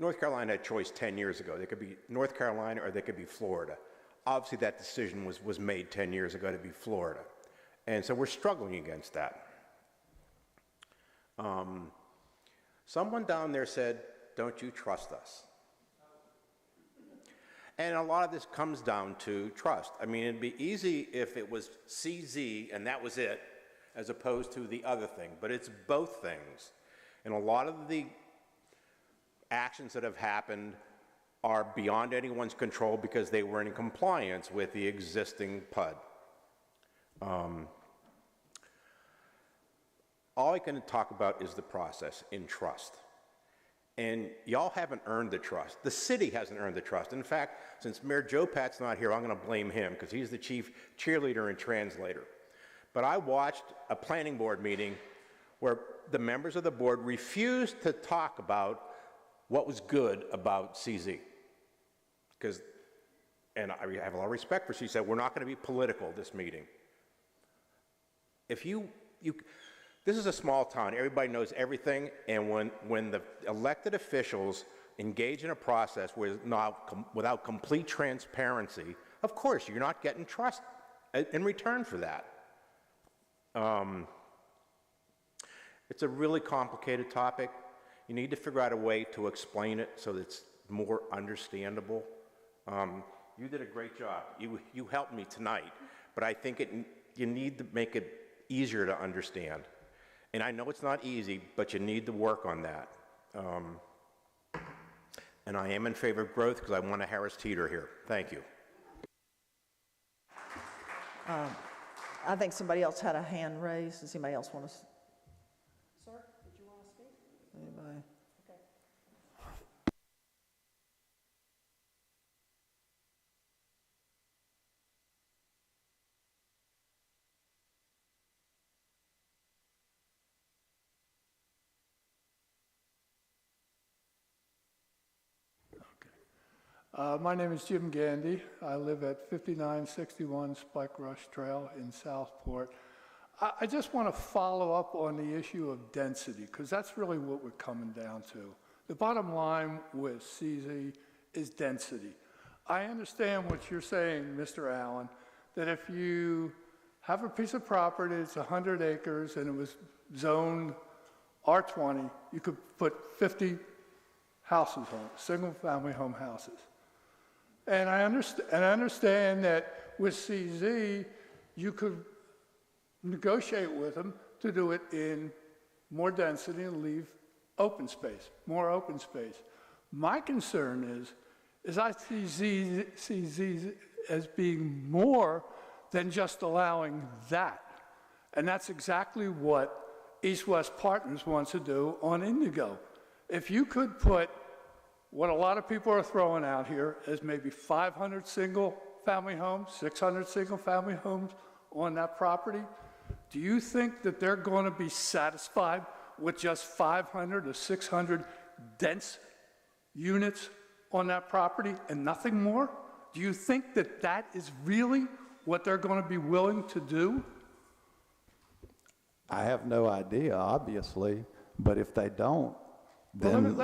North Carolina had choice 10 years ago. They could be North Carolina or they could be Florida. Obviously, that decision was made 10 years ago to be Florida. And so we're struggling against that. Someone down there said, "Don't you trust us?" And a lot of this comes down to trust. I mean, it'd be easy if it was CZ and that was it, as opposed to the other thing. But it's both things. And a lot of the actions that have happened are beyond anyone's control because they were in compliance with the existing PUD. All I can talk about is the process in trust. And y'all haven't earned the trust. The city hasn't earned the trust. In fact, since Mayor Joe Pat's not here, I'm going to blame him because he's the chief cheerleader and translator. But I watched a planning board meeting where the members of the board refused to talk about what was good about CZ. And I have a lot of respect for her. She said, we're not going to be political this meeting. If this is a small town, everybody knows everything, and when the elected officials engage in a process without complete transparency, of course, you're not getting trust in return for that. It's a really complicated topic. You need to figure out a way to explain it so that it's more understandable. You did a great job. You helped me tonight, but I think you need to make it easier to understand. And I know it's not easy, but you need to work on that. And I am in favor of growth because I want a Harris Teeter here. Thank you. I think somebody else had a hand raised. Does anybody else want to? Sir, did you want to speak? Anybody? Okay. My name is Jim Gandy. I live at 5961 Spike Rush Trail in Southport. I just want to follow up on the issue of density, because that's really what we're coming down to. The bottom line with CZ is density. I understand what you're saying, Mr. Allen, that if you have a piece of property, it's 100 acres, and it was zoned R20, you could put 50 houses on it, single-family home houses. And I understand that with CZ, you could negotiate with them to do it in more density and leave open space, more open space. My concern is I see CZ as being more than just allowing that. And that's exactly what East West Partners wants to do on Indigo. If you could put what a lot of people are throwing out here is maybe 500 single-family homes, 600 single-family homes on that property. Do you think that they're going to be satisfied with just 500 or 600 dense units on that property and nothing more? Do you think that that is really what they're going to be willing to do? I have no idea, obviously, but if they don't, then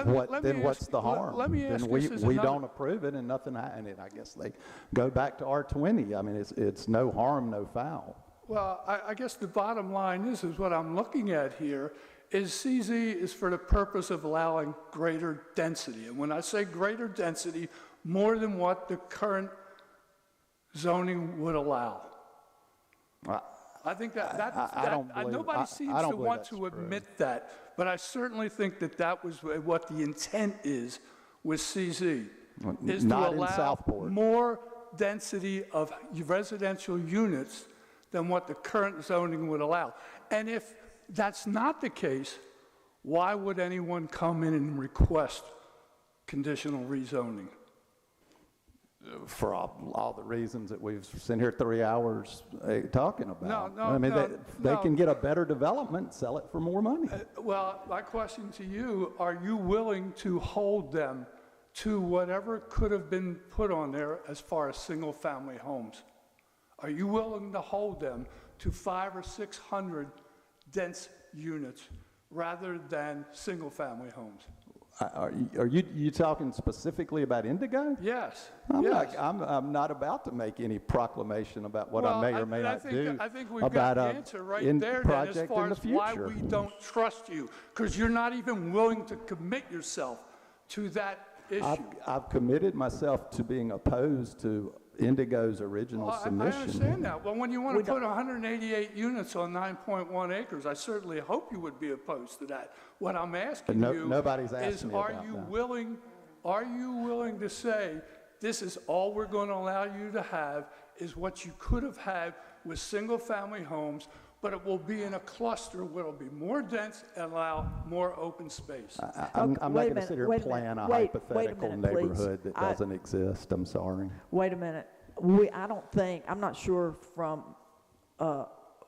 what's the harm? Then we don't approve it and nothing, and I guess they go back to R20. I mean, it's no harm, no foul. Well, I guess the bottom line is what I'm looking at here is CZ is for the purpose of allowing greater density. And when I say greater density, more than what the current zoning would allow. I think nobody seems to want to admit that, but I certainly think that that was what the intent is with CZ, is to allow more density of residential units than what the current zoning would allow. And if that's not the case, why would anyone come in and request conditional rezoning? For all the reasons that we've sitting here 3 hours talking about. They can get a better development, sell it for more money. Well, my question to you, are you willing to hold them to whatever could have been put on there as far as single-family homes? Are you willing to hold them to 500 or 600 dense units rather than single-family homes? Are you talking specifically about Indigo? Yes. I'm not about to make any proclamation about what I may or may not do I think we've about got the answer right there then, as far as why we don't trust you, because you're not even willing to commit yourself to that issue. I've committed myself to being opposed to Indigo's original submission. I understand that. Well, when you want to put 188 units on 9.1 acres, I certainly hope you would be opposed to that. What I'm asking nobody's asked me are you willing to say, this is all we're going to allow you to have, is what you could have had with single-family homes, but it will be in a cluster where it'll be more dense and allow more open space. I'm not going to sit here and plan a hypothetical neighborhood that doesn't exist. I'm sorry. Wait a minute. I'm not sure from,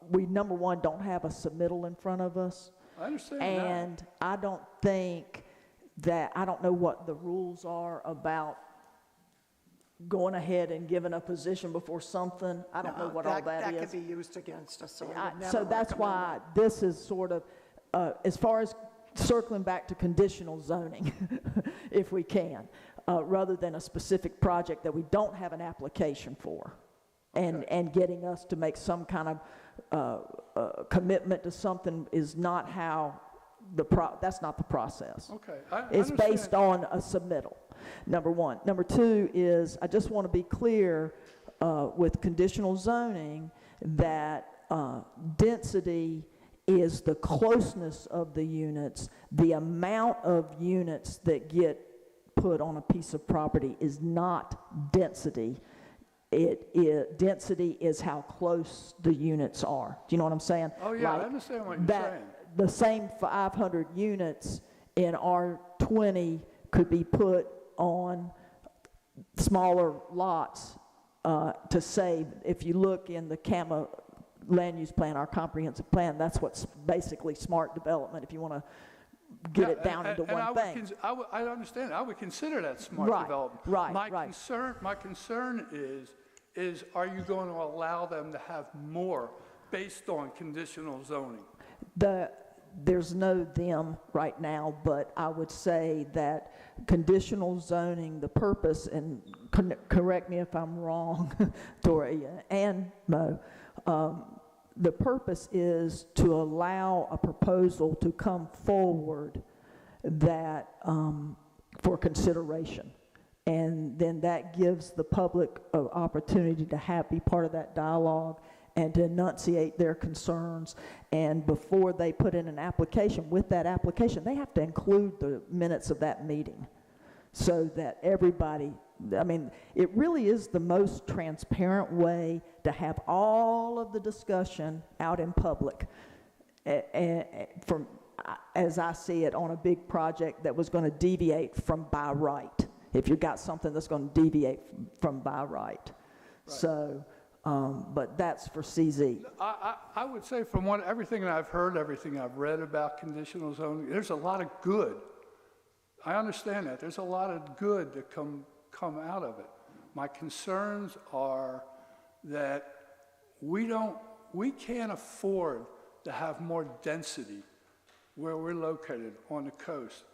we, number one, don't have a submittal in front of us. I understand and that. I don't think that, I don't know what the rules are about going ahead and giving a position before something. I don't know what all that is. That could be used against us. So that's why this is sort of, as far as circling back to conditional zoning, if we can, rather than a specific project that we don't have an application for, and getting us to make some kind of commitment to something is not how that's not the process. Okay, it's based on a submittal, number one. Number two is, I just want to be clear with conditional zoning that density is the closeness of the units. The amount of units that get put on a piece of property is not density. Density is how close the units are. Do you know what I'm saying? Oh yeah, I understand what you're saying. The same 500 units in R20 could be put on smaller lots to save. If you look in the CAMA land use plan, our comprehensive plan, that's what's basically smart development, if you want to get it down into one thing. I understand. I would consider that smart development. My concern is are you going to allow them to have more based on conditional zoning? There's no them right now, but I would say that conditional zoning, the purpose, and correct me if I'm wrong, Tori and Mo, the purpose is to allow a proposal to come forward that for consideration. And then that gives the public an opportunity to be part of that dialogue and to enunciate their concerns. And before they put in an application, with that application, they have to include the minutes of that meeting so that everybody, I mean, it really is the most transparent way to have all of the discussion out in public. as I see it, on a big project that was going to deviate from by right, if you've got something that's going to deviate from by right. So, but that's for CZ. I would say from everything that I've heard, everything I've read about conditional zoning, there's a lot of good. I understand that. There's a lot of good that come out of it. My concerns are that we can't afford to have more density where we're located on the coast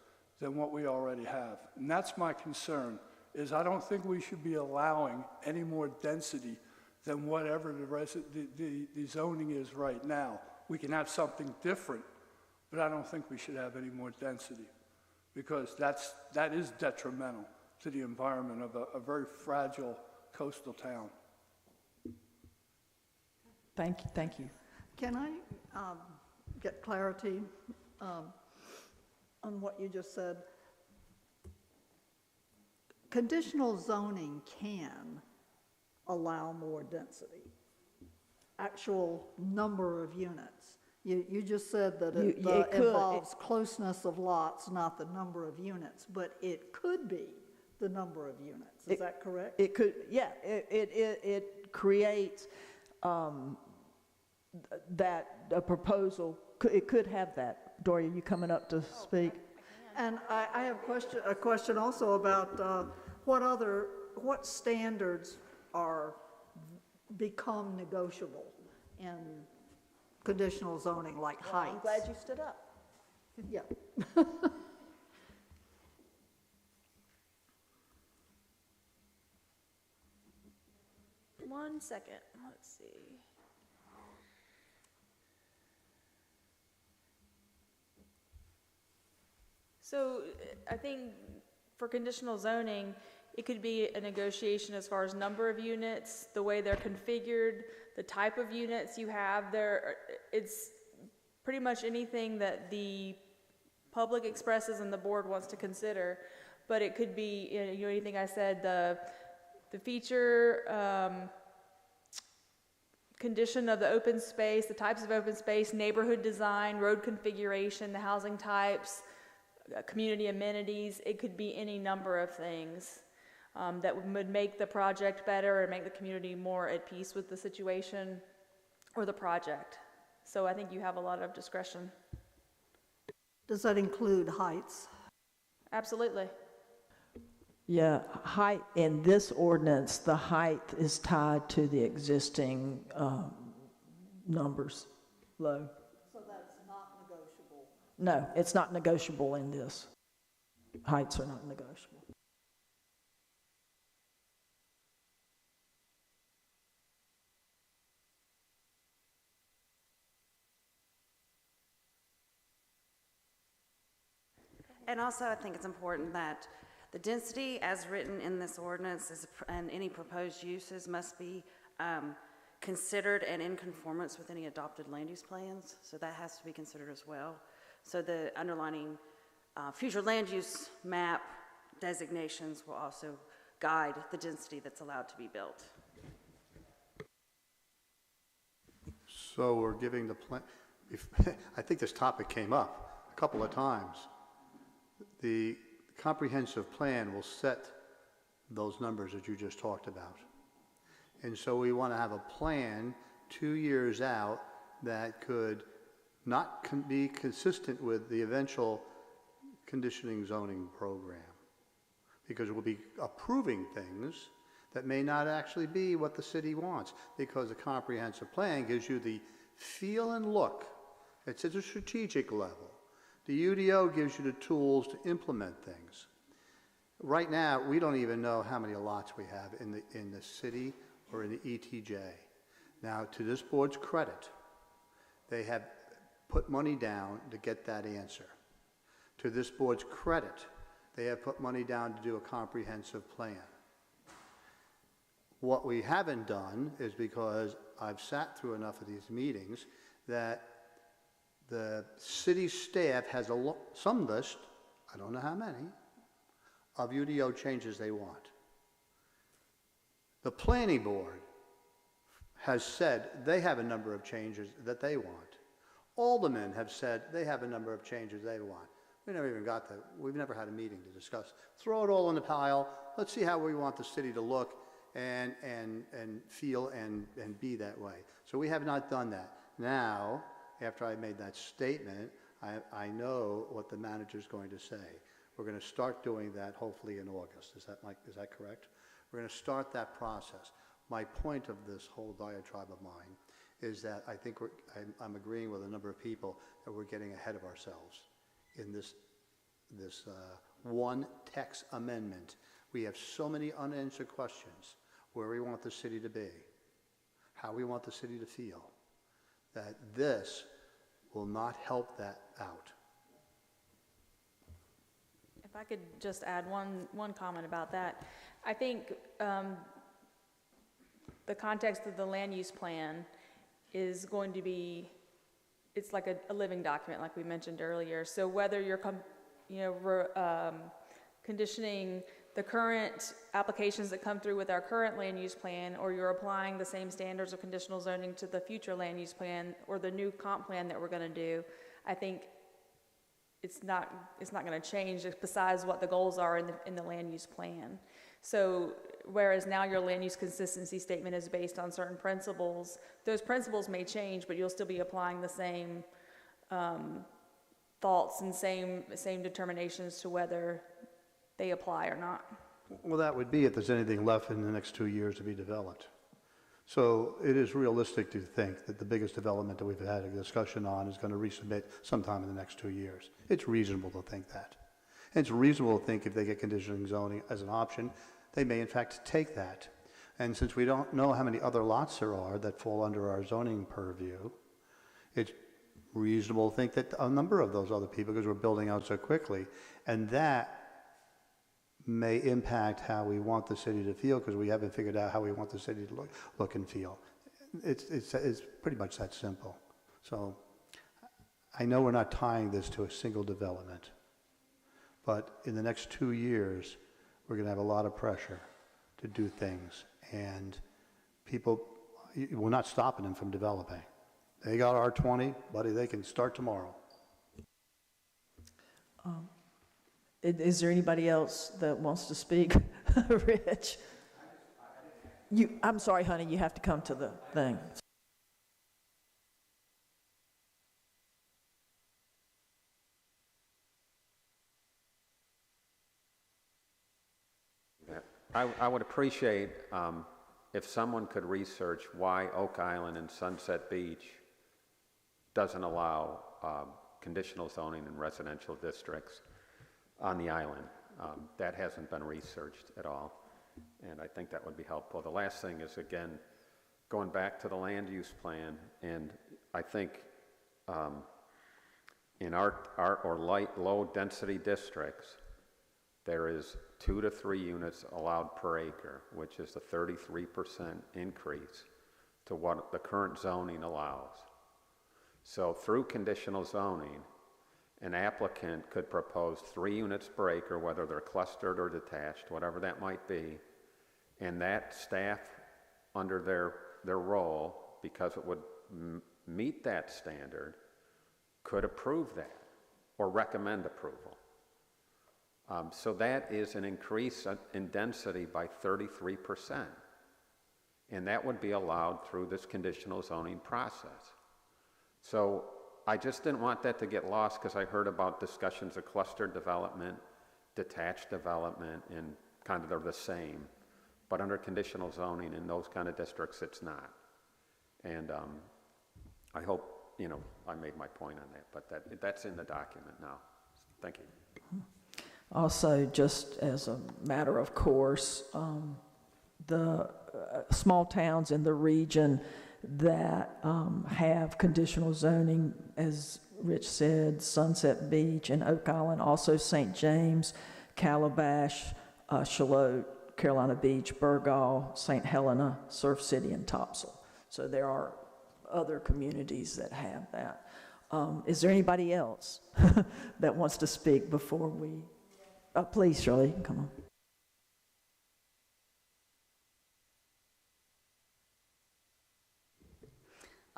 than what we already have. And that's my concern, is I don't think we should be allowing any more density than whatever the zoning is right now. We can have something different, but I don't think we should have any more density, because that is detrimental to the environment of a very fragile coastal town. Thank you, thank you. Can I get clarity on what you just said? Conditional zoning can allow more density, actual number of units. You just said that it involves closeness of lots, not the number of units, but it could be the number of units. Is that correct? It could, yeah. It creates that a proposal. It could have that. Doria, you coming up to speak? And I have a question also about what standards become negotiable in conditional zoning, like heights. I'm glad you stood up. Yeah. One second, let's see. So I think for conditional zoning, it could be a negotiation as far as number of units, the way they're configured, the type of units you have there. It's pretty much anything that the public expresses and the board wants to consider. But it could be, anything I said, the feature, condition of the open space, the types of open space, neighborhood design, road configuration, the housing types, community amenities. It could be any number of things that would make the project better and make the community more at peace with the situation or the project. So I think you have a lot of discretion. Does that include heights? Absolutely. Yeah, height, in this ordinance, the height is tied to the existing numbers, low. So that's not negotiable? No, it's not negotiable in this. Heights are not negotiable. And also, I think it's important that the density as written in this ordinance and any proposed uses must be considered and in conformance with any adopted land use plans. So that has to be considered as well. So the underlining future land use map designations will also guide the density that's allowed to be built. So we're giving the plan, I think this topic came up a couple of times. The comprehensive plan will set those numbers that you just talked about. And so we want to have a plan 2 years out that could not be consistent with the eventual conditioning zoning program, because we'll be approving things that may not actually be what the city wants, because the comprehensive plan gives you the feel and look. It's at a strategic level. The UDO gives you the tools to implement things. Right now, we don't even know how many lots we have in the city or in the ETJ. Now, to this board's credit, they have put money down to get that answer. To this board's credit, they have put money down to do a comprehensive plan. What we haven't done is, because I've sat through enough of these meetings, that the city staff has some list, I don't know how many, of UDO changes they want. The planning board has said they have a number of changes that they want. aldermen have said they have a number of changes they want. We never even got that. We've never had a meeting to discuss. Throw it all in the pile. Let's see how we want the city to look and feel and be that way. So we have not done that. Now, after I made that statement, I know what the manager's going to say. We're going to start doing that hopefully in August. Is that correct? We're going to start that process. My point of this whole diatribe of mine is that I think I'm agreeing with a number of people that we're getting ahead of ourselves in this one text amendment. We have so many unanswered questions: where we want the city to be, how we want the city to feel, that this will not help that out. If I could just add one comment about that. I think the context of the land use plan is going to be, it's like a living document, like we mentioned earlier. So whether you're conditioning the current applications that come through with our current land use plan, or you're applying the same standards of conditional zoning to the future land use plan or the new comp plan that we're going to do, I think it's not going to change besides what the goals are in the land use plan. So whereas now your land use consistency statement is based on certain principles, those principles may change, but you'll still be applying the same thoughts and same determinations to whether they apply or not. Well, that would be if there's anything left in the next 2 years to be developed. So it is realistic to think that the biggest development that we've had a discussion on is going to resubmit sometime in the next 2 years. It's reasonable to think that. And it's reasonable to think if they get conditional zoning as an option, they may in fact take that. And since we don't know how many other lots there are that fall under our zoning purview, it's reasonable to think that a number of those other people, because we're building out so quickly, and that may impact how we want the city to feel, because we haven't figured out how we want the city to look and feel. It's pretty much that simple. So I know we're not tying this to a single development, but in the next 2 years, we're going to have a lot of pressure to do things, and people, we're not stopping them from developing. They got R20, buddy, they can start tomorrow. Is there anybody else that wants to speak? Rich? I'm sorry, honey, you have to come to the thing. I would appreciate if someone could research why Oak Island and Sunset Beach doesn't allow conditional zoning in residential districts on the island. That hasn't been researched at all, and I think that would be helpful. The last thing is, again, going back to the land use plan, and I think in our low density districts, there is 2 to 3 units allowed per acre, which is a 33% increase to what the current zoning allows. So through conditional zoning, an applicant could propose 3 units per acre, whether they're clustered or detached, whatever that might be, and that staff, under their role, because it would meet that standard, could approve that or recommend approval. So that is an increase in density by 33%, and that would be allowed through this conditional zoning process. So I just didn't want that to get lost, because I heard about discussions of cluster development, detached development, and kind of they're the same. But under conditional zoning in those kind of districts, it's not. And I hope, I made my point on that, but that's in the document now. Thank you. Also, just as a matter of course, the small towns in the region that have conditional zoning, as Rich said, Sunset Beach and Oak Island, also St. James, Calabash, Charlotte, Carolina Beach, Burgaw, St. Helena, Surf City, and Topsail. So there are other communities that have that. Is there anybody else that wants to speak before we... please, Shirley, come on.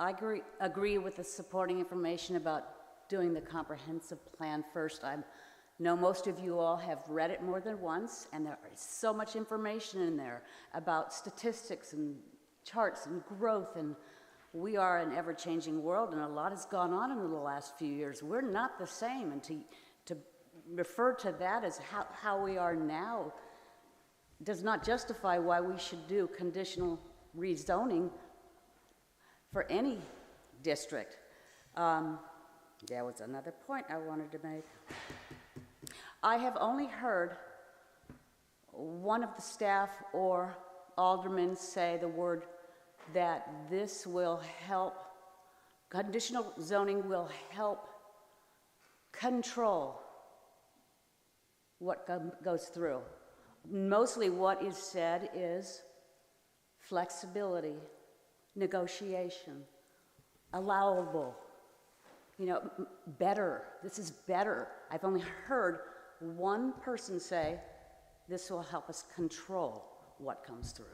I agree with the supporting information about doing the comprehensive plan first. I know most of you all have read it more than once, and there is so much information in there about statistics and charts and growth, and we are an ever-changing world, and a lot has gone on in the last few years. We're not the same, and to refer to that as how we are now does not justify why we should do conditional rezoning for any district. There was another point I wanted to make. I have only heard one of the staff or aldermen say the word that this will help, conditional zoning will help control what goes through. Mostly what is said is flexibility, negotiation, allowable, better. This is better. I've only heard one person say this will help us control what comes through.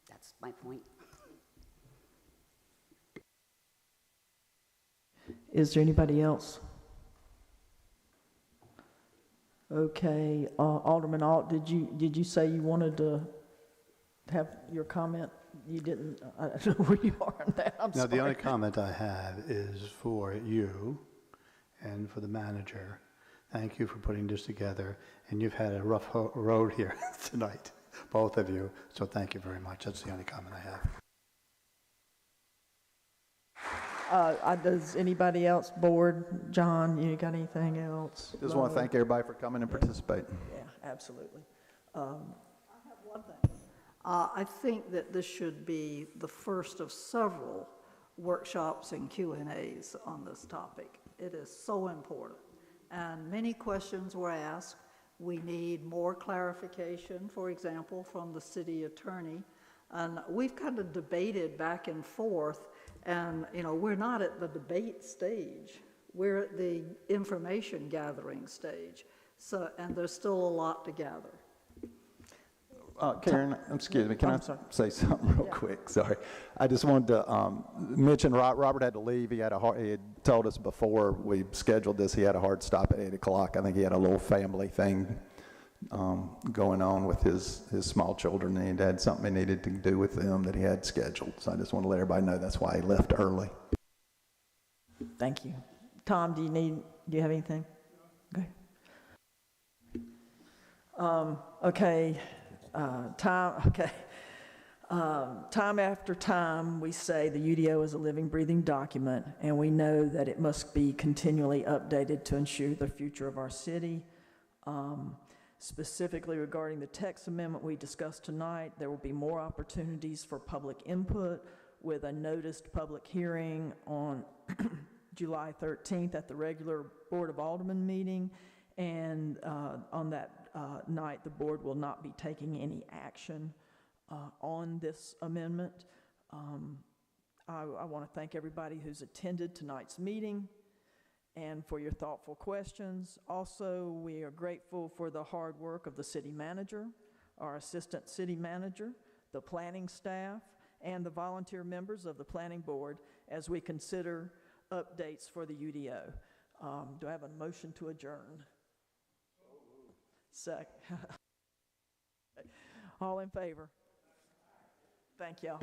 That's my point. Is there anybody else? Okay, Alderman Alt, did you say you wanted to have your comment? You didn't. I don't know where you are on that. I'm sorry. No, the only comment I have is for you and for the manager. Thank you for putting this together, and you've had a rough road here tonight, both of you, so thank you very much. That's the only comment I have. Does anybody else, board, John, you got anything else? Just want to thank everybody for coming and participating. Yeah, absolutely. I have one thing. I think that this should be the first of several workshops and Q&As on this topic. It is so important. And many questions were asked. We need more clarification, for example, from the city attorney. And we've kind of debated back and forth, and we're not at the debate stage. We're at the information gathering stage. So, and there's still a lot to gather. Karen, excuse me, can I say something real quick? Sorry. I just wanted to mention Robert had to leave. He had told us before we scheduled this, he had a hard stop at 8 o'clock. I think he had a little family thing going on with his small children, and he had something he needed to do with them that he had scheduled. So I just want to let everybody know that's why he left early. Thank you. Tom, do you have anything? Okay. Okay. Time after time, we say the UDO is a living, breathing document, and we know that it must be continually updated to ensure the future of our city. Specifically regarding the text amendment we discussed tonight, there will be more opportunities for public input with a noticed public hearing on July 13th at the regular Board of Aldermen meeting, and on that night, the board will not be taking any action on this amendment. I want to thank everybody who's attended tonight's meeting and for your thoughtful questions. Also, we are grateful for the hard work of the city manager, our assistant city manager, the planning staff, and the volunteer members of the planning board as we consider updates for the UDO. Do I have a motion to adjourn? Second. All in favor? Thank y'all.